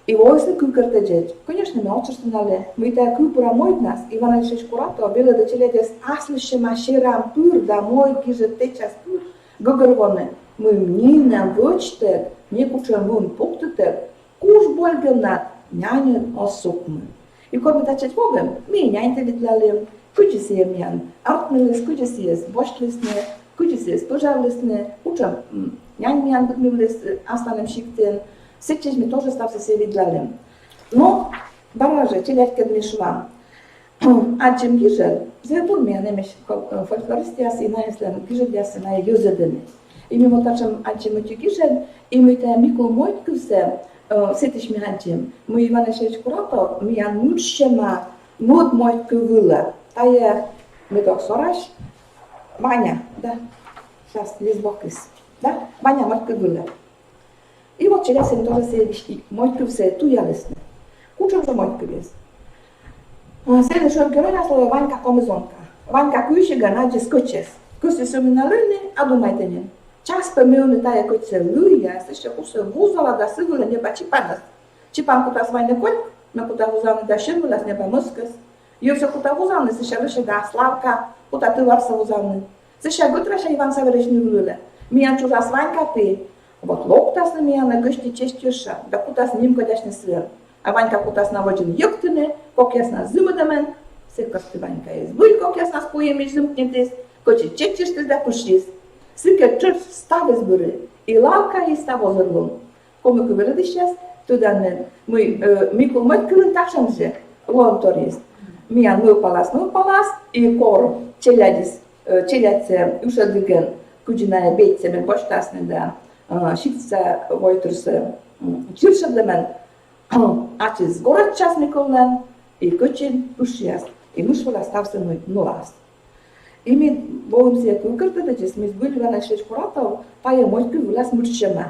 И войсне кукърте джеч. Конечно, ме очерственали, но и тая купура мой от нас, Ивана Шишкурата, била да челедес, аз ли ще маширам пур, да мой киже течас пур, гъгърване. Мы мнина вочтек, не кучам вон пуктетек, куш болгенат, нянен осукме. И когато тачет вобем, ми нянте видлалим, кучисиемян, артмелес кучисиес, бошлесне, кучисиес, пожавлесне, учам няньмян бутмивлес, астанем шиктен, сечеш ми тоже став се видлалим. Но, бараже, челядкед ми швам. А чем гижел, зетур ми анемеш фольклористиас и наеслен гижелиас и на юзедене. И мимо тачам анчем оти гижел, и ми тая микол мойткусе, сетиш ми анчем, ми Ивана Шишкурата, ми ан мучшема, мод мойтку вила. Тая медок сораш, Ваня, да, сейчас лесбокис, да, Ваня мойтку вила. И вот через это тоже се вишки, мойтку все туялесне. Кучам же мойтку вес. Следващото героя слово Ванька комизонка. Ванька куйшига наджи скочес. Куси суми на лъни, а думайте не. Час пъмилни тая, който се лъя, се ще се вузала да се въле неба чипанас. Чипан кута с вайне кой, на кута вузални да ще въле с неба мъскъс. И все кута вузални се ще върше да славка, кута тъвар са вузални. Се ще гътраше Иван Саверешни въле. Миян чужа с Ванька ти. Вот лопта с нами на гъщи честюша, да кута с ним къдешни свир. А Ванька кута с наводжен юктине, кок ясна зимъдамен, се късти Ванька избуй, кок ясна споемиш зимкнитис, кочи чечиш да пушис. Сика чърч ставе сбори И лавка и става зърлун. Коме кувеледи сейчас, туданен. Микул мой кылын такшанже, лон торист. Миян мыл палас, и кор челядсе ушадыген, куджиная бейтсемен поштасны да, шикца войтурсы, чиршадлемен, ачиз город частниколен, и көчин ушияс, и мышвала стався нулас. И ми болым се кукърта да че сме избили на шеш корател, тая мойка вилас мърчема.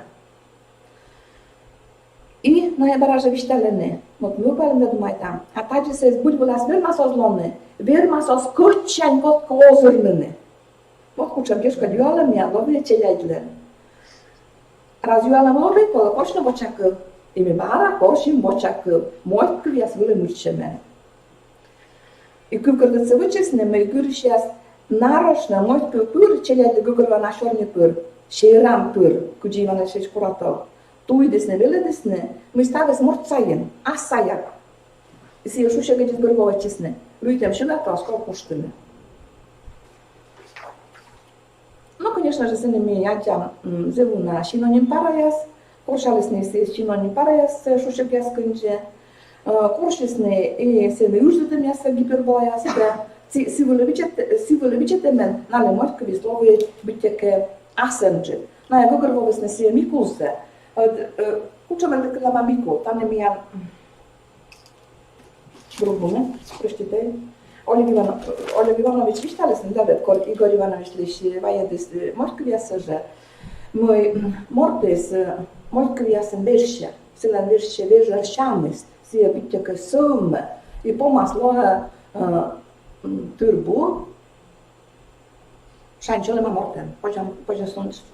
И на баража вищалене, но ми опалим да думай там, а таче се избили вилас верма со злоне, верма со скочен вот козърнене. Вот кучам кешка дюала ми лове челяйдлен. Разюала лове, кола почна бочакъл, и ми бара кошим бочакъл, мойка вяс виле мърчеме. И кукърта се вичесне, ме гуриш яс нарочно мой пыр челяд гугрва на шорни пыр, шейрам пыр, куджива на шеш куратов. Туй десне веле десне, мы ставе сморцаем, асая. Си шуша гадит гургова чесне, людям шилата скоро пуштыны. Ну, конечно же, с ними я зову на синоним параяс, куршалесне се синоним параяс, шуша гяскынже, куршесне и се не уждата мяса гипербояс, Si vă lăbicete men, n-ale mult că vislovie bite că asânge. N-aia găgăr vă vesne si micuse. Kučamen decât la micul, tane mi-a grubune, preștite. Oleg Ivanović vištale sam davet, kod Igor Ivanović liši vajedis mortkvija saže. Mortkvija sam verše, silan verše vežar šamist, si je bite că sume. I pomas loha târbu, шанчоле мамортен, почем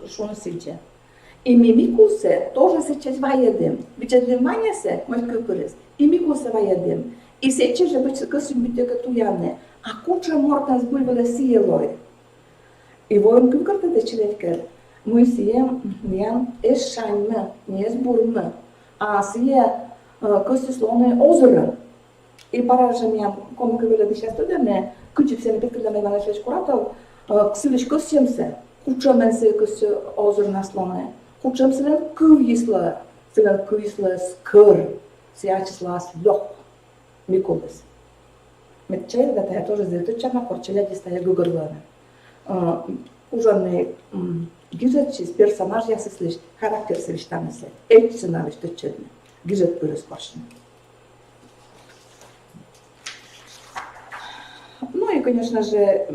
шун сильче. И мимикусе тоже сейчас воедем. Ведь внимание се, мой кукурис, и микусе воедем. И сейчас же быть косим бите катуяне, а куча мортен сбульвала сиелой. И воем кукурта де человека, мы сием мян эс шайме, не эс бурме, а сие коси слоне озеро. И паража мян, коmu că vele de șase de cât se ne pe când mai șești curată, xiliș căsiem se, cucem se că se ozor naslone, cucem se le câislă scăr, se ia ce las loc, micules. Met ce de tăia тоже de tot ce am corcelea de stai gugărlăne. Ужаный гижет персонаж я слыш, характер се вещаме се, эти се навеща чедне, гижет перескошен. Ну и, конечно же,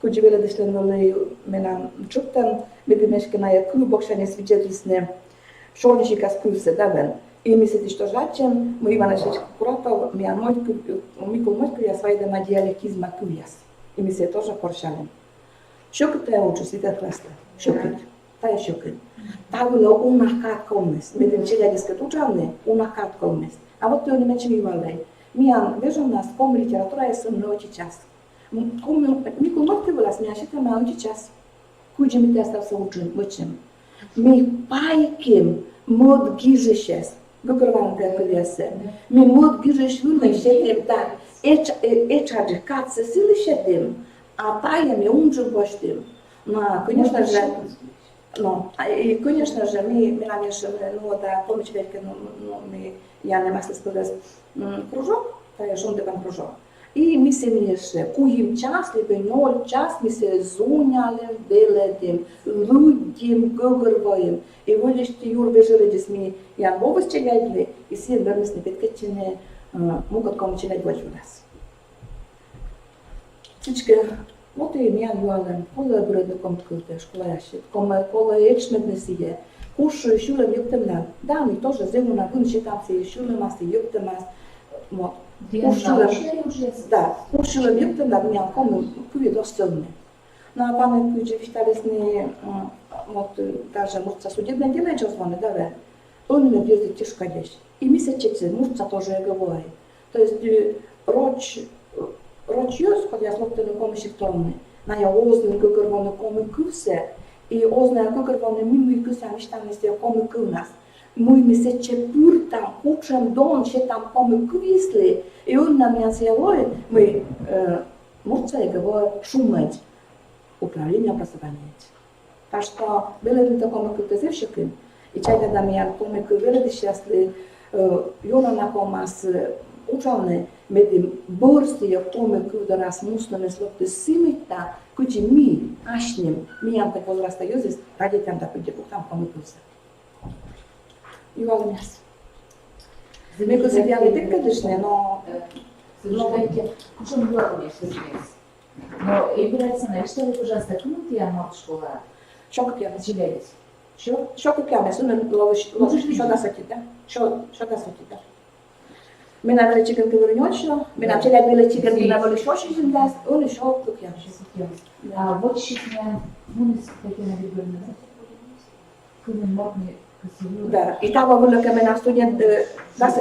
кудживеле дешленвали менам чуптан, медимешке на яку бокшане свидетельсне, шорнищика скрывся давен. И мислите, что жачен, мы Ивана Шечка Куратов, Микул Мойко, я свои дома диалектизма куяс. И мислите тоже поршален. Шокът е учу свита класта. Шокът. Тая шокът. Та было унахкат колмес. Медим челя дискат учавне, унахкат колмес. А вот той не мечем Ивалей. Миян, вижу нас, ком литература е съм научи час. Микул Мойко вълас, ми ашите ме научи час. Куджи ми те став се учим. Ми пайким мод гижешес. Гăgărvan de acăliese. Mi mod ghijeș vârnă șetem, dar ecea de cat să se le șetem. A taia mi unge boștem. Na, конечно же, конечно же, ми намешем, ну да, помните, ведь, я не могла сказать кружок, та я жон деван кружок. И ми се миеше, куим час, либо 0 час, ми се зунялем, веледем, людям гăgărваем. И водишь юр вежередис ми ян бобыс челядли, и си вернес не петкетчине могат кому челядь больше у нас. Всички, вот и ми ян юалем, кола бреда комткуте, школа яшит, кола ечмедне сие, куш шулем юктемна, да, ми тоже зему на гын шитам се шулем аси юктемас, вот. Кушилем юктемна, ми ян кому куви достойне. На память куджи вишталесни, вот даже мурца судебное дело еще звонит, да, он мне ездит тяжко здесь. И месяцец мурца тоже говорит. То есть роч ёс, когда я смотрю на помощи в томне, на я озный гăgărвоны коми кусе, и озная гăgărвоны мимui кусе, а мечтам не стея коми кунас. Мой месяце пуртам, кучам дон, ще там коми квисли, и он на меня съелой, мы мурца и говорит шумать. Управление образования. Так что белый такой культурный и чайда на меня помню, что белый сейчас Йона на комас ученые меди борсти я помню, когда раз мусно не слопты симита, кучи ми ашнем меня так возраста юзис ради там так где там помыться. Ювал мяс. Меко се бяга дека дишне, но Слушайте, почему была у меня все но играется на что ли, пожалуйста, кому ты мод школа? шок я Начинались. Что? шок я мяс, он ловиш что да сатида. Что да сатида. Mina veli chicken говорнёчно, mina челя вели chicken на вели шоши земляс, он еще как я. А вот сейчас мы с такими ребятами, когда модные красивые. Да, и того было ко мне студент, да,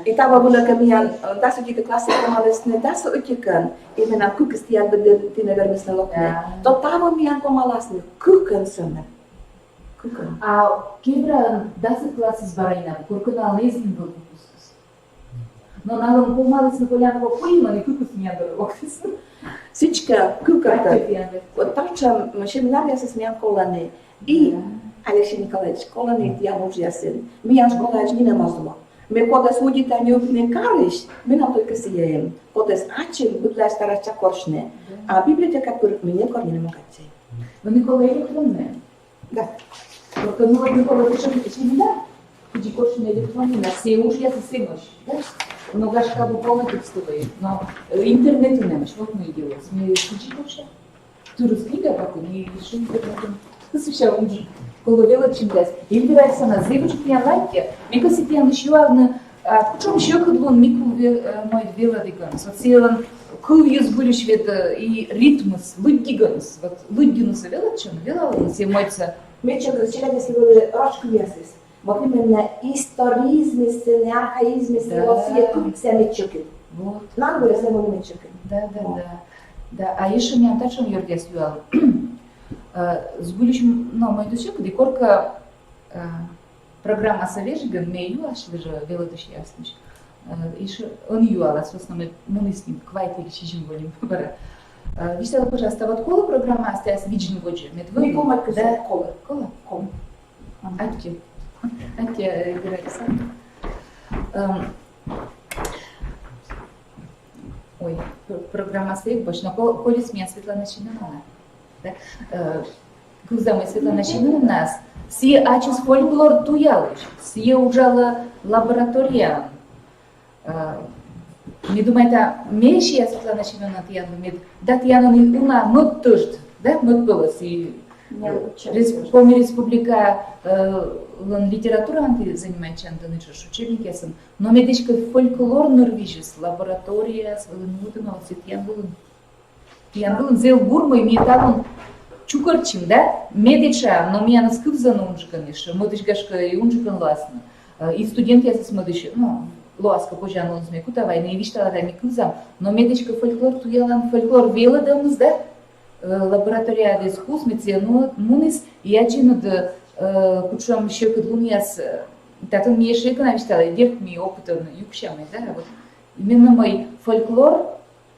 и того было ко мне, да, судите классы помалось не да, со утекан, именно кукис я бы ты наверное снялокне. То того меня помалось не кукан саме. А кибра 10 классы с барайна, куркана лезин был выпускас. Но надо помалось на поляну поима, не кукус меня дорогокс. Всичка куката. Вот так что мы семинар с меня коланы. И Алексей Николаевич, коланы я муж ясен. Меня школа не намазала. Мы когда судит о нем не кариш, мы нам только сияем. Когда с ачем будла стараться коршне, а библиотека пурк мне корни не могут. Но Николай электронная. Да. Только ну вот Николай ты что не да? Иди коршне электронная, все уж я сосемош, да? Но гашка бы полный текстовый, но интернет у нас, вот мы и делаем. Мы иди коршне. Ты раскига какой, не решил интернетом. Слушай, он же коловела чем дать. И выбирается на зыбочку я лайки. Мне кажется, я начала на кучом еще кадлон мику мой вела диканс. Вот села кулвьюс будешь ведь и ритмус, луддиганс. Вот луддинус вела чем вела он все мойца. Мы что-то сейчас если вы рашку весис. Вот именно историзм, архаизм, вот все тут все мечуки. Вот. Нам говорят, что мы мечуки. Да. Да, а еще меня так что Юргес юал. С будущим, но мой дочек, декорка программа Совежиган, мею, аж даже велодушь яснич. Еще он юала, собственно, мы с ним квайт или чижим будем выбора. Висела, пожалуйста, вот кола программа осталась виджин воджи. Мы помним, да, кола. Кола. Атти играет сам. Ой, программа стоит больше, но колес меня Светлана Чинановна. Когда мы Светлана Чинановна, все ачис фольклор туялыш, все ужала лаборатория. Не думаю, меньше я Светлана Чинановна Тьяну, да Тьяну не уна, мод тоже, да, мод было, и помню республика литература анти занимает чем-то ничего, учебники сам, но медичка фольклор норвежис, лаборатория, своднутого Тьян был взял бурму и мне дал он чукарчим, да, медича, но меня наскып за нунжками, что модичгашка и унжкан ласно, и студент я с модича, ну, ласка позже он зме кутавай, не виштала да микузам, но медичка фольклор туялан фольклор вела дамус, да, лаборатория des хус мецену мунис и один да кучам еще кадлуниас, тато мне еще экономистала, дерг ми опытом юкшамы, да, вот именно мой фольклор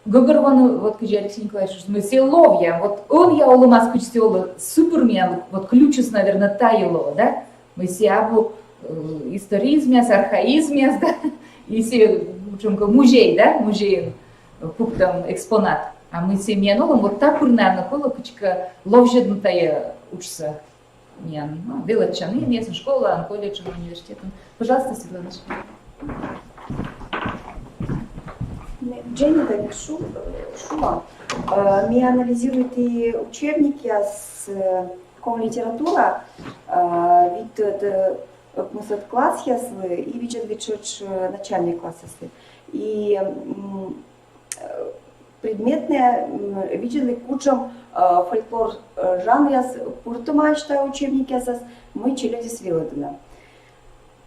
Гогорван, вот когда Алексей Николаевич, мы все ловья, вот он я уломас кучтела супер меня, вот ключус, наверное, таяло, да, мы все абу историзме, архаизме, да, и все музей, да, музей, там экспонат, а мы все меня новым, вот так наверное, кола кучка ловжеднутая учится, меня, ну, велочаны, местная школа, колледж, университет, пожалуйста, Светлана. Дженни Данишу, шума. Мы анализируем и учебники с литература, ведь класс ясли и видят начальный класс ясли. И предметные видели кучам фольклор жанр пуртума считаю учебники ясас мы чили здесь вилодина.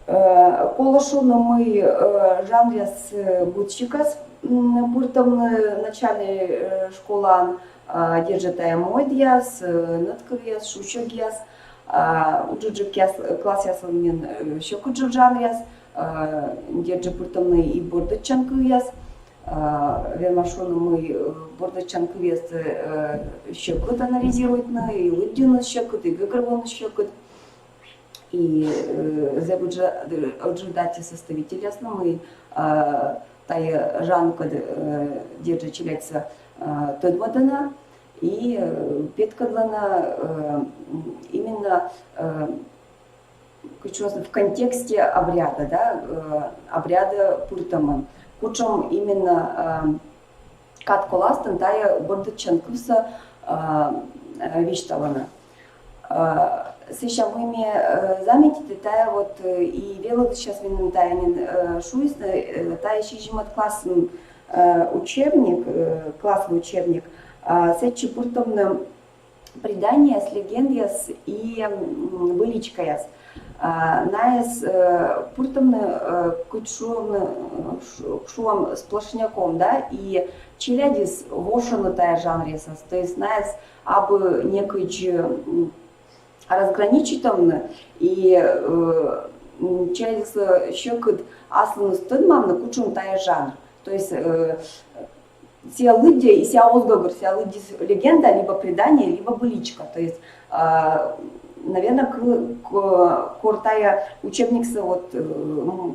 Колошуно мы жанр яс будчикас пуртом начальной школан держит модьяс, наткавьяс, шушогьяс, уджуджикьяс, класс яс мен щекуджу жанр яс, держит пуртом и бордочанкуяс. вермашону мы бордачан квесты щекот анализирует на и лыддюна щекот, и гагравон щекот. И за отжидать составитель основной тая жанка держа челяется тодвадана и петкадлана именно в контексте обряда, да, обряда пуртаман. Кучом именно катколастан тая бордачанкуса виштавана. Сейчас мы заметили, тая вот и вело сейчас винным таянин шуис, тая щижимат классный учебник, классовый учебник, сечи пуртомно предание с легендияс и быличкаяс. Наес пуртомно кучуам сплошняком, да, и челядис вошану тая жанресас, то есть наес абы некой разграничительно и через щекот аслану стыдмам на кучум тая жанр. То есть сия лыдя и сия озговор, сия лыдис легенда, либо предание, либо быличка. То есть, наверное, тая учебникса вот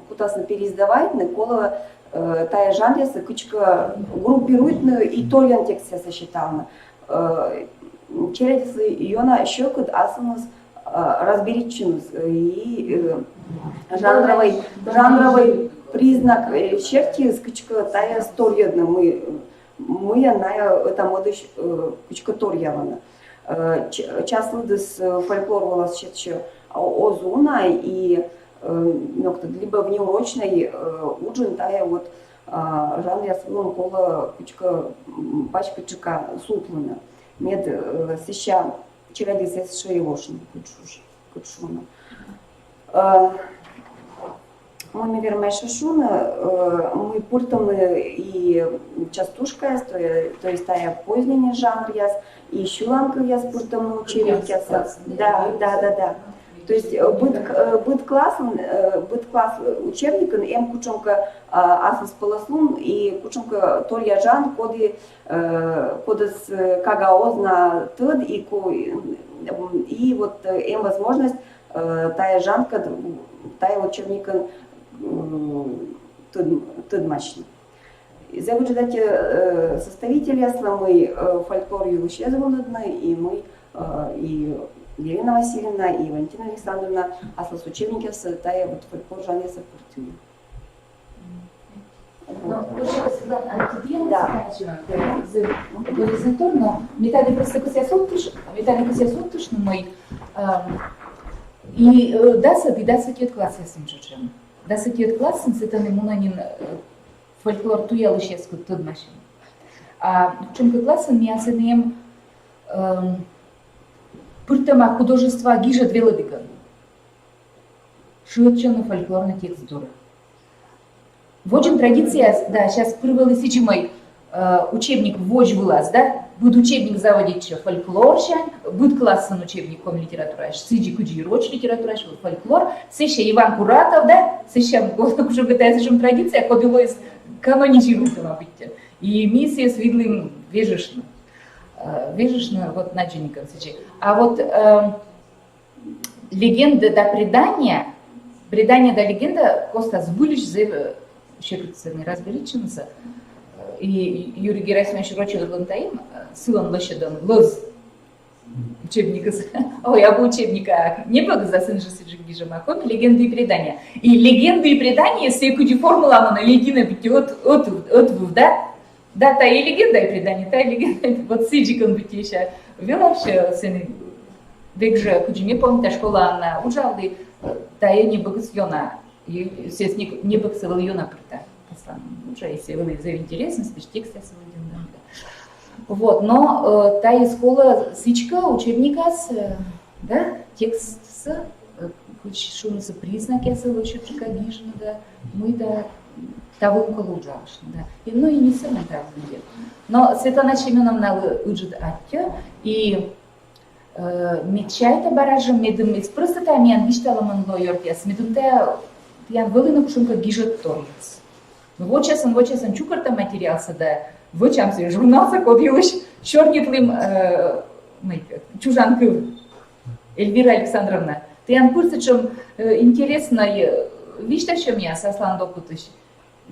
кутасно переиздавать, наколо тая жанреса кучка группирует и тольян текст сосчитал. Через ее щекот асанус разбериченус и жанровый признак черти скучка тая сторьедна мы на это модыш кучка торьявана. Часто дес фольклор волос еще озуна и либо внеурочный уджин тая вот жанр ясвон кола кучка пачка чека суплана. Мед сеща челядис с шеевошен кучуна. Мы вермай шашуна, мы пультом и частушка, то есть тая поздний жанр яс, и щуланка яс пультом научили яса. Да. То есть быт класс учебника, эм кучонка асас полослун и кучонка толья жан коды с кагаозна тыд и вот эм возможность тая жанка тая учебника тыдмачна. За выжидать составителя мы фольклор юлыше заводны и мы и Елена Васильевна и Валентина Александровна, а с учебники тая вот фольклор жанре сопортили. Горизонтально, метали просто мой и даса тет класс я симчучем. Даса тет класс это не мунанин фольклор туя лишеску тот машин. А чумка класса не оценим пыртама художества гижа двелодыган. Шутченый фольклорный текст дура. В очень традиция, да, сейчас привели сечимой учебник вождь вылаз, да, будет учебник заводить что фольклор, будет классный учебник ком литература, сиди куди роч литература, фольклор, сеща Иван Куратов, да, сеща уже бытая сеща традиция, кобило из канонизируется на быть. И миссия с видлым вежешным вот начальником сечи. А вот легенда до предания до легенда коста сбылись за щекотся не разбериченца. И Юрий Герасимович Рочев Лантаим, сылан лощадан, лоз учебника, ой, об учебника, не был за сын же сиджигижа махом, легенды и предания. И легенды и предания, все куди формула, она легина бить от, да? Да, та и легенда и предание, та и легенда, вот сиджикон бить еще. Вел вообще сын, бег же, куди не помню, та школа, она ужалды, та и не богослёна, и все не богословил ее напрямую. Уже если вы заинтересны, спишь текст я сегодня. Вот, но та школа сычка учебника да, текст шумится признаки лучше гижна, да, мы да того около ужашно, да. И ну и не сильно так будет. Но Светлана Семеновна уджит аття и мечайта баражем медым из просто там я не читала манло йортяс медым та я вылы на кушунка гижет торец. Вот часом чукарта материалса, да, вот чем се журналса кодилыш, чернитлым чужанкы Эльвира Александровна. Ты анкурсы, чем интересно, видишь, чем я сослан допутыш.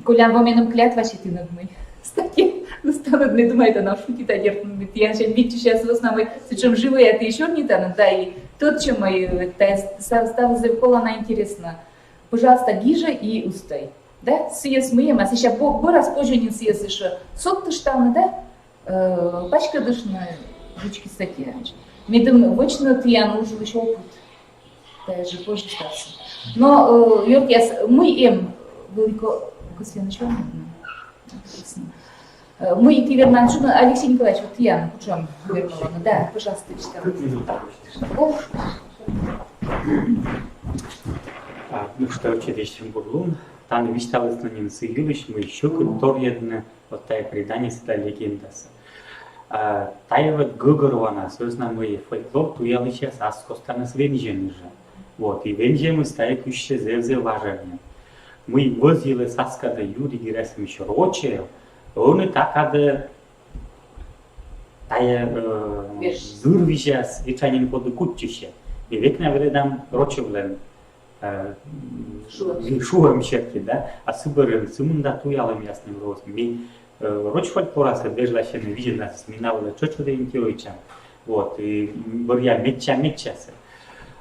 Колян воменом клятва щитинадный. Стаки, настанадный, думает, она шутит, а дерт, я сейчас видите, сейчас в основном, чем живые, это еще не тан, да, и тот, чем мы, став завкола, она интересна. Пожалуйста, гижа и устай. Да, съест мы, а сейчас раз позже не съест еще. Сот ты штаны, да, пачка дышна, ручки статья. Медом вочно ты я нужен еще опыт. Даже позже статься. Но, Йорк, мы велико, Косвена, что мы и ты верно, Алексей Николаевич, вот я, почем вернула, да, пожалуйста, Ну что, училищем бурлун, там висталось на нем сыюлищ, мы еще культурно вот тая предание сюда легендаса. Тая вот гугурвана, собственно, мы фольклор туяли сейчас аскостана с венжем же. Вот, и венжем мы стая куще зевзе важение. Мы возили саскада Юрий Герасимович Рочев, он и так ада тая зурвища с вечанин под кутчище. И век на вредам Рочевлен шуем щепки, да, а суберен сумунда туялым ясным розом. Мы Рочфольд пораса бежлаща на видно сминавала чочуда интиойча. Вот, и борья метчася.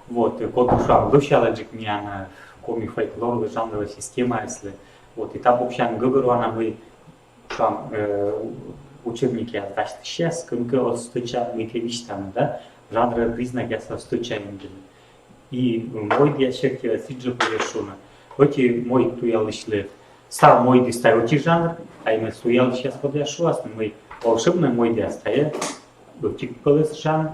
Вот, кодушам душала джикмиана коми фольклор жанровая система, если вот и там общан говорю, мы там учебники отдашь сейчас, как остыча мы там, да, жанры признаки остычаем. И мой диашерки сиджи порешуна. Оти мой туялышле стал мой дистаёти жанр, а именно туял сейчас подошел, мы волшебный мой диастая, бутик полез жанр.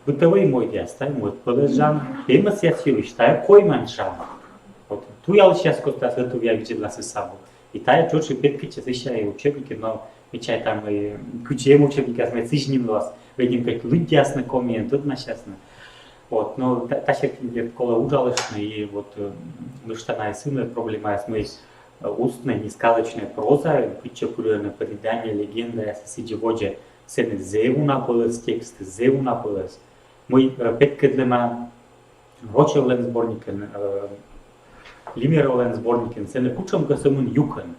Бытовой мой диастай, мой полез жанр. И мы сясили, что койман жанр. Вот туял сейчас куда-то это я видел с собой. И тая чуть петки часища и учебники, но мечай там и ключем учебника с медицинским вас, видим как люди ясно коммен, тут несчастно. Вот, но та щерки кола ужалочно и вот лыштана и сына проблема с моей устной, несказочной проза, притчепуренное предание, легенда, я соседи воде, сены зеву напылась, тексты зеву напылась. Мой петка для меня Рочевлен сборникен, Лимеровлен сборникен, сены кучом гасумун юкен.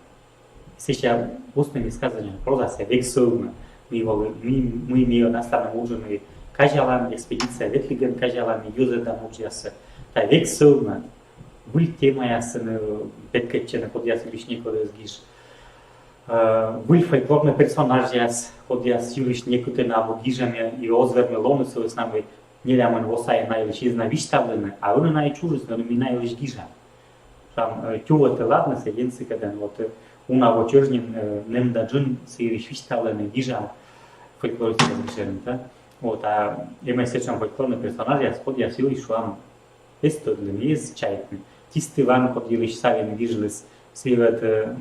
Сейчас устное несказочное проза се вексовна. Мы имеем наставным ужиной кажалам экспедиция ветлиген кажалам юзедам учился. Та вексовна. Был тема ясен петкетчена под яс юришник под сгиш. Был фольклорный персонаж яс под яс юриш некуте на обгижаме и озверме лонусу с нами не ляман восай на юриш изна виставлены, а он на чужус на меня юриш гижа. Там тюваты ладно се ленцы когда вот уна вот чужнин немдаджун се юриш виставлены гижа фольклористы разрешены, да? Вот, а мы сейчас фольклорный персонаж яс под яс юриш вам это для меня чайтный. Тисты ван подилиш савин вижлес свивет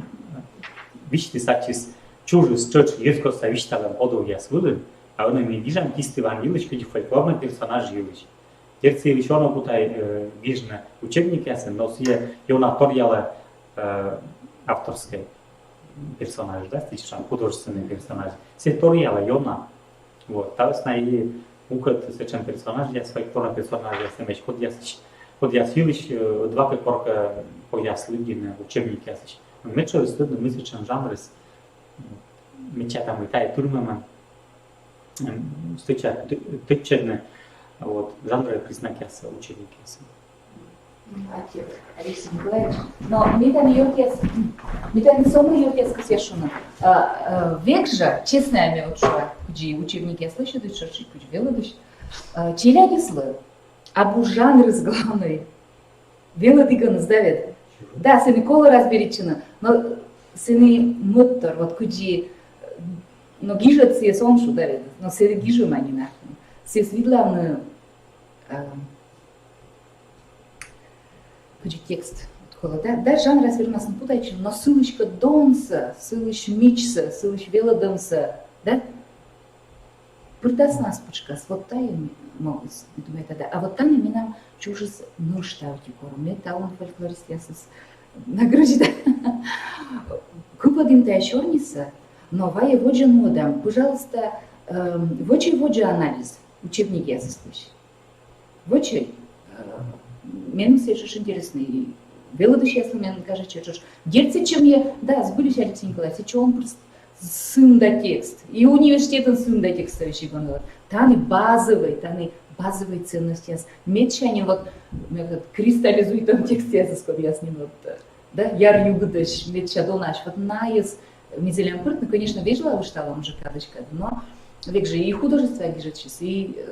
вишти сачис чужус чоч ерко са вишталам подол яс вылы, а он ми вижам тисты ван вилыч куди фольклорный персонаж вилыч. Терцы еще на бутай вижна учебник ясен, но сие йона торяла авторской персонаж, да, стичан художественный персонаж. Се торяла йона. Вот, талсна и укат сечен персонаж яс фольклорный персонаж ясен меч под яс юлиш два корка по яс люди на учебник ясич. Мечо студно музычен жанрс меча там и тая турмама стыча тычедне вот жанры признаки яса учебник яса. Отец Алексей Николаевич, но мне там самый юркес косяшуна. Век же, честно я вот что, куди учебник я слышу, да что куди велодыш, челяги слы. Абу жанр с главной. Велодыган сдавит. Да, сыны кола разберечена, но сыны мотор, вот куди, но гижет все соншу давит, но сыны гижу мани нахуй. Все свидлавны, куди текст. Да, жанр развернас не путайчен, но сылочка донса, сылыч мичса, сылыч велодонса, да? Притас пучка, вот таем могут, думаю, тогда. А вот там именно чужес нужда у тикора. Мне талант фольклорист ясас нагрузит. Купадим тащерница, но воеводжа модам, пожалуйста, вочи анализ, учебник я заслышал. Вочи, мен все же интересный. Велодыш ясно мен кажется, что дерцы чем я, да, сбылись Алексей Николаевич, что он просто сын да текст. И университетен сын да текст еще говорил. Таны базовые ценности. Мечане вот кристаллизует там текст я заскоби ясный вот. Да, яр югдыш, меча донаш. Вот наез мизелям пырт, ну конечно вежливо выштала он же кадочка, но век же и художество гижет сейчас, и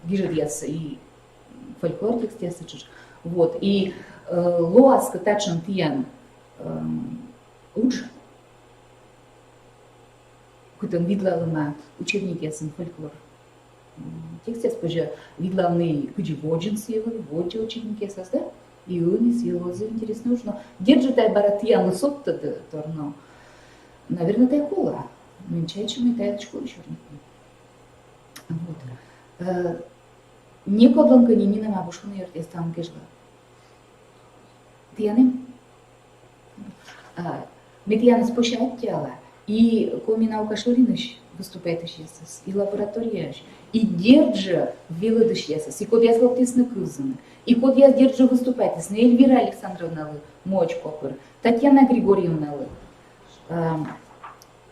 гижет яс, и фольклор текст яс чуж. Вот и лоаска тачан тиян уч. Кутан видлалыма учебник ясын фольклор. Текст яс позже видлалный куджи воджин севы, воджи учебник ясас, да? И он сел, интересно уж, но держит баратьян лысот-то торно. Наверное, тай кола. Менчай, чем и тай школу еще не. Вот. Не кодланка не нина мабушка на ерте стан кежла. Тянем. Метьяна спущает тело. И коми наука шориныш выступает сейчас. И лаборатория. И держа вилыдыш ясас. И код я слоптисны кызаны. И код я держу выступать. Эльвира Александровна моч попыр. Татьяна Григорьевна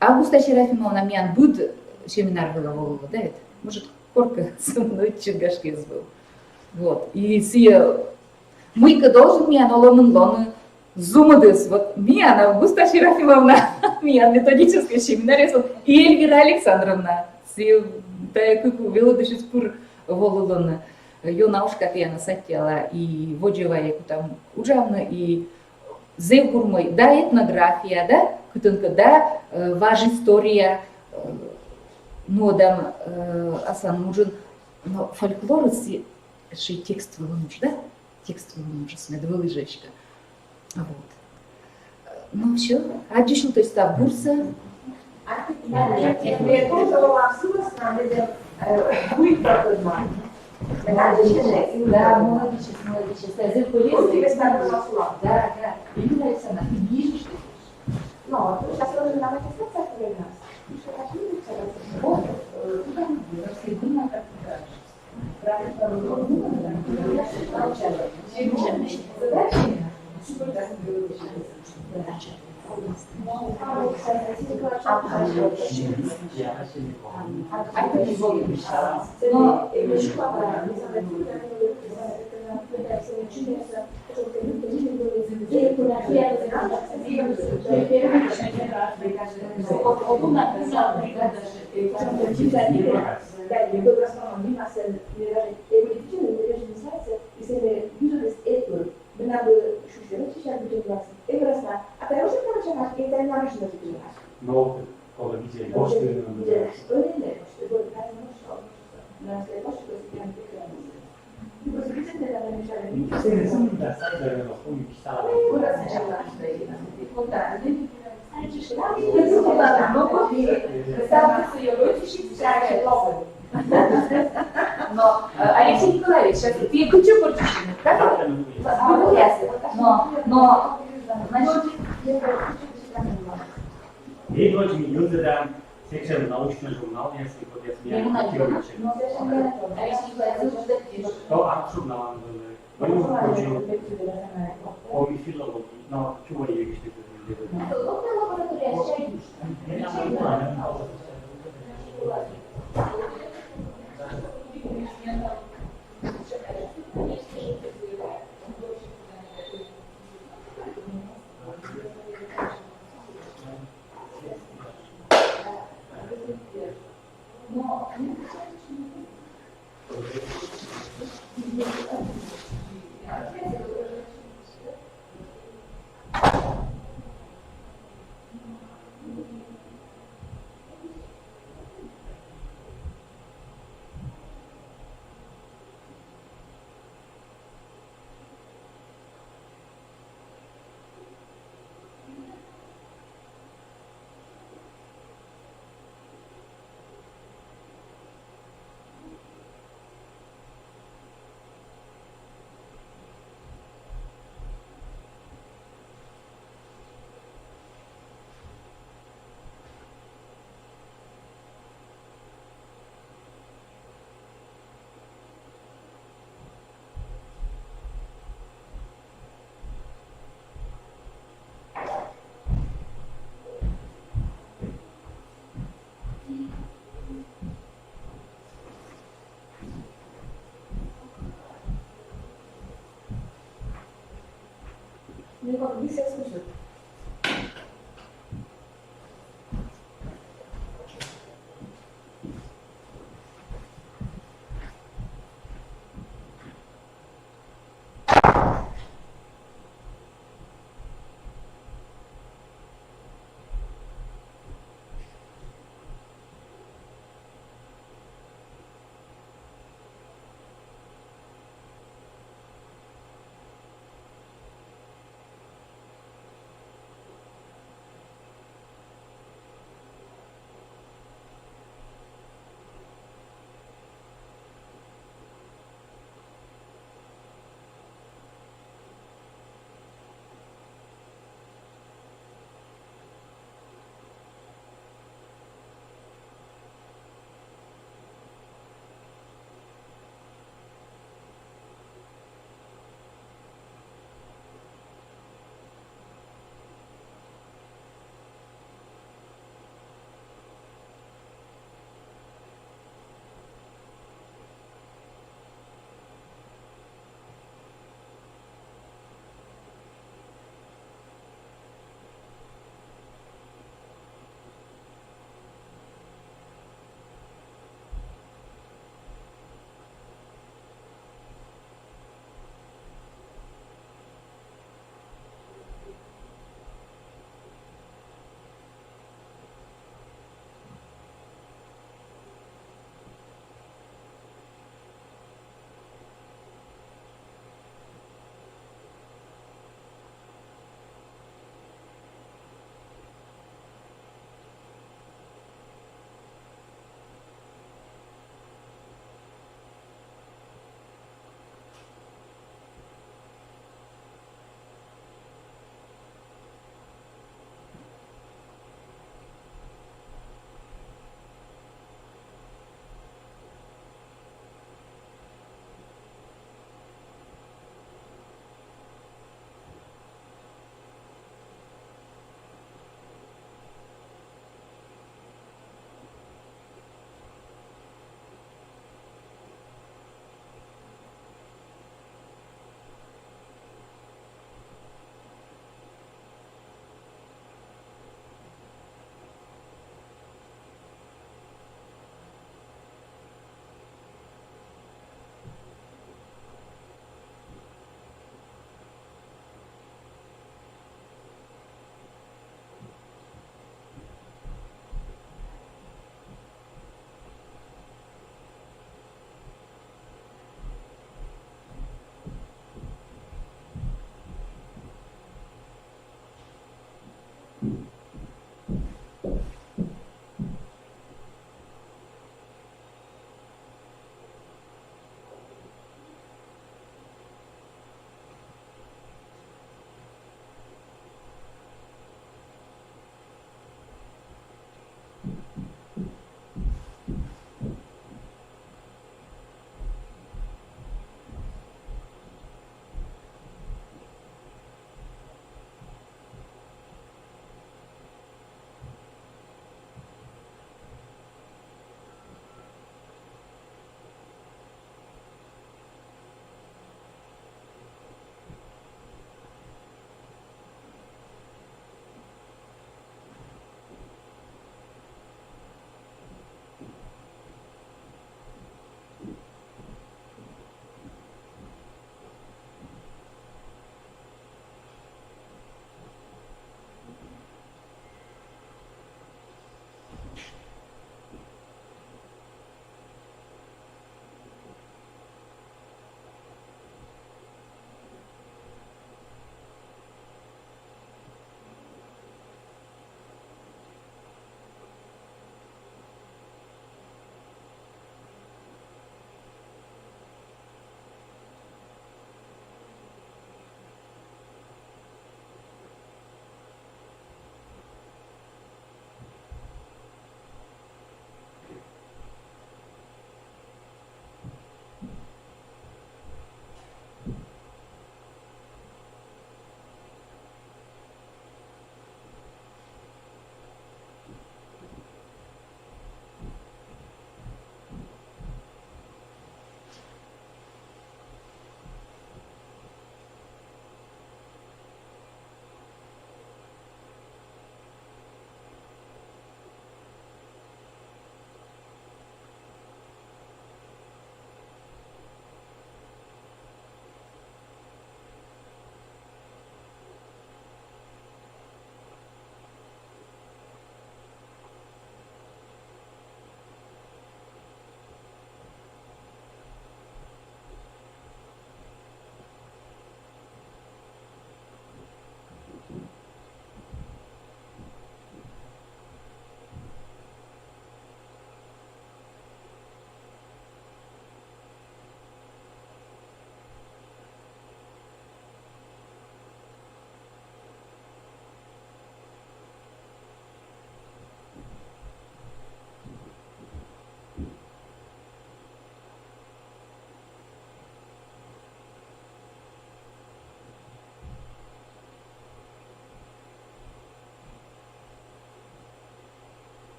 Августа Серафимовна мян буд семинар была, да, это? Может, корка со мной чергашки был. Вот. И сия мыка должен мян лоны зумадыс. Вот мян Августа Серафимовна мян методическая семинар и Эльвира Александровна. Сия тая как велодышит пур володона. Ее наушка я насатила и воджевая там ужавна и зевгурмой, да, этнография, да, кутынка, да, ваша история, нодам асан нужен, но фольклор это текст выложишь, да, текст выложишь, это выложечка, вот. Ну все, а дешел то есть та бурса. Да, молодец. Да. Именно Александр, ты видишь, что No, сейчас уже на манифестациях у нас. вот, туда расследуемо как No, ale widzieli, koszty. Но, Алексей Николаевич, ты ключу порчишь, так? Но, значит, И очень юзерам секция научный журнал, если подъясняют. Алексей Николаевич, То арт-журнал был. Мы учим о филологии, но чего я еще Никак не себя слышит.